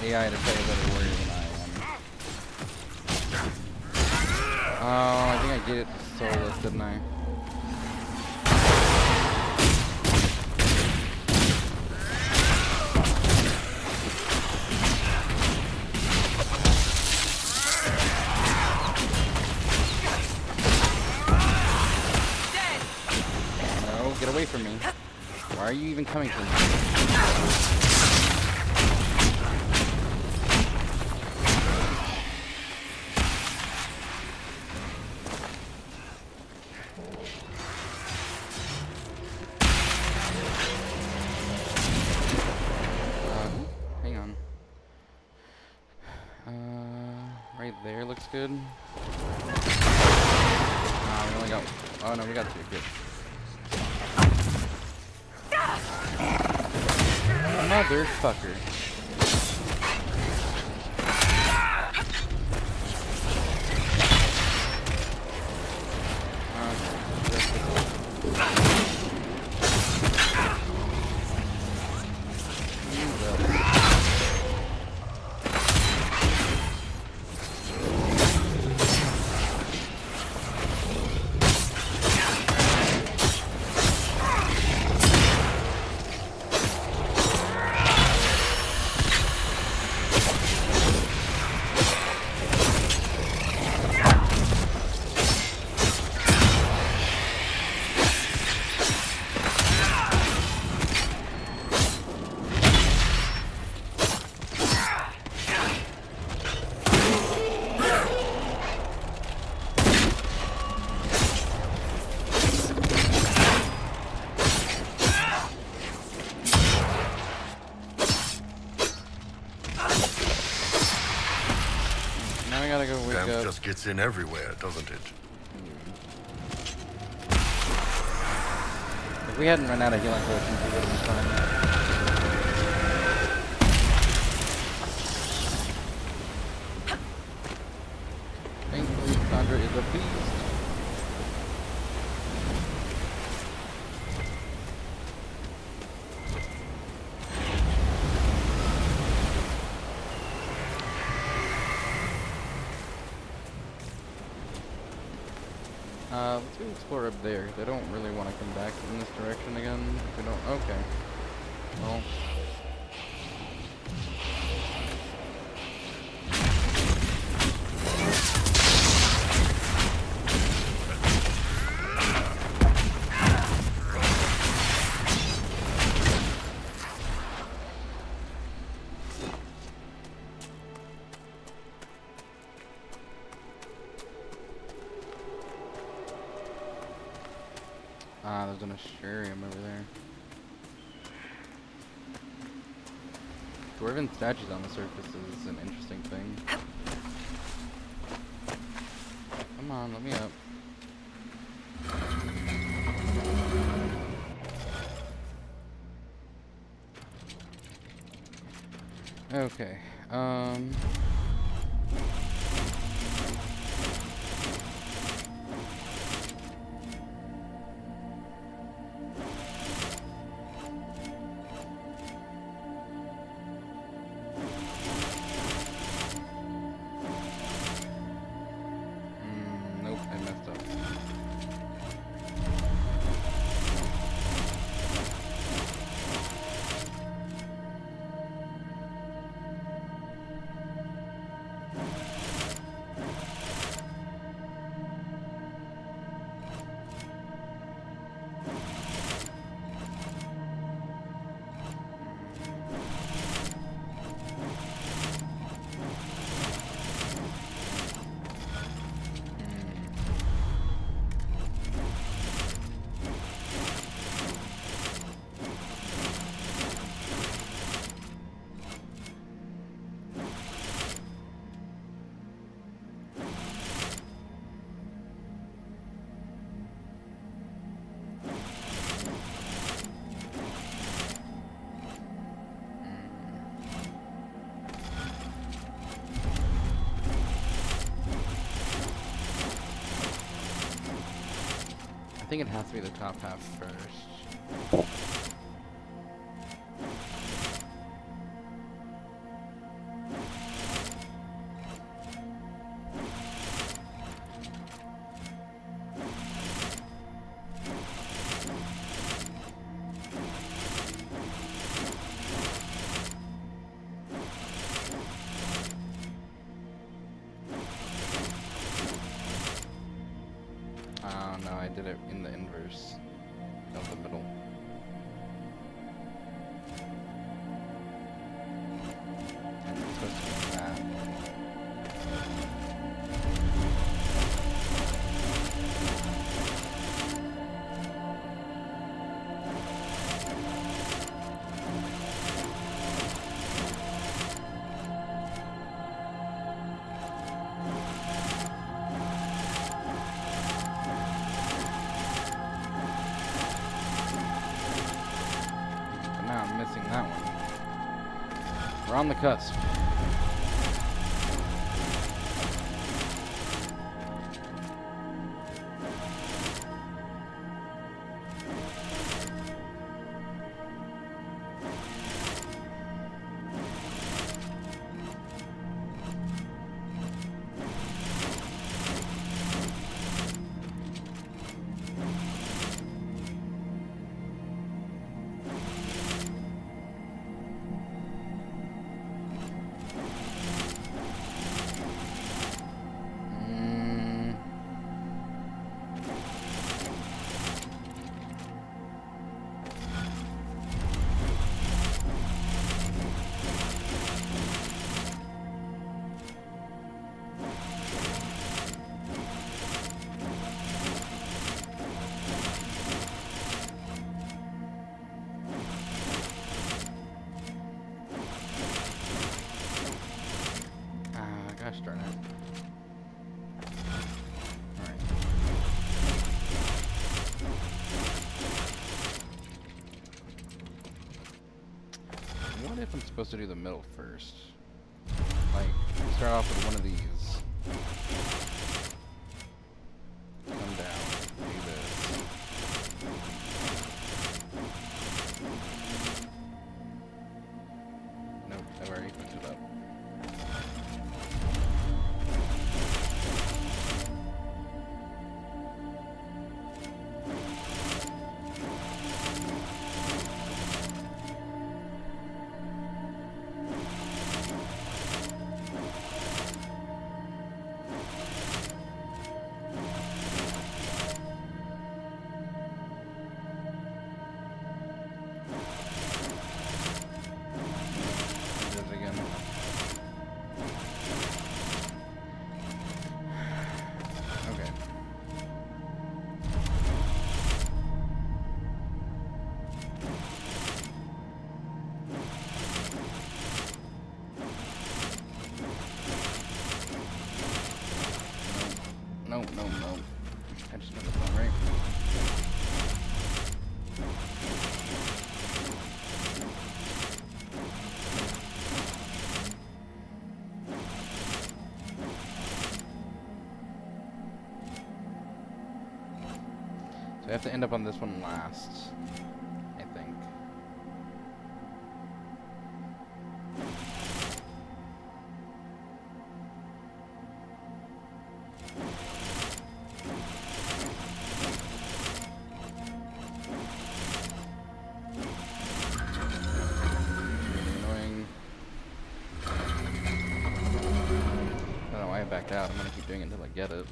AI to tell you better warrior than I am. get it soulless, didn't I? No, get away from me. Why are you even coming from me? Hang on. Right there looks good. We only got. Oh no, we got two. Good. Motherfucker. Now I gotta go wake up. Just gets in everywhere, doesn't it? If we hadn't run out of healing potions, we would have been fine. Thankfully, Chandra is a beast. Let's go explore up there. They don't really want to come back in this direction again. If we don't. Okay. Well. There's an Ashurium over there. Dwarven statues on the surface is an interesting thing. Come on, let me up. Okay, nope, I messed up. I think it has to be the top half first. missing that one. We're on the cusp. Gosh darn it. Alright. What if I'm supposed to do the middle first? Like, start off with one of these. Come down, do this. Nope, I've already fucked it up. No. I just know that's not right. So I have to end up on this one last, I think. Backed out. I'm gonna keep doing it until I get it.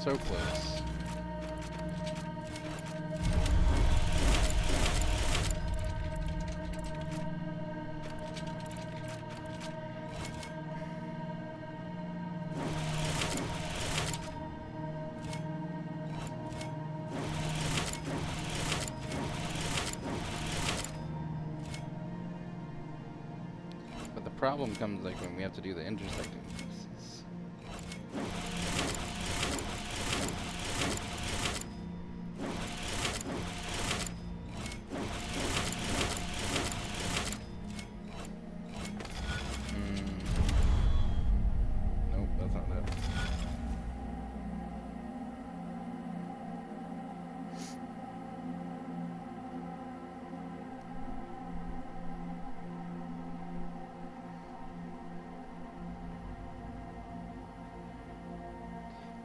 So close. But the problem comes like when we have to do the intersecting pieces.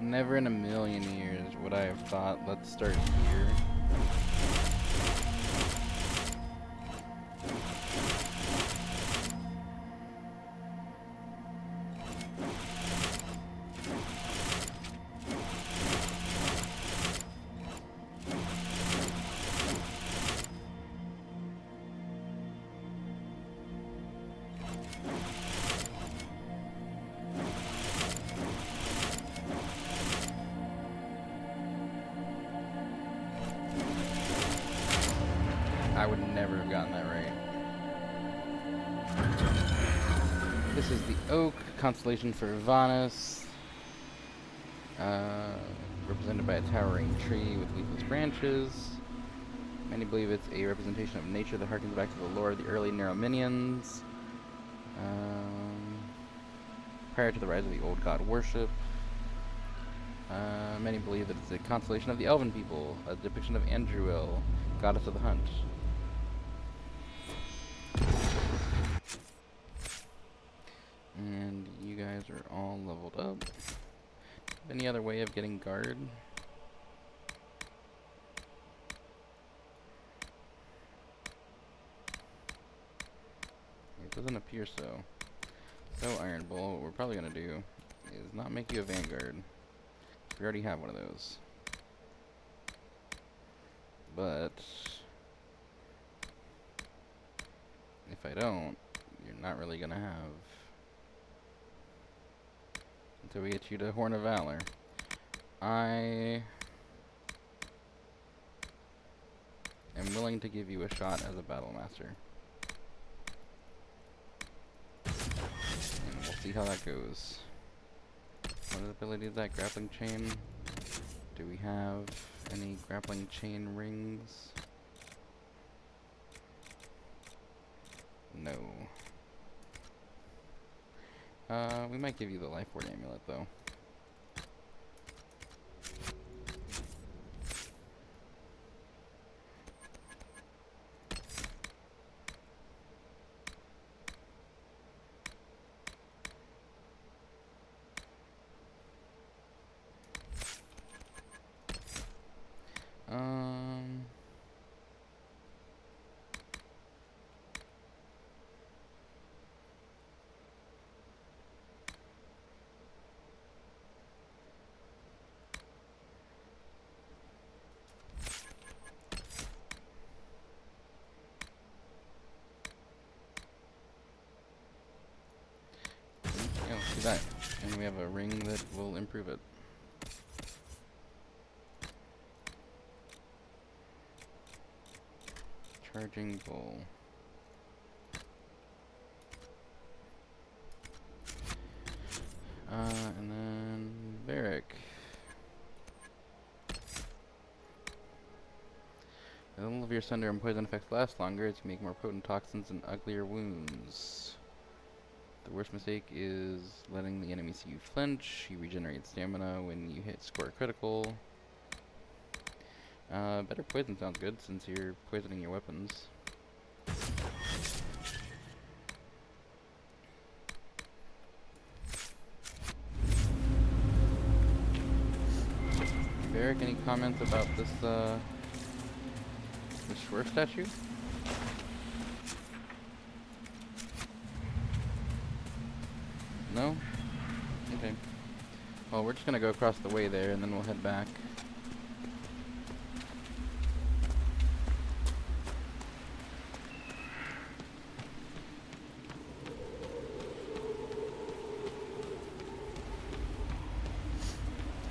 Never in a million years would I have thought, let's start here. I would never have gotten that right. This is the Oak, constellation for Vanus. Represented by a towering tree with leafless branches. Many believe it's a representation of nature that harkens back to the lore of the early Neurominians. Prior to the rise of the old god worship. Many believe that it's a constellation of the Elven people, a depiction of Andruil, goddess of the hunt. And you guys are all leveled up. Any other way of getting guard? It doesn't appear so. So Iron Bull, what we're probably gonna do is not make you a Vanguard. We already have one of those. But if I don't, you're not really gonna have until we get you to Horn of Valor. I am willing to give you a shot as a Battle Master. And we'll see how that goes. What ability is that? Grappling chain? Do we have any grappling chain rings? No. We might give you the Life Ward Amulet, though. See that? And we have a ring that will improve it. Charging Bull. And then Varric. The level of your sunder and poison effects last longer as you make more potent toxins and uglier wounds. The worst mistake is letting the enemy see you flinch. You regenerate stamina when you score critical. Better poison sounds good since you're poisoning your weapons. Varric, any comments about this, this Schwer statue? No? Okay. Well, we're just gonna go across the way there and then we'll head back.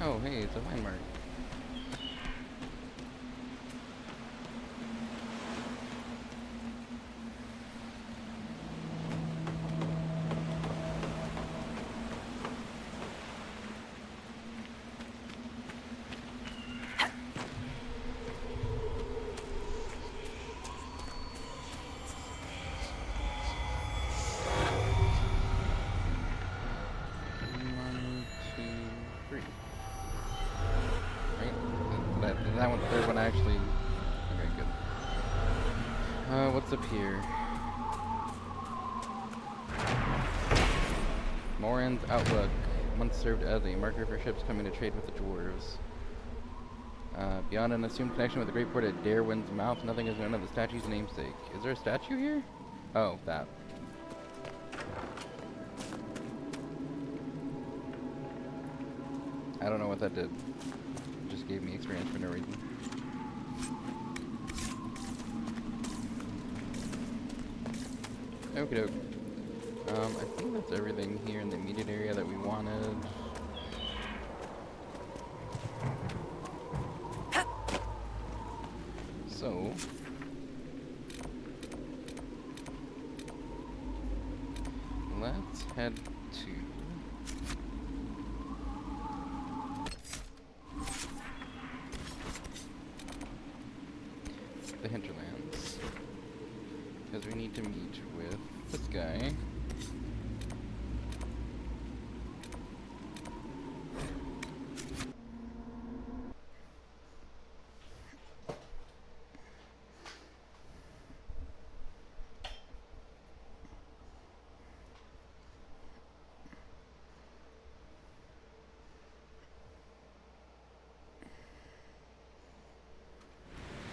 Oh, hey, it's a landmark. That one, the third one actually. Okay, good. What's up here? Moran's Outlook. Once served as a marker for ships coming to trade with the dwarves. Beyond an assumed connection with the great port at Darewin's Mouth, nothing is known of the statue's namesake. Is there a statue here? Oh, that. I don't know what that did. It just gave me experience for no reason. Okie doke. I think that's everything here in the immediate area that we wanted. So, head to the hinterlands, because we need to meet with this guy.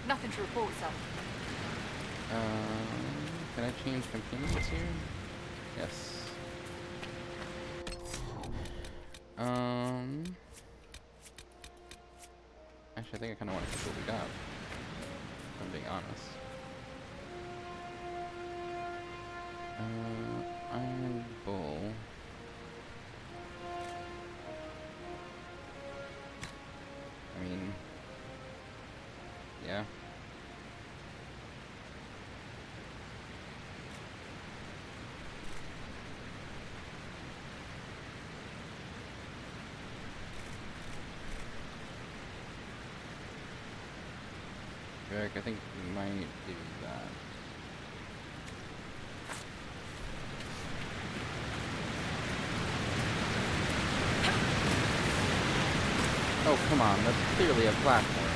Nothing to report, sir. Can I change companions here? Yes. Actually, I think I kind of want to keep what we got, if I'm being honest. Iron Bull. I mean, yeah. Eric, I think we might do that. Oh, come on, that's clearly a platform.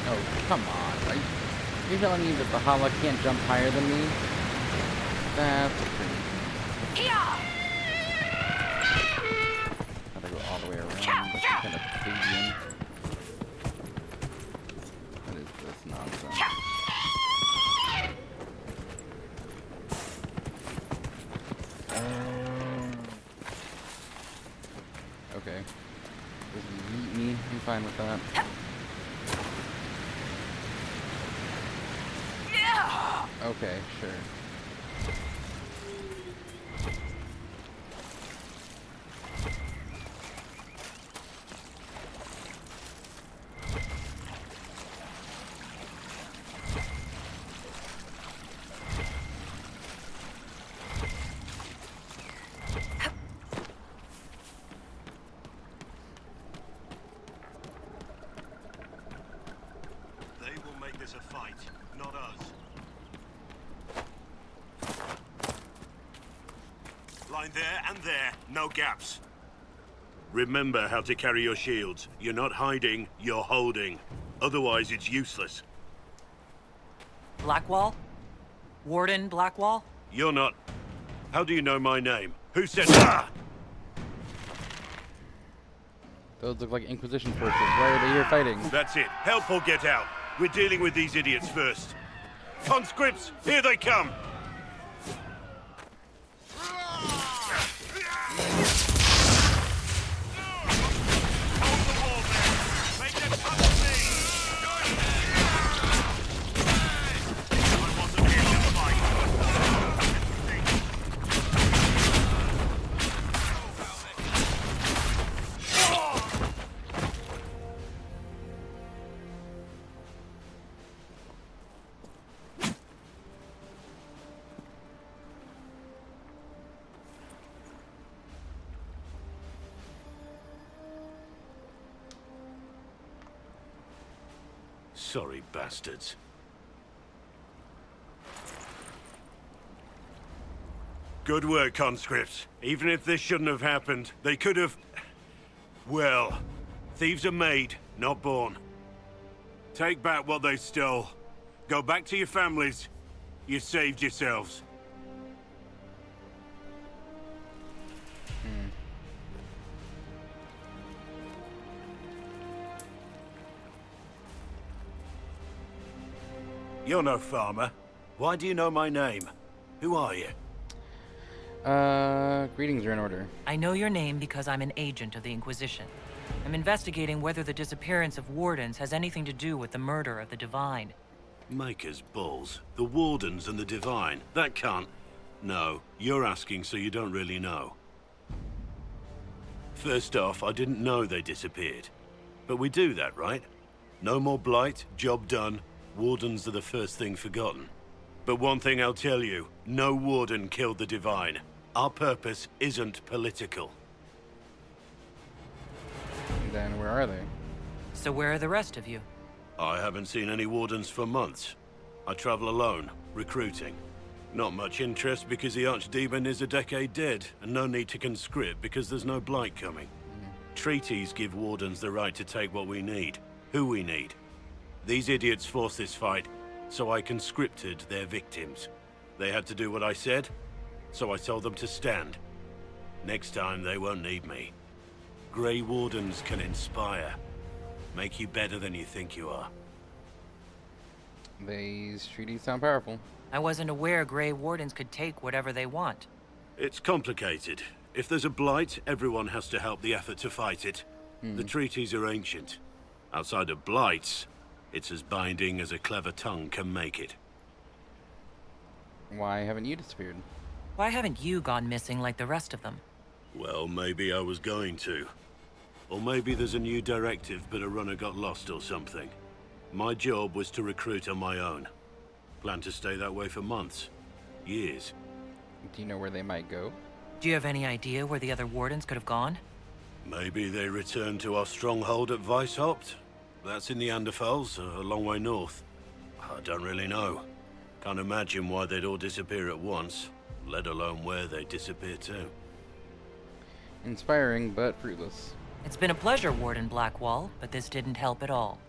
Oh, come on. You're telling me that the Hala can't jump higher than me? That's crazy. Gotta go all the way around. That's kind of Fabian. What is this nonsense? Okay. Doesn't meet me. I'm fine with that. Okay, sure. They will make this a fight, not us. Line there and there, no gaps. Remember how to carry your shields. You're not hiding, you're holding. Otherwise, it's useless. Blackwall? Warden Blackwall? You're not... How do you know my name? Who said... Ah! Those look like Inquisition forces. Why are they here fighting? That's it. Help or get out. We're dealing with these idiots first. Conscripts, here they come! Sorry, bastards. Good work, conscripts. Even if this shouldn't have happened, they could have... Well, thieves are made, not born. Take back what they stole. Go back to your families. You saved yourselves. You're no farmer. Why do you know my name? Who are you? Greetings are in order. I know your name because I'm an agent of the Inquisition. I'm investigating whether the disappearance of Wardens has anything to do with the murder of the Divine. Maker's balls. The Wardens and the Divine. That can't... No, you're asking so you don't really know. First off, I didn't know they disappeared. But we do that, right? No more blight, job done. Wardens are the first thing forgotten. But one thing I'll tell you, no warden killed the Divine. Our purpose isn't political. Then where are they? So where are the rest of you? I haven't seen any wardens for months. I travel alone, recruiting. Not much interest because the Archdemon is a decade dead, and no need to conscript because there's no blight coming. Treaties give wardens the right to take what we need, who we need. These idiots forced this fight, so I conscripted their victims. They had to do what I said, so I told them to stand. Next time they won't need me. Grey Wardens can inspire. Make you better than you think you are. These treaties sound powerful. I wasn't aware Grey Wardens could take whatever they want. It's complicated. If there's a blight, everyone has to help the effort to fight it. The treaties are ancient. Outside of blights, it's as binding as a clever tongue can make it. Why haven't you disappeared? Why haven't you gone missing like the rest of them? Well, maybe I was going to. Or maybe there's a new directive, but a runner got lost or something. My job was to recruit on my own. Plan to stay that way for months. Years. Do you know where they might go? Do you have any idea where the other wardens could have gone? Maybe they returned to our stronghold at Weishaupt. That's in the Anderfels, a long way north. I don't really know. Can't imagine why they'd all disappear at once, let alone where they'd disappear to. Inspiring, but fruitless. It's been a pleasure, Warden Blackwall, but this didn't help at all.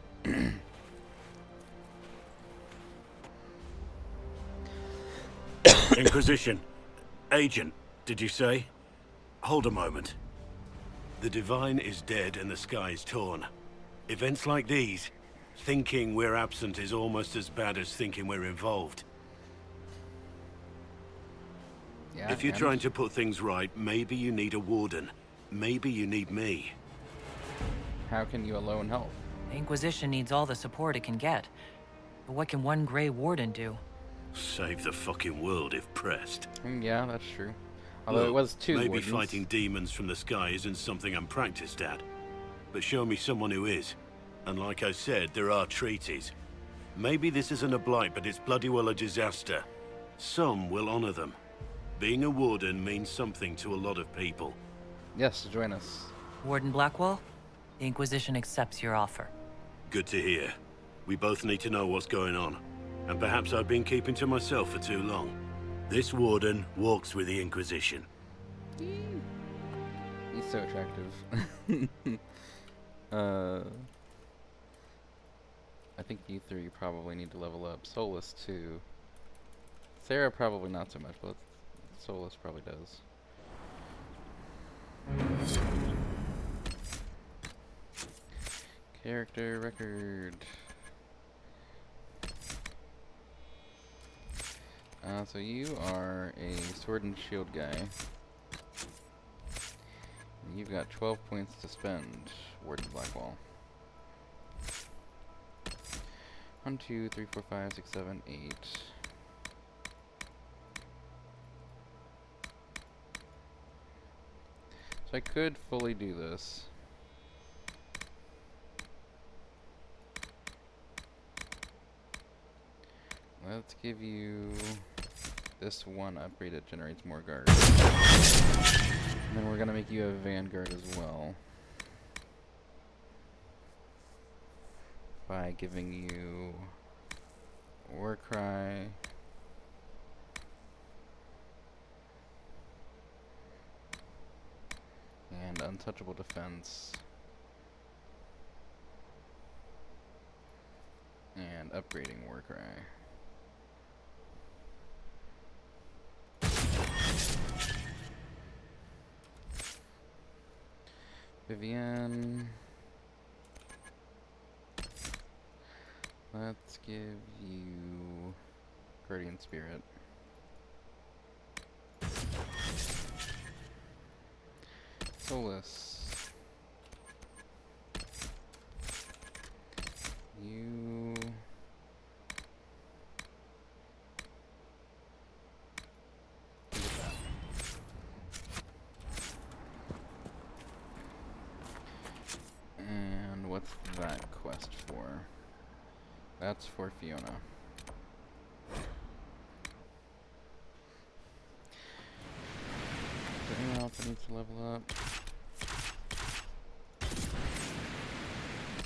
Inquisition. Agent, did you say? Hold a moment. The Divine is dead and the sky is torn. Events like these, thinking we're absent is almost as bad as thinking we're involved. Yeah, if you're trying to put things right, maybe you need a warden. Maybe you need me. How can you alone help? The Inquisition needs all the support it can get. But what can one Grey Warden do? Save the fucking world if pressed. Yeah, that's true. Although Look, it was two maybe wardens. fighting demons from the sky isn't something I'm practiced at. But show me someone who is. And like I said, there are treaties. Maybe this isn't a blight, but it's bloody well a disaster. Some will honor them. Being a warden means something to a lot of people. Yes, join us. Warden Blackwall, the Inquisition accepts your offer. Good to hear. We both need to know what's going on. And perhaps I've been keeping to myself for too long. This warden walks with the Inquisition. He's so attractive. I think you three probably need to level up. Solus too. Sarah probably not so much, but Solus probably does. Character record. So you are a sword and shield guy. You've got 12 points to spend, Warden Blackwall. 1, 2, 3, 4, 5, 6, 7, 8. So I could fully do this. Let's give you this one upgrade. It generates more guards. And then we're gonna make you a vanguard as well. By giving you Warcry. And untouchable defense. And upgrading Warcry. Vivienne. Let's give you Guardian Spirit. Solus. You. And what's What's that quest for? That's for Fiona. Is there anyone else that needs to level up?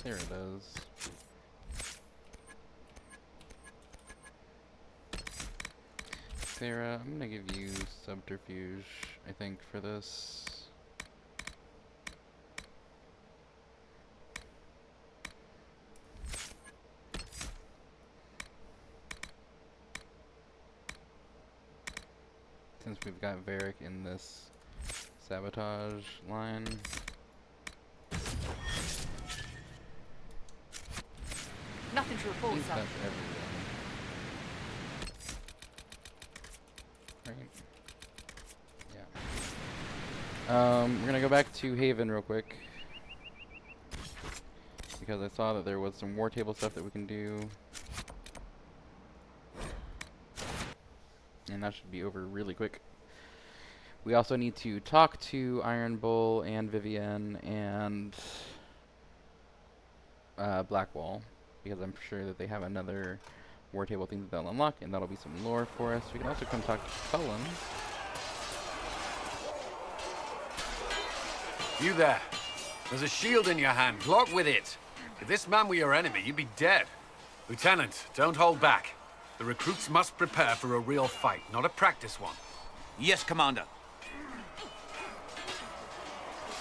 There it is. Sarah, I'm gonna give you subterfuge, I think, for this. Since we've got Varric in this sabotage line. Nothing to report, Please sir. touch everyone. Right? Yeah. We're gonna go back to Haven real quick. Because I saw that there was some war table stuff that we can do. And that should be over really quick. We also need to talk to Iron Bull and Vivienne and Blackwall, because I'm sure that they have another war table thing that they'll unlock, and that'll be some lore for us. We can also come talk to Cullen. You there. There's a shield in your hand. Lock with it. If this man were your enemy, you'd be dead. Lieutenant, don't hold back. The recruits must prepare for a real fight, not a practice one. Yes, Commander.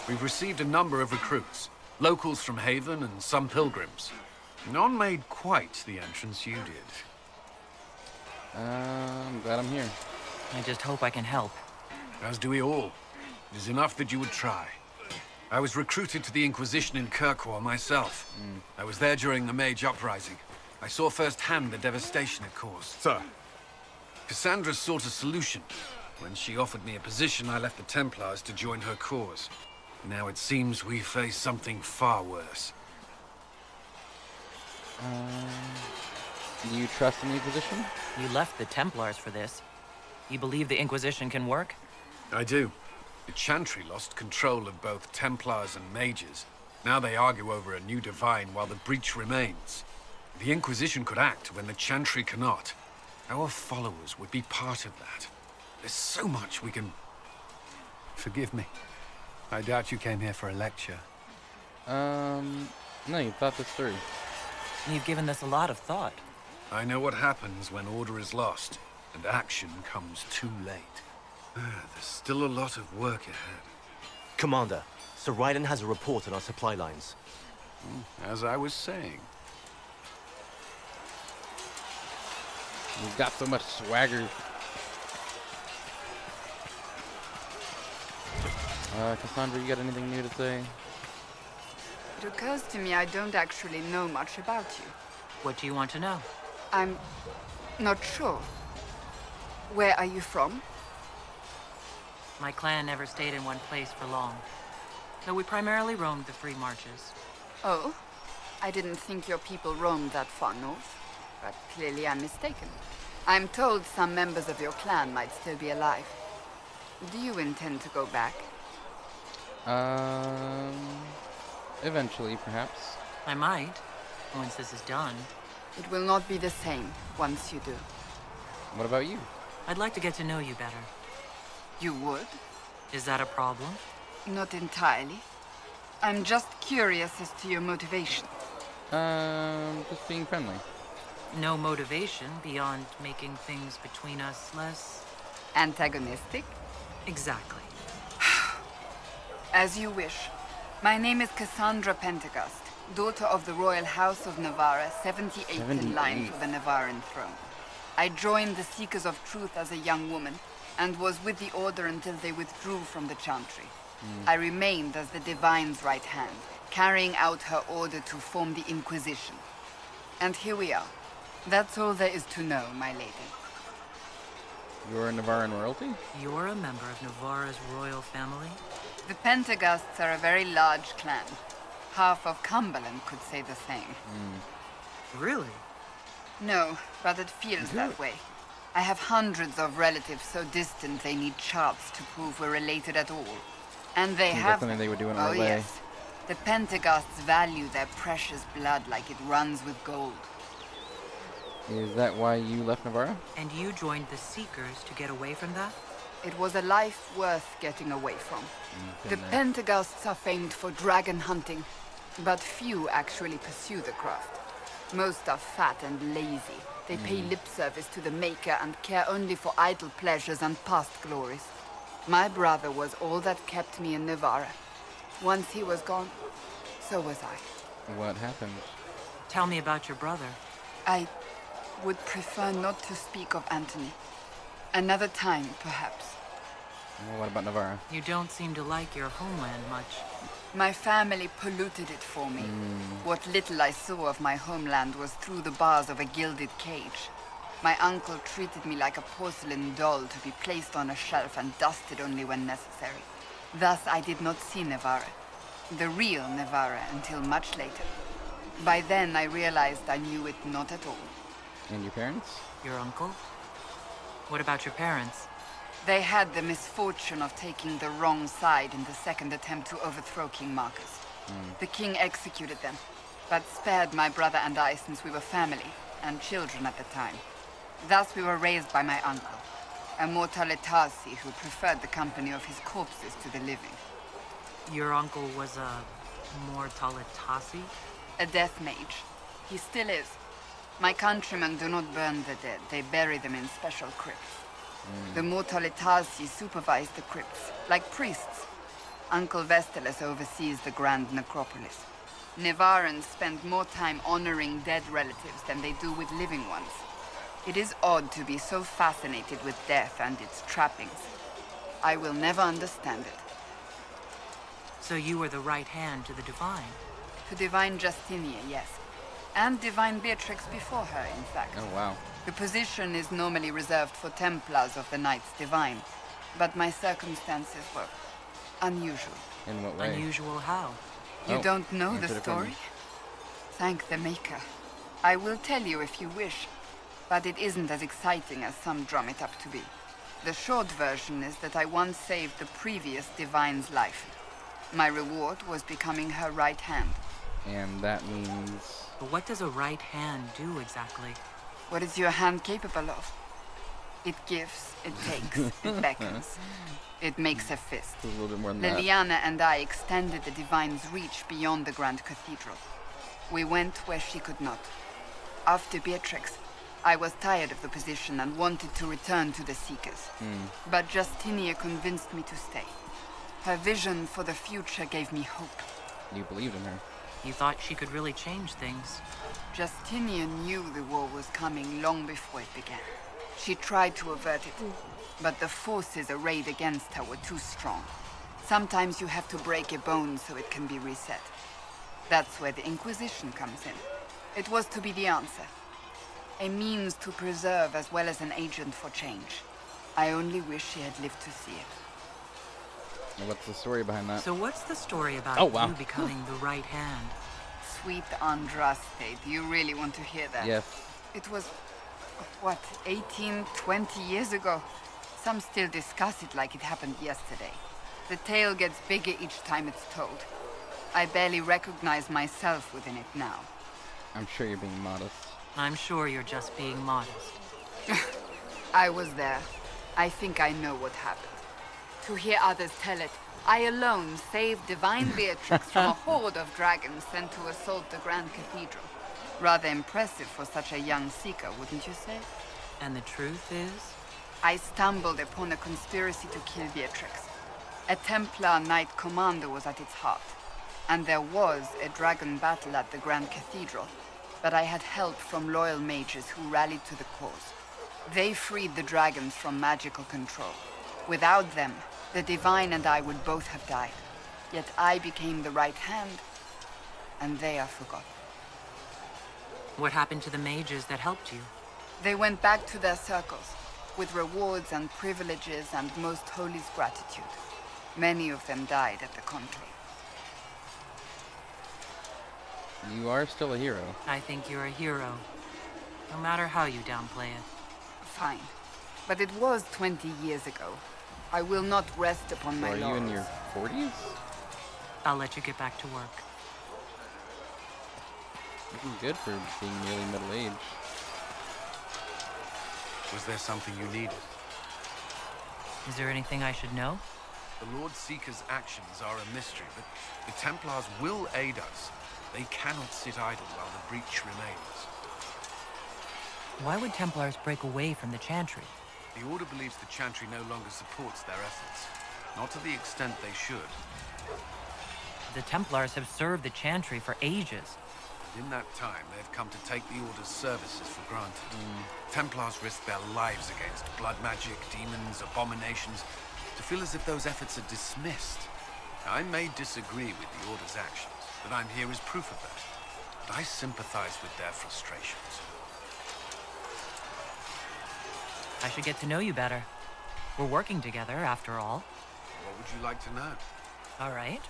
We've received a number of recruits. Locals from Haven and some pilgrims. None made quite the entrance you did. I'm glad I'm here. I just hope I can help. As do we all. It is enough that you would try. I was recruited to the Inquisition in Kirkwall myself. I was there during the Mage Uprising. I saw firsthand the devastation it caused. Sir. Cassandra sought a solution. When she offered me a position, I left the Templars to join her cause. Now it seems we face something far worse. Do you trust in the Inquisition? You left the Templars for this. You believe the Inquisition can work? I do. The Chantry lost control of both Templars and Mages. Now they argue over a new divine while the breach remains. The Inquisition could act when the Chantry cannot. Our followers would be part of that. There's so much we can... Forgive me. I doubt you came here for a lecture. No, you thought this through. You've given this a lot of thought. I know what happens when order is lost, and action comes too late. There's still a lot of work ahead. Commander, Sir Raiden has a report on our supply lines. As I was saying. You've got so much swagger. Cassandra, you got anything new to say? It occurs to me I don't actually know much about you. What do you want to know? I'm not sure. Where are you from? My clan never stayed in one place for long. Though we primarily roamed the free marches. Oh, I didn't think your people roamed that far north. But clearly I'm mistaken. I'm told some members of your clan might still be alive. Do you intend to go back? Eventually, perhaps. I might, once this is done. It will not be the same once you do. What about you? I'd like to get to know you better. You would? Is that a problem? Not entirely. I'm just curious as to your motivation. Just being friendly. No motivation beyond making things between us less... Antagonistic? Exactly. As you wish. My name is Cassandra Pentecost, daughter of the Royal House of Navarra, 78th in line for the Navarran throne. I joined the Seekers of Truth as a young woman, and was with the Order until they withdrew from the Chantry. I remained as the Divine's right hand, carrying out her order to form the Inquisition. And here we are. That's all there is to know, my lady. You're a Navarran royalty? You're a member of Navarra's royal family? The Pentecosts are a very large clan. Half of Cumberland could say the same. Really? No, but it feels that way. I have hundreds of relatives so distant they need charts to prove we're related at all. And they Seems like have... something they would do in Oh, Royeaux. yes. The Pentaghasts value their precious blood like it runs with gold. Is that why you left Navarra? And you joined the Seekers to get away from that? It was a life worth getting away from. The Pentaghasts are famed for dragon hunting, but few actually pursue the craft. Most are fat and lazy. They pay lip service to the Maker and care only for idle pleasures and past glories. My brother was all that kept me in Navarra. Once he was gone, so was I. What happened? Tell me about your brother. I would prefer not to speak of Anthony. Another time, perhaps. Well, what about Navarra? You don't seem to like your homeland much. My family polluted it for me. What little I saw of my homeland was through the bars of a gilded cage. My uncle treated me like a porcelain doll to be placed on a shelf and dusted only when necessary. Thus, I did not see Navarra, the real Navarra, until much later. By then, I realized I knew it not at all. And your parents? Your uncle? What about your parents? They had the misfortune of taking the wrong side in the second attempt to overthrow King Marcus. The king executed them, but spared my brother and I since we were family, and children at the time. Thus we were raised by my uncle, a Mortalitasi who preferred the company of his corpses to the living. Your uncle was a Mortalitasi? A death mage. He still is. My countrymen do not burn the dead, they bury them in special crypts. The Mortalitasi supervise the crypts, like priests. Uncle Vestalis oversees the grand necropolis. Nevarans spend more time honoring dead relatives than they do with living ones. It is odd to be so fascinated with death and its trappings. I will never understand it. So you were the right hand to the Divine? To Divine Justinia, yes. And Divine Beatrix before her, in fact. Oh, wow. The position is normally reserved for Templars of the Knights Divine, but my circumstances were unusual. In what way? Unusual how? You don't know the story? Thank the Maker. I will tell you if you wish, but it isn't as exciting as some drum it up to be. The short version is that I once saved the previous Divine's life. My reward was becoming her right hand. And that means... But what does a right hand do exactly? What is your hand capable of? It gives, it takes, it beckons. It makes a fist. A little bit more than that. Liliana and I extended the Divine's reach beyond the Grand Cathedral. We went where she could not. After Beatrix, I was tired of the position and wanted to return to the Seekers. But Justinia convinced me to stay. Her vision for the future gave me hope. You believed in her. You thought she could really change things. Justinia knew the war was coming long before it began. She tried to avert it, but the forces arrayed against her were too strong. Sometimes you have to break a bone so it can be reset. That's where the Inquisition comes in. It was to be the answer. A means to preserve as well as an agent for change. I only wish she had lived to see it. And what's the story behind that? So what's the story about you becoming the right hand? Sweet Andraste, do you really want to hear that? Yes. It was, what, 18, 20 years ago? Some still discuss it like it happened yesterday. The tale gets bigger each time it's told. I barely recognize myself within it now. I'm sure you're being modest. I'm sure you're just being modest. I was there. I think I know what happened. To hear others tell it, I alone saved Divine Beatrix from a horde of dragons sent to assault the Grand Cathedral. Rather impressive for such a young seeker, wouldn't you say? And the truth is? I stumbled upon a conspiracy to kill Beatrix. A Templar Knight Commander was at its heart, and there was a dragon battle at the Grand Cathedral, but I had help from loyal mages who rallied to the cause. They freed the dragons from magical control. Without them, the Divine and I would both have died. Yet I became the right hand, and they are forgotten. What happened to the mages that helped you? They went back to their circles, with rewards and privileges and Most Holy's gratitude. Many of them died at the conclave. You are still a hero. I think you're a hero, no matter how you downplay it. Fine. But it was 20 years ago. I will not rest upon my laurels. Are you in your 40s? I'll let you get back to work. Looking good for being nearly middle-aged. Was there something you needed? Is there anything I should know? The Lord Seeker's actions are a mystery, but the Templars will aid us. They cannot sit idle while the breach remains. Why would Templars break away from the Chantry? The Order believes the Chantry no longer supports their efforts. Not to the extent they should. The Templars have served the Chantry for ages. And in that time, they've come to take the Order's services for granted. Templars risk their lives against blood magic, demons, abominations, to feel as if those efforts are dismissed. Now, I may disagree with the Order's actions, but I'm here as proof of that. And I sympathize with their frustrations. I should get to know you better. We're working together, after all. What would you like to know? All right.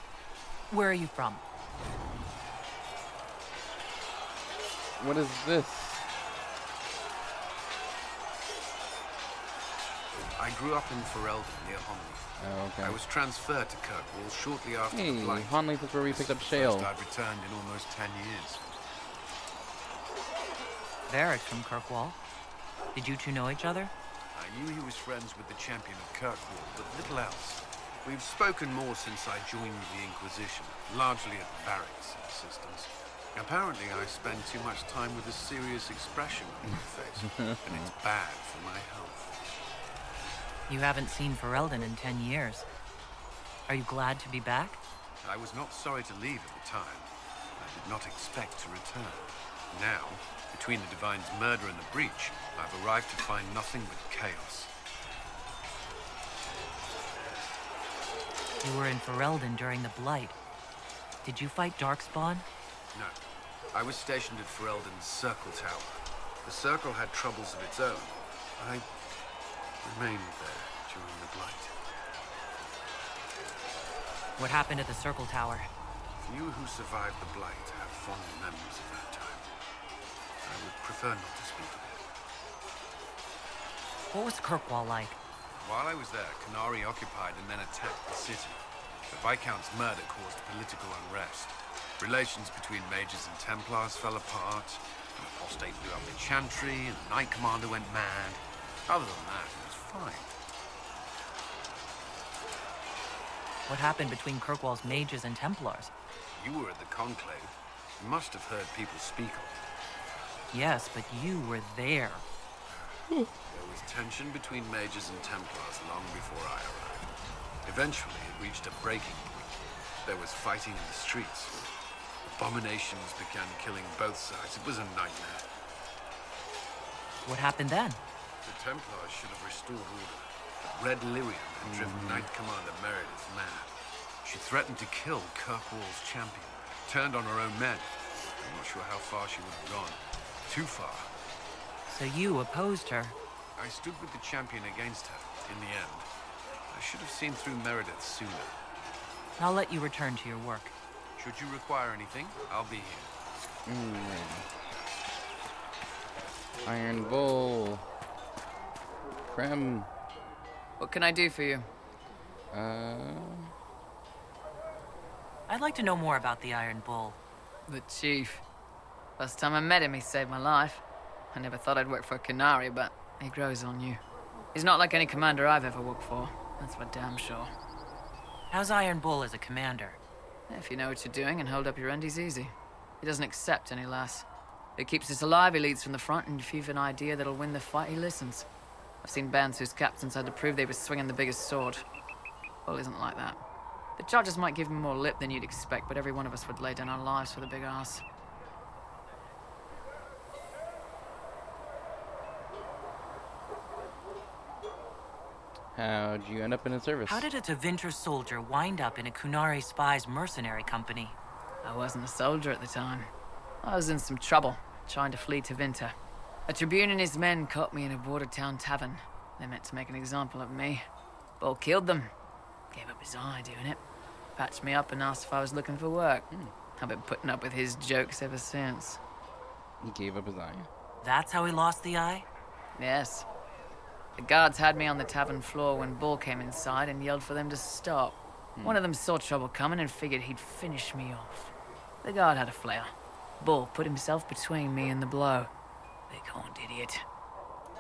Where are you from? What is this? I grew up in Ferelden, near Honleaf. Oh, okay. I was transferred to Kirkwall shortly after Hey, the Blight. Honleaf is where we picked up Shale. First I've returned in almost 10 years. Varric from Kirkwall. Did you two know each other? I knew he was friends with the champion of Kirkwall, but little else. We've spoken more since I joined the Inquisition, largely at Varric's insistence. Apparently, I spend too much time with a serious expression on my face, and it's bad for my health. You haven't seen Ferelden in 10 years. Are you glad to be back? I was not sorry to leave at the time. I did not expect to return. Now, between the Divine's murder and the breach, I've arrived to find nothing but chaos. You were in Ferelden during the Blight. Did you fight Darkspawn? No. I was stationed at Ferelden's Circle Tower. The Circle had troubles of its own. I remained there during the Blight. What happened at the Circle Tower? Few who survived the Blight have fond memories of that time. I would prefer not to speak of it. What was Kirkwall like? While I was there, Chantry occupied and then attacked the city. The Viscount's murder caused political unrest. Relations between mages and Templars fell apart. An apostate blew up the Chantry, and the Knight Commander went mad. Other than that, it was fine. What happened between Kirkwall's mages and Templars? You were at the Conclave. You must have heard people speak of it. Yes, but you were there. There was tension between mages and Templars long before I arrived. Eventually, it reached a breaking point. There was fighting in the streets. Abominations began killing both sides. It was a nightmare. What happened then? The Templars should have restored order. But Red Lyrian had driven Knight Commander Meredith mad. She threatened to kill Kirkwall's champion. Turned on her own men. I'm not sure how far she would have gone. Too far. So you opposed her? I stood with the champion against her, in the end. I should have seen through Meredith sooner. I'll let you return to your work. Should you require anything, I'll be here. Iron Bull. Creme. What can I do for you? I'd like to know more about the Iron Bull. The Chief. Last time I met him, he saved my life. I never thought I'd work for Chantry, but he grows on you. He's not like any commander I've ever worked for. That's for damn sure. How's Iron Bull as a commander? If you know what you're doing and hold up your end, he's easy. He doesn't accept any less. He keeps us alive, he leads from the front, and if you've an idea that'll win the fight, he listens. I've seen bands whose captains had to prove they were swinging the biggest sword. Bull isn't like that. The charges might give him more lip than you'd expect, but every one of us would lay down our lives for the big ass. How'd you end up in his service? How did a Tevinter soldier wind up in a Chantry spy's mercenary company? I wasn't a soldier at the time. I was in some trouble, trying to flee Tevinter. A Tribune and his men caught me in a border town tavern. They meant to make an example of me. Bull killed them. Gave up his eye doing it. Patched me up and asked if I was looking for work. I've been putting up with his jokes ever since. He gave up his eye. That's how he lost the eye? Yes. The guards had me on the tavern floor when Bull came inside and yelled for them to stop. One of them saw trouble coming and figured he'd finish me off. The guard had a flare. Bull put himself between me and the blow. Big horned idiot.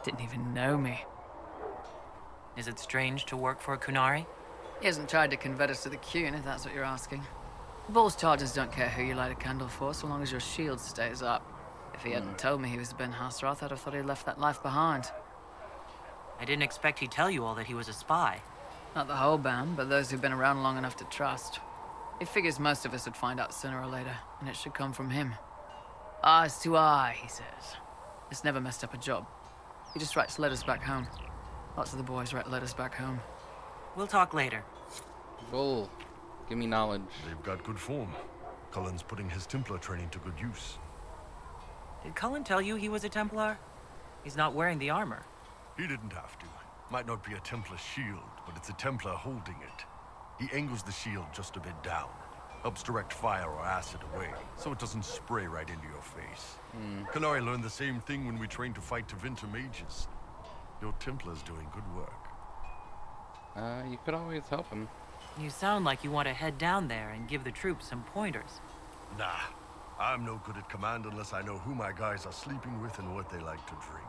Didn't even know me. Is it strange to work for a Kunari? He hasn't tried to convert us to the Qun, if that's what you're asking. Bull's charges don't care who you light a candle for, so long as your shield stays up. If he hadn't told me he was Ben Hasrath, I'd have thought he'd left that life behind. I didn't expect he'd tell you all that he was a spy. Not the whole band, but those who've been around long enough to trust. He figures most of us would find out sooner or later, and it should come from him. Eyes to eye, he says. It's never messed up a job. He just writes letters back home. Lots of the boys write letters back home. We'll talk later. Bull, give me knowledge. They've got good form. Cullen's putting his Templar training to good use. Did Cullen tell you he was a Templar? He's not wearing the armor. He didn't have to. Might not be a Templar shield, but it's a Templar holding it. He angles the shield just a bit down. Helps direct fire or acid away, so it doesn't spray right into your face. Kunari learned the same thing when we trained to fight Tevinter mages. Your Templar's doing good work. You could always help him. You sound like you want to head down there and give the troops some pointers. Nah, I'm no good at command unless I know who my guys are sleeping with and what they like to drink.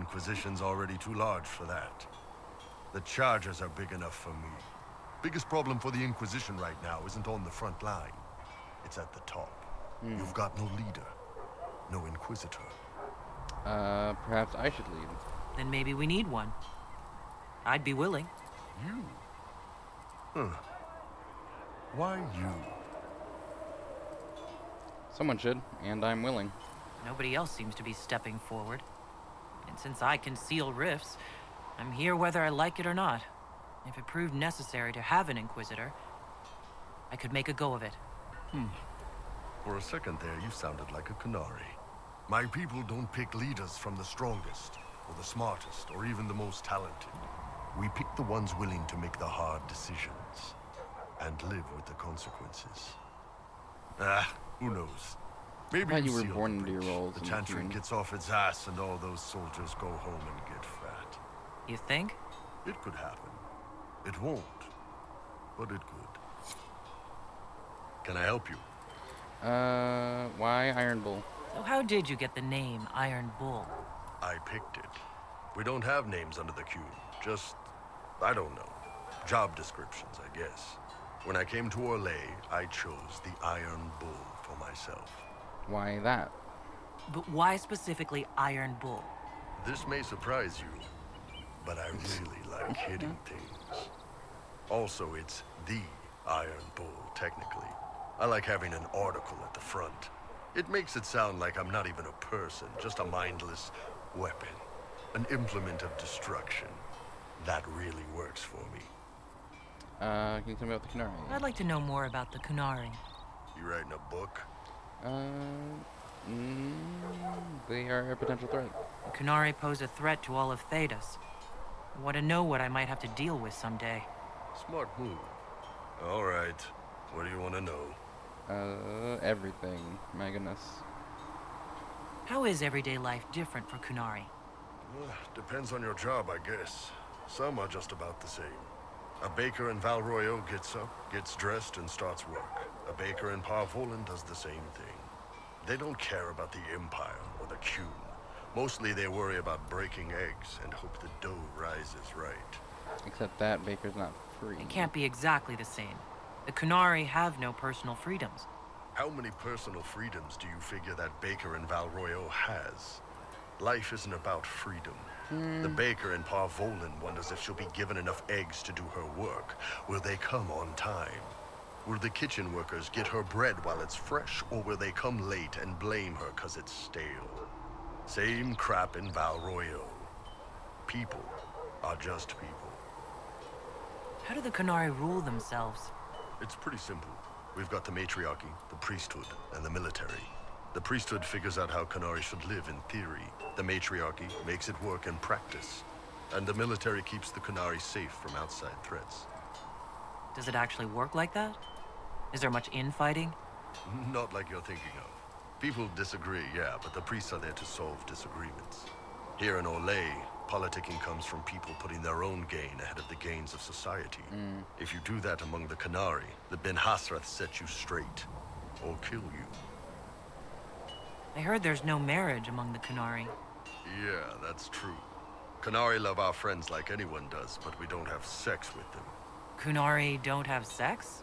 Inquisition's already too large for that. The charges are big enough for me. Biggest problem for the Inquisition right now isn't on the front line. It's at the top. You've got no leader, no Inquisitor. Perhaps I should lead. Then maybe we need one. I'd be willing. You? Huh. Why you? Someone should, and I'm willing. Nobody else seems to be stepping forward. And since I can seal rifts, I'm here whether I like it or not. If it proved necessary to have an Inquisitor, I could make a go of it. For a second there, you sounded like a Kunari. My people don't pick leaders from the strongest, or the smartest, or even the most talented. We pick the ones willing to make the hard decisions, and live with the consequences. Who knows? Maybe You were seal born the into your breach. roles The in the Chantry Qun. gets off its ass, and all those soldiers go home and get fat. You think? It could happen. It won't, but it could. Can I help you? Why Iron Bull? So how did you get the name Iron Bull? I picked it. We don't have names under the Qun. Just, I don't know. Job descriptions, I guess. When I came to Royeaux, I chose the Iron Bull for myself. Why that? But why specifically Iron Bull? This may surprise you, but I really like hitting things. Also, it's the Iron Bull, technically. I like having an article at the front. It makes it sound like I'm not even a person, just a mindless weapon. An implement of destruction. That really works for me. Can you tell me about the Kunari? I'd like to know more about the Kunari. You writing a book? They are a potential threat. The Kunari pose a threat to all of Thedas. I want to know what I might have to deal with someday. Smart move. All right. What do you want to know? Everything. My goodness. How is everyday life different for Kunari? Depends on your job, I guess. Some are just about the same. A baker in Val Royeaux gets up, gets dressed, and starts work. A baker in Parvolan does the same thing. They don't care about the Empire or the Qun. Mostly they worry about breaking eggs and hope the dough rises right. Except that baker's not free. It can't be exactly the same. The Kunari have no personal freedoms. How many personal freedoms do you figure that baker in Val Royeaux has? Life isn't about freedom. The baker in Parvolan wonders if she'll be given enough eggs to do her work. Will they come on time? Will the kitchen workers get her bread while it's fresh, or will they come late and blame her 'cause it's stale? Same crap in Val Royeaux. People are just people. How do the Kunari rule themselves? It's pretty simple. We've got the matriarchy, the priesthood, and the military. The priesthood figures out how Kunari should live in theory. The matriarchy makes it work in practice. And the military keeps the Kunari safe from outside threats. Does it actually work like that? Is there much infighting? Not like you're thinking of. People disagree, yeah, but the priests are there to solve disagreements. Here in Royeaux, Politicking comes from people putting their own gain ahead of the gains of society. If you do that among the Qunari, the Ben Hasrath set you straight. Or kill you. I heard there's no marriage among the Qunari. Yeah, that's true. Qunari love our friends like anyone does, but we don't have sex with them. Qunari don't have sex?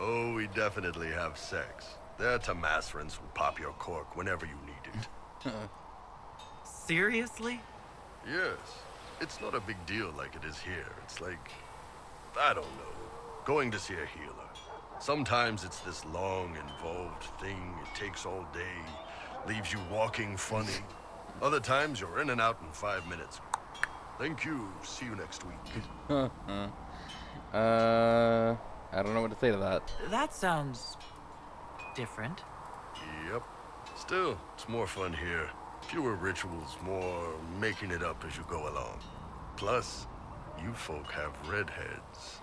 Oh, we definitely have sex. They're Tamasrans who pop your cork whenever you need it. Seriously? Yes. It's not a big deal like it is here. It's like, I don't know, going to see a healer. Sometimes it's this long, involved thing. It takes all day, leaves you walking funny. Other times you're in and out in 5 minutes. Thank you. See you next week. I don't know what to say to that. That sounds different. Yep. Still, it's more fun here. Fewer rituals, more making it up as you go along. Plus, you folk have redheads.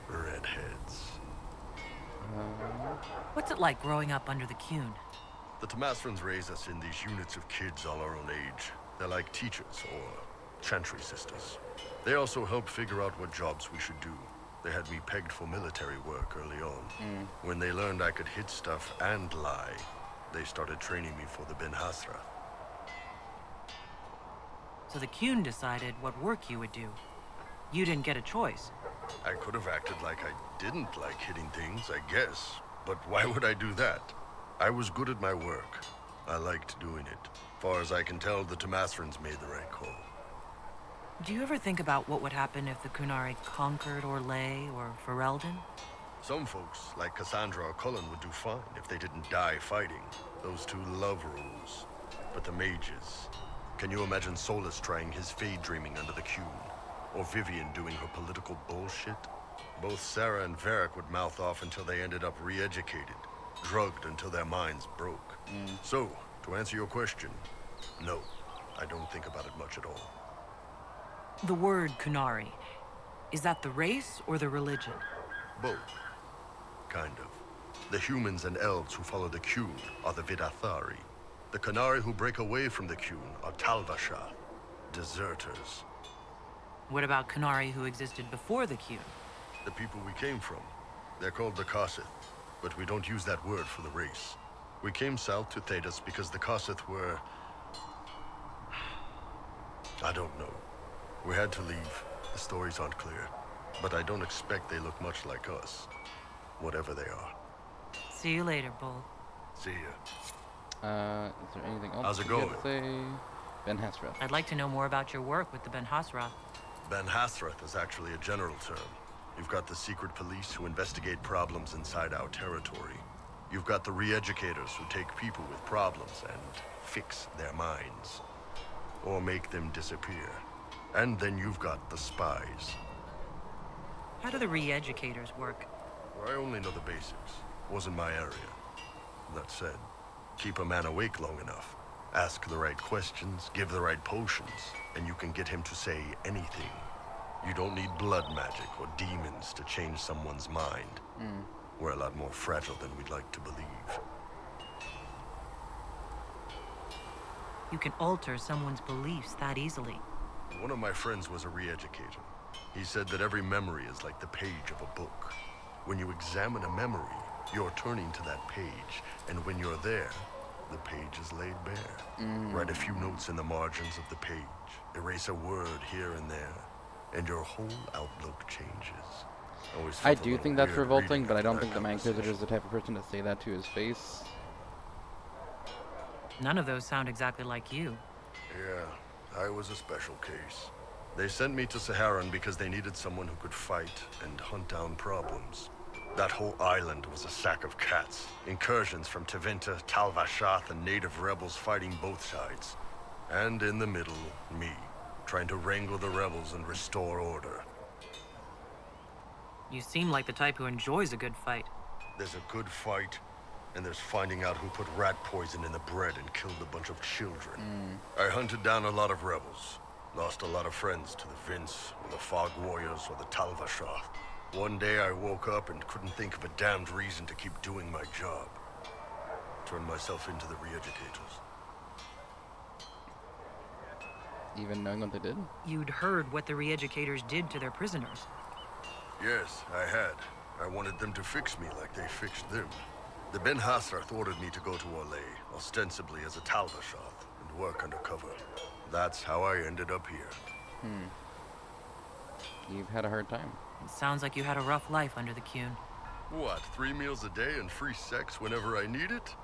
Redheads. What's it like growing up under the Qun? The Tamasrans raise us in these units of kids all our own age. They're like teachers, or Chantry sisters. They also help figure out what jobs we should do. They had me pegged for military work early on. When they learned I could hit stuff and lie, they started training me for the Ben Hasrath. So the Qun decided what work you would do. You didn't get a choice. I could have acted like I didn't like hitting things, I guess. But why would I do that? I was good at my work. I liked doing it. Far as I can tell, the Tamasrans made the right call. Do you ever think about what would happen if the Qunari conquered Orlais or Ferelden? Some folks, like Cassandra or Cullen, would do fine if they didn't die fighting. Those two love rules. But the mages... Can you imagine Solus trying his fade dreaming under the Qun? Or Vivian doing her political bullshit? Both Sarah and Varric would mouth off until they ended up re-educated. Drugged until their minds broke. So, to answer your question, no. I don't think about it much at all. The word Qunari, is that the race or the religion? Both. Kind of. The humans and elves who follow the Qun are the Vidathari. The Qunari who break away from the Qun are Talvashah, deserters. What about Qunari who existed before the Qun? The people we came from. They're called the Kossith, but we don't use that word for the race. We came south to Thedas because the Kossith were... I don't know. We had to leave. The stories aren't clear. But I don't expect they look much like us. Whatever they are. See you later, Bull. See ya. Is there anything else How's it you going? gotta say? Ben Hasrath. I'd like to know more about your work with the Ben Hasrath. Ben Hasrath is actually a general term. You've got the secret police who investigate problems inside our territory. You've got the re-educators who take people with problems and fix their minds. Or make them disappear. And then you've got the spies. How do the re-educators work? I only know the basics. Wasn't my area. That said, keep a man awake long enough. Ask the right questions, give the right potions, and you can get him to say anything. You don't need blood magic or demons to change someone's mind. We're a lot more fragile than we'd like to believe. You can alter someone's beliefs that easily. One of my friends was a re-educator. He said that every memory is like the page of a book. When you examine a memory, you're turning to that page, and when you're there, the page is laid bare. Write a few notes in the margins of the page, erase a word here and there, and your whole outlook changes. I do think that's revolting, but I don't think that my Inquisitor is the type of person to say that to his face. None of those sound exactly like you. Yeah, I was a special case. They sent me to Saharan because they needed someone who could fight and hunt down problems. That whole island was a sack of cats. Incursions from Tevinter, Talvashath, and native rebels fighting both sides. And in the middle, me, trying to wrangle the rebels and restore order. You seem like the type who enjoys a good fight. There's a good fight, and there's finding out who put rat poison in the bread and killed a bunch of children. I hunted down a lot of rebels. Lost a lot of friends to the Vince, or the Fog Warriors, or the Talvashath. One day I woke up and couldn't think of a damned reason to keep doing my job. Turned myself into the re-educators. even knowing what they did? You'd heard what the re-educators did to their prisoners. Yes, I had. I wanted them to fix me like they fixed them. The Ben Hassrath ordered me to go to Royeaux, ostensibly as a Talbashath, and work undercover. That's how I ended up here. You've had a hard time. It sounds like you had a rough life under the Qun. What, 3 meals a day and free sex whenever I need it?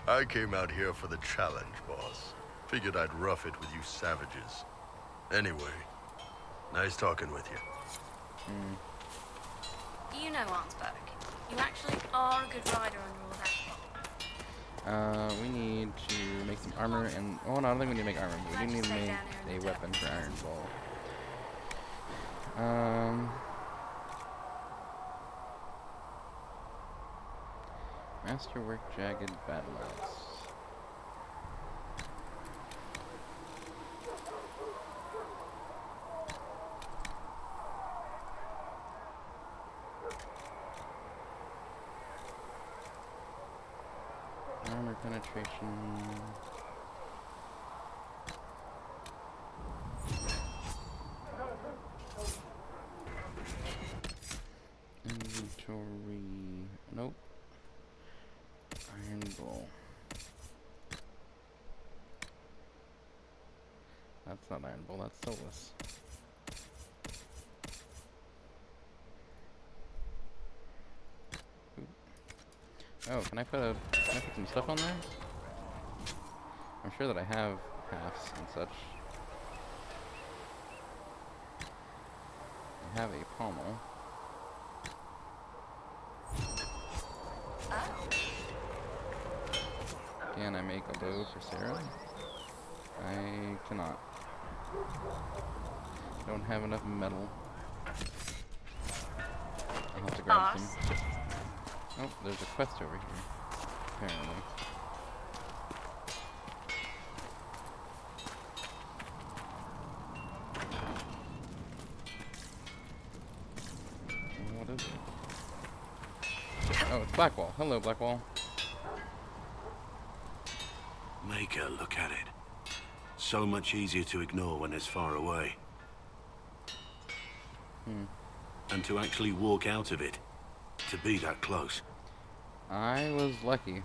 I came out here for the challenge, boss. Figured I'd rough it with you savages. Anyway, nice talking with you. You know, Arnsberg, you actually are a good rider under all that. We need to make some armor and... Oh, no, I don't think we need to make armor. But we do need to make a weapon for Iron Ball. Masterwork Jagged Battle Axe. Armor penetration. Inventory. Nope. Iron Bull. That's not Iron Bull, that's Soulless. Oh, can I put some stuff on there? I'm sure that I have halves and such. I have a pommel. Can I make a bow for Sarah? I cannot. I don't have enough metal. I'll have to grab some. Oh, there's a quest over here, apparently. What is it? Oh, it's Blackwall. Hello, Blackwall. Maker, look at it. So much easier to ignore when it's far away. And to actually walk out of it. To be that close. I was lucky.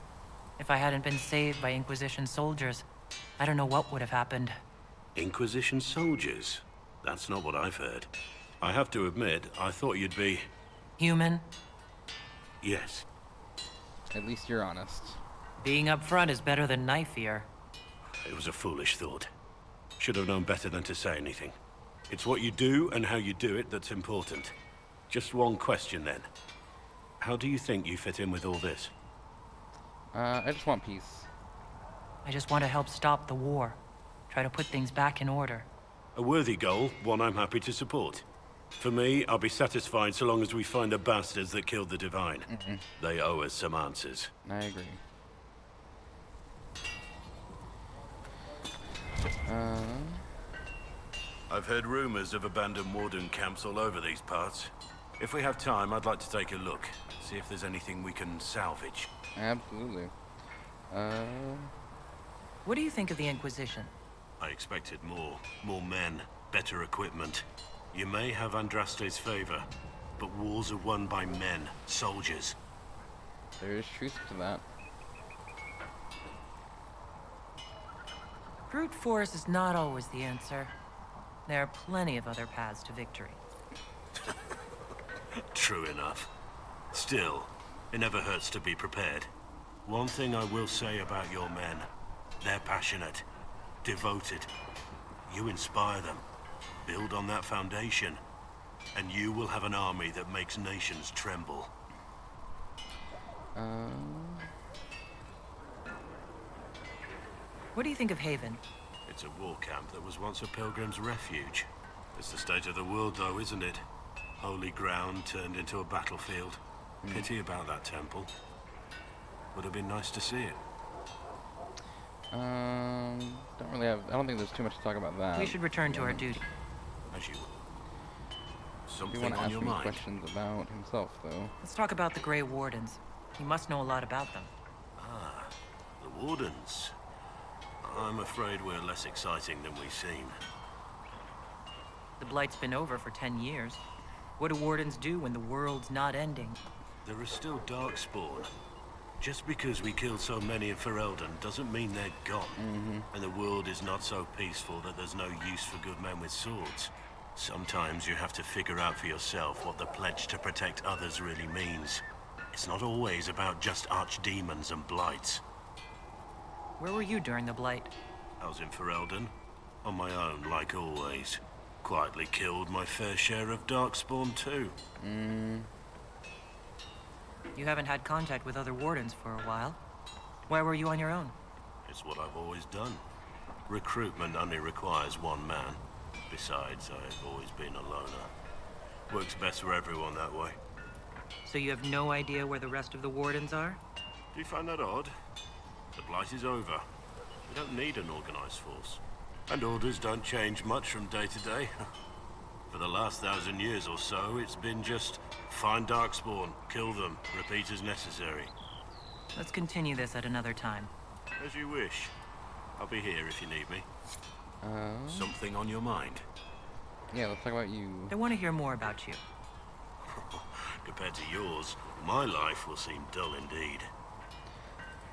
If I hadn't been saved by Inquisition soldiers, I don't know what would have happened. Inquisition soldiers? That's not what I've heard. I have to admit, I thought you'd be... Human? Yes. At least you're honest. Being upfront is better than knife fear. It was a foolish thought. Should have known better than to say anything. It's what you do and how you do it that's important. Just one question then. How do you think you fit in with all this? I just want peace. I just want to help stop the war. Try to put things back in order. A worthy goal, one I'm happy to support. For me, I'll be satisfied so long as we find the bastards that killed the Divine. They owe us some answers. I agree. I've heard rumors of abandoned warden camps all over these parts. If we have time, I'd like to take a look. See if there's anything we can salvage. Absolutely. What do you think of the Inquisition? I expected more. More men. Better equipment. You may have Andraste's favor, but wars are won by men. Soldiers. There is truth to that. Brute force is not always the answer. There are plenty of other paths to victory. True enough. Still, it never hurts to be prepared. One thing I will say about your men. They're passionate. Devoted. You inspire them. Build on that foundation. And you will have an army that makes nations tremble. What do you think of Haven? It's a war camp that was once a pilgrim's refuge. It's the state of the world though, isn't it? Holy ground turned into a battlefield. Pity about that temple. Would have been nice to see it. Don't really have... I don't think there's too much to talk about that. We should return to our duty. As you... Something on your mind? If you want to ask me questions about himself, though. Let's talk about the Grey Wardens. You must know a lot about them. Ah, the Wardens. I'm afraid we're less exciting than we seem. The Blight's been over for 10 years. What do Wardens do when the world's not ending? There is still Darkspawn. Just because we killed so many in Ferelden doesn't mean they're gone. And the world is not so peaceful that there's no use for good men with swords. Sometimes you have to figure out for yourself what the pledge to protect others really means. It's not always about just archdemons and blights. Where were you during the Blight? I was in Ferelden, on my own, like always. Quietly killed my fair share of Darkspawn too. You haven't had contact with other Wardens for a while. Why were you on your own? It's what I've always done. Recruitment only requires one man. Besides, I've always been a loner. Works best for everyone that way. So you have no idea where the rest of the Wardens are? Do you find that odd? The Blight is over. We don't need an organized force. And orders don't change much from day to day. For the last 1,000 years or so, it's been just find Darkspawn, kill them, repeat as necessary. Let's continue this at another time. As you wish. I'll be here if you need me. Something on your mind? Yeah, let's talk about you. I want to hear more about you. Compared to yours, my life will seem dull indeed.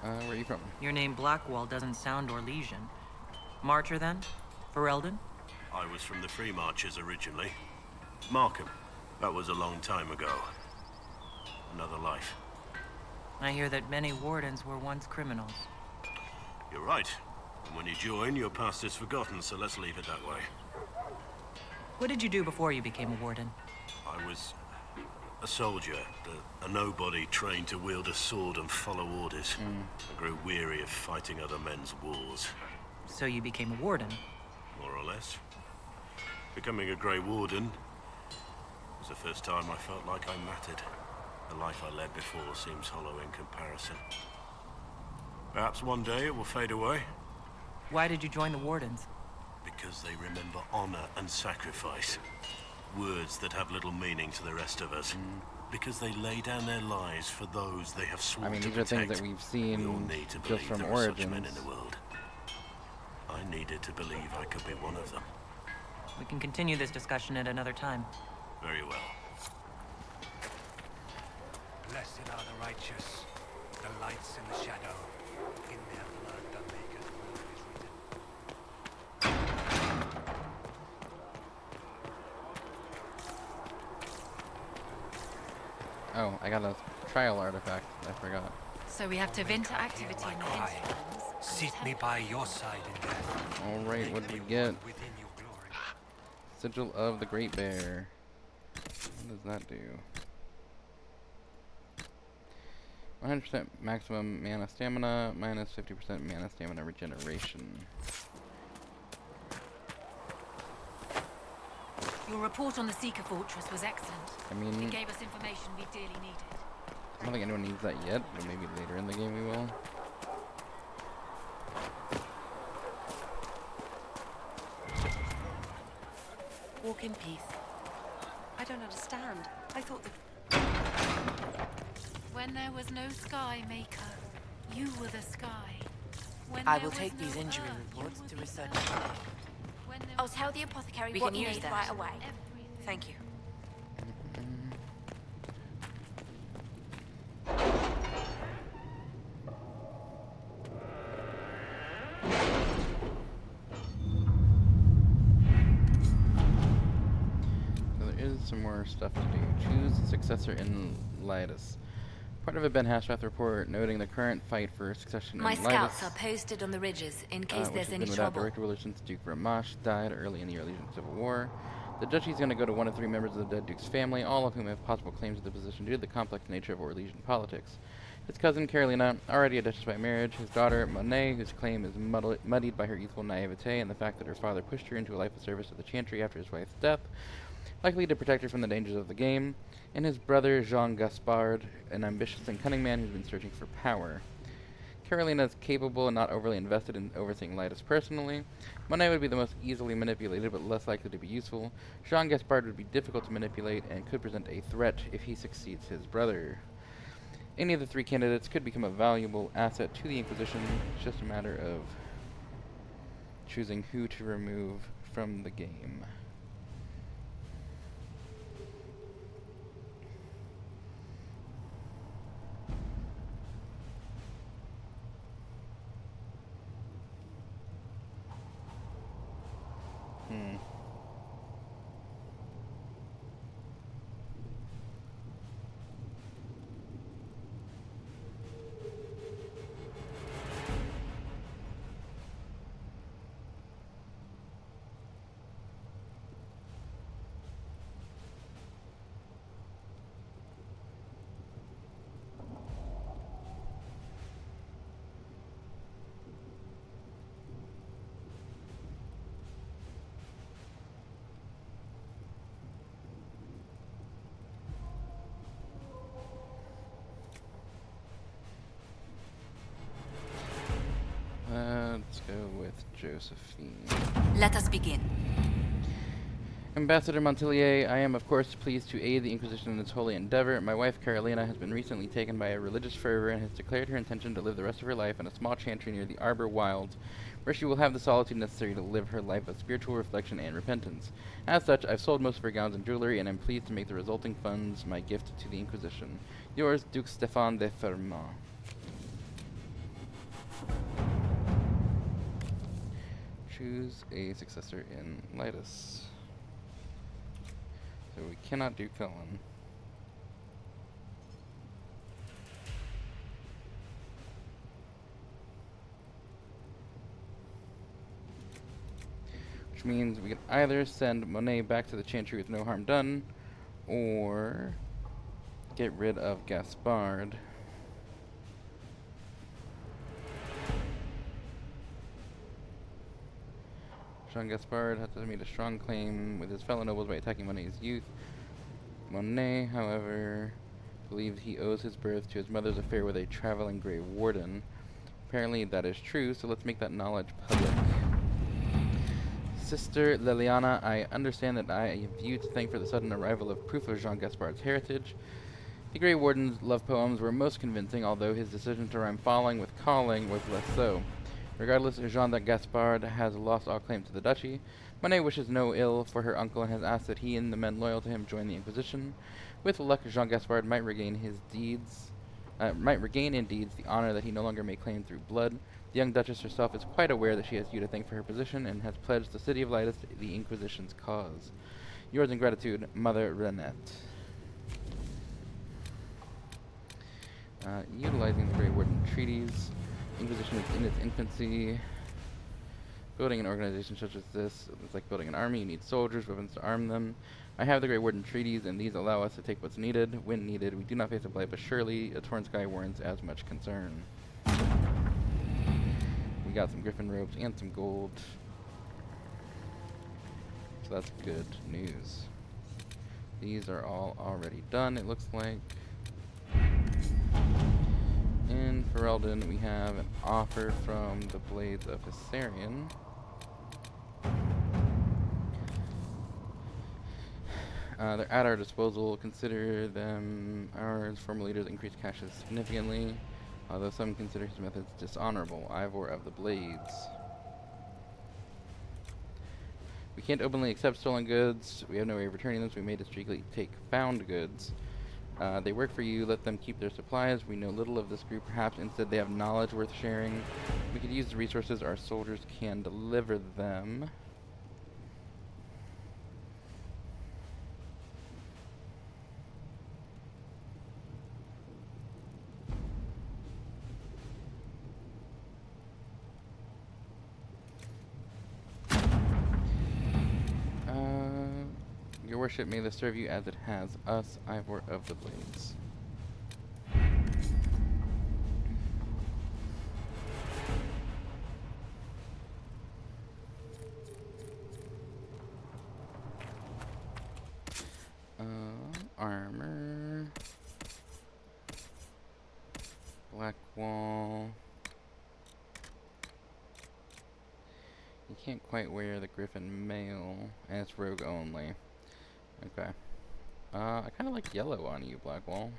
Where are you from? Your name Blackwall doesn't sound Orlesian. Marcher, then? Ferelden? I was from the Free Marchers originally. Markham. That was a long time ago. Another life. I hear that many Wardens were once criminals. You're right. And when you join, your past is forgotten, so let's leave it that way. What did you do before you became a Warden? I was a soldier, a nobody trained to wield a sword and follow orders. I grew weary of fighting other men's wars. So you became a Warden? More or less. Becoming a Grey Warden was the first time I felt like I mattered. The life I led before seems hollow in comparison. Perhaps one day it will fade away. Why did you join the Wardens? Because they remember honor and sacrifice. Words that have little meaning to the rest of us. Because they lay down their lives for those they have sworn to protect. These are things that we've seen just from there Origins. are such men in the world. I needed to believe I could be one of them. We can continue this discussion at another time. Very well. Blessed are the righteous, the lights in the shadow. In their blood the Maker's will is written. Oh, I got a trial artifact. I forgot. So we have to Vinter activity in the hinterlands. Seat me by your side in death. Alright, what did we get? Sigil of the Great Bear. What does that do? 100% maximum mana stamina, minus 50% mana stamina regeneration. Your report on the Seeker Fortress was excellent. I mean, it gave us information we dearly needed. I don't think anyone needs that yet, but maybe later in the game we will. Walk in peace. I don't understand. I thought that... When there was no sky, Maker, you were the sky. When I there will was take no these injury earth, reports to research. I'll tell the apothecary We what can you use need that. right away. Thank you. So there is some more stuff to do. Choose a successor in Lytus. Part of a Ben Hashrath report noting the current fight for succession My in scouts Lytus, are posted on the ridges in case which there's has any been without trouble. direct ruler since Duke Ramash died early in the Orlesian Civil War. The duchy is going to go to one of 3 members of the dead Duke's family, all of whom have possible claims to the position due to the complex nature of Orlesian politics. His cousin, Carolina, already a duchess by marriage, his daughter, Monet, whose claim is muddied by her youthful naivete and the fact that her father pushed her into a life of service to the Chantry after his wife's death, likely to protect her from the dangers of the game, and his brother, Jean Gaspard, an ambitious and cunning man who's been searching for power. Carolina is capable and not overly invested in overseeing Lytus personally. Monet would be the most easily manipulated, but less likely to be useful. Jean Gaspard would be difficult to manipulate and could present a threat if he succeeds his brother. Any of the 3 candidates could become a valuable asset to the Inquisition. It's just a matter of choosing who to remove from the game. Let's go with Josephine. Let us begin. Ambassador Montelier, I am of course pleased to aid the Inquisition in its holy endeavor. My wife Carolina has been recently taken by a religious fervor and has declared her intention to live the rest of her life in a small chantry near the Arbor Wilds, where she will have the solitude necessary to live her life of spiritual reflection and repentance. As such, I've sold most of her gowns and jewelry, and am pleased to make the resulting funds my gift to the Inquisition. Yours, Duke Stéphane de Fermont. Choose a successor in Litus. So we cannot do Cullen. Which means we can either send Monet back to the Chantry with no harm done, or get rid of Gaspard. Jean Gaspard has made a strong claim with his fellow nobles by attacking Monet's youth. Monet, however, believes he owes his birth to his mother's affair with a traveling Grey Warden. Apparently that is true, so let's make that knowledge public. Sister Liliana, I understand that I have you to thank for the sudden arrival of proof of Jean Gaspard's heritage. The Grey Warden's love poems were most convincing, although his decision to rhyme falling with calling was less so. Regardless, Jean Gaspard has lost all claim to the duchy. Monet wishes no ill for her uncle and has asked that he and the men loyal to him join the Inquisition. With luck, Jean Gaspard might regain in deeds the honor that he no longer may claim through blood. The young Duchess herself is quite aware that she has you to thank for her position and has pledged the city of Litus to the Inquisition's cause. Yours in gratitude, Mother Renette. Utilizing the Grey Warden treaties. Inquisition is in its infancy. Building an organization such as this is like building an army. You need soldiers, weapons to arm them. I have the Grey Warden treaties, and these allow us to take what's needed, when needed. We do not face a blight, but surely a torn sky warrants as much concern. We got some griffin robes and some gold. So that's good news. These are all already done, it looks like. In Ferelden, we have an offer from the Blades of Hissarion. They're at our disposal. Consider them ours. Former leaders increase caches significantly, although some consider his methods dishonorable. Ivor of the Blades. We can't openly accept stolen goods. We have no way of returning them, so we may discreetly take found goods. They work for you, let them keep their supplies. We know little of this group, perhaps instead they have knowledge worth sharing. We could use the resources, our soldiers can deliver them. Your worship, may this serve you as it has us, Ivor of the Blades. Armor. Black wall. You can't quite wear the Griffin mail, and it's rogue only. Okay. I kind of like yellow on you, Blackwall.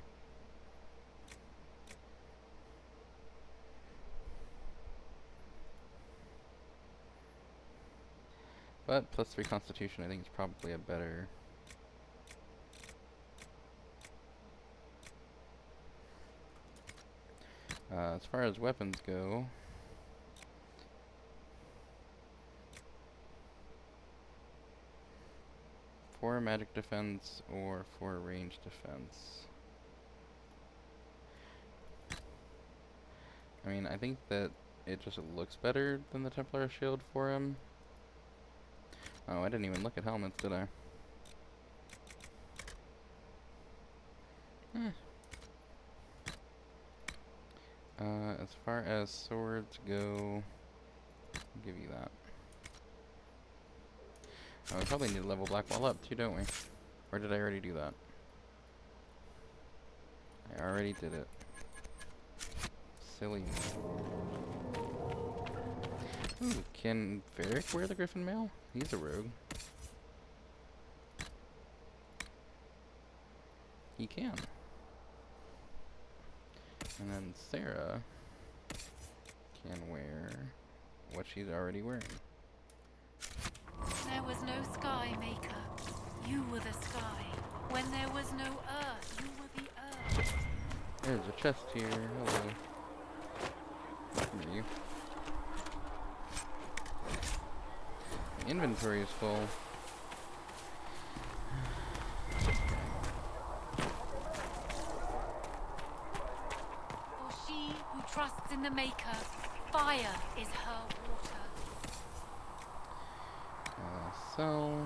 But +3 Constitution, I think, is probably a better. As far as weapons go, for magic defense or for range defense. I mean, I think that it just looks better than the Templar shield for him. Oh, I didn't even look at helmets, did I? As far as swords go, I'll give you that. Oh, we probably need to level Blackwall up too, don't we? Or did I already do that? I already did it. Silly me. Ooh, can Varric wear the Griffin mail? He's a rogue. He can. And then Sarah can wear what she's already wearing. There was no sky maker. You were the sky. When there was no earth, you were the earth. There's a chest here. Hello. Where are you? My inventory is full. For she who trusts in the Maker, fire is her water. So...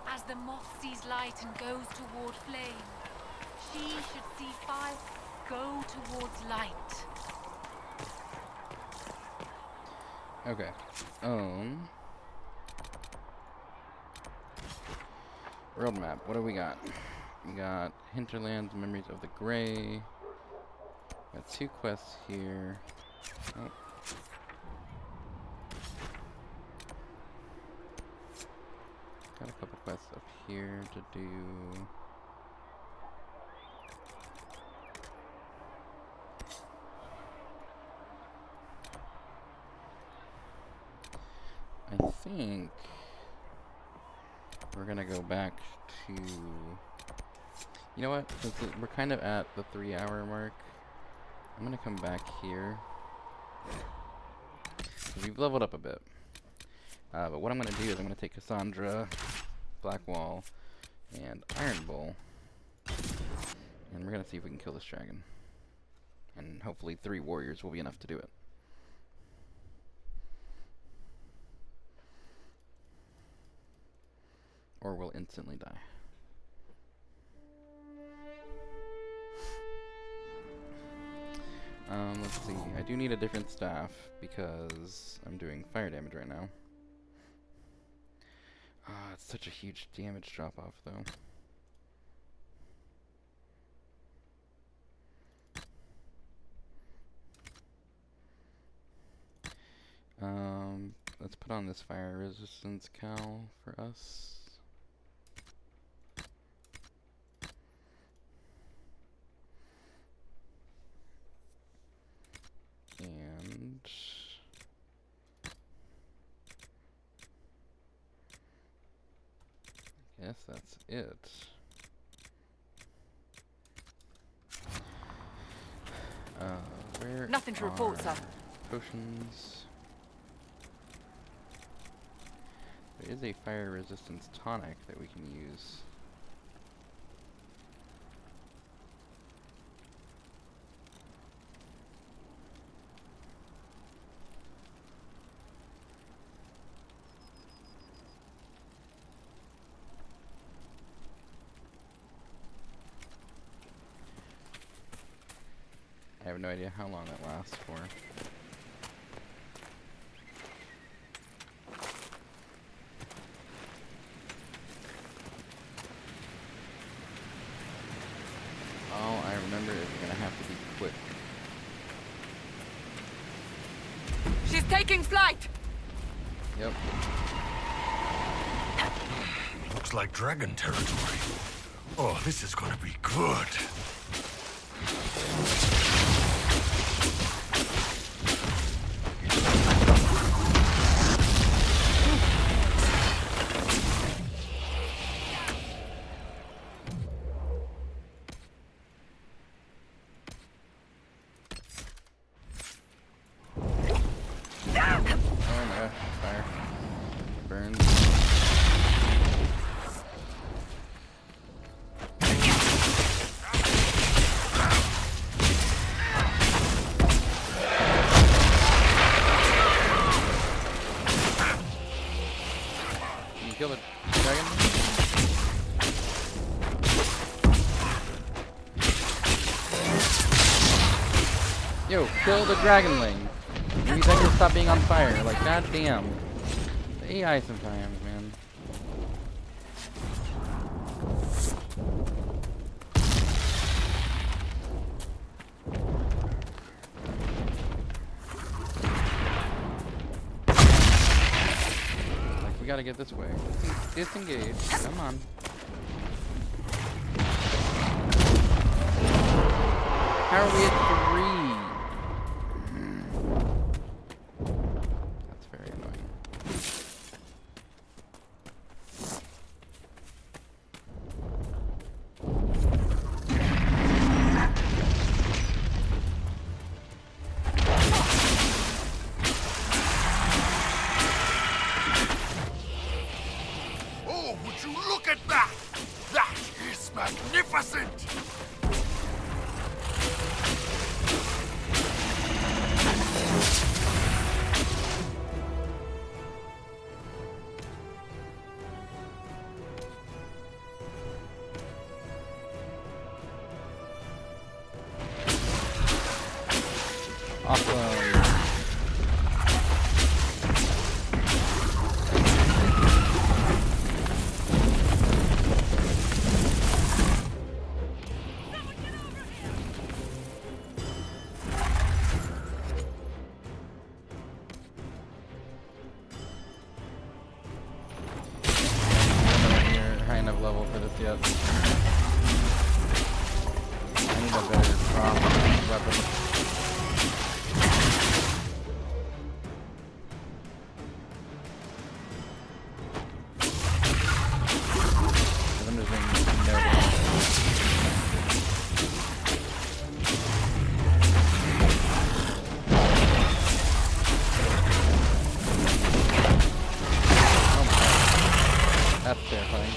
As the moth sees light and goes toward flame, she should see fire go towards light. Okay. World map. What do we got? We got Hinterlands, Memories of the Grey. Got 2 quests here. Oh. Got a couple quests up here to do. I think we're gonna go back to... You know what? Since we're kind of at the 3-hour mark, I'm gonna come back here. We've leveled up a bit. But what I'm gonna do is I'm gonna take Cassandra, Blackwall, and Iron Bull, and we're gonna see if we can kill this dragon. And hopefully 3 warriors will be enough to do it. Or we'll instantly die. Let's see. I do need a different staff because I'm doing fire damage right now. It's such a huge damage drop-off, though. Let's put on this fire resistance cowl for us. And I guess that's it. Where Nothing to report, sir. Potions. There is a fire resistance tonic that we can use. I have no idea how long that lasts for. All I remember is we're gonna have to be quick. She's taking flight! Yep. Looks like dragon territory. Oh, this is gonna be good. Oh my gosh, fire. Burns. Can you kill the dragon? Yo, kill the dragonling. Maybe that can stop being on fire. Like, goddamn. The AI sometimes, man. Like, we gotta get this way. Disengage. Come on. How are we at 3? That's very annoying. Oh, would you look at that? That is magnificent! Awesome. You're high enough level for this yet. I need a better prop weapon. I'm just being no damage. Oh my. That's terrifying.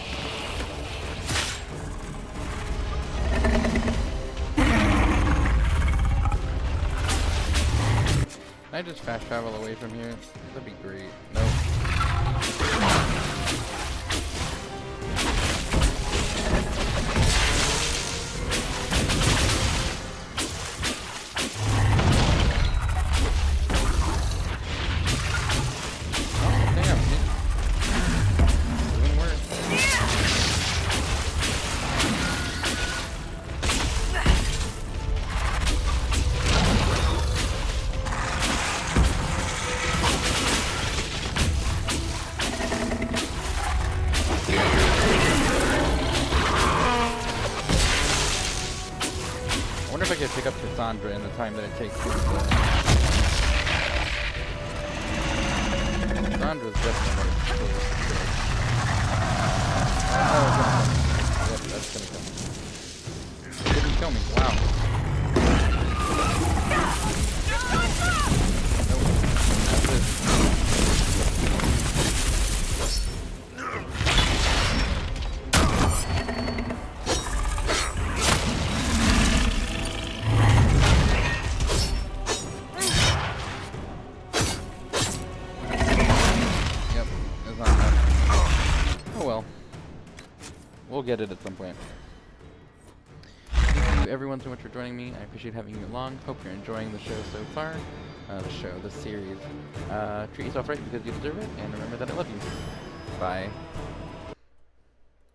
Can I just fast travel away from here? That'd be great. Nope. I wonder if I could pick up Cassandra in the time that it takes to Cassandra's definitely cool. Oh, yep, that's gonna kill me. It didn't kill me. Wow. Nope. That's it. We'll get it at some point. Thank you everyone so much for joining me. I appreciate having you along. Hope you're enjoying the show so far. The series. Treat yourself right because you deserve it, and remember that I love you. Bye.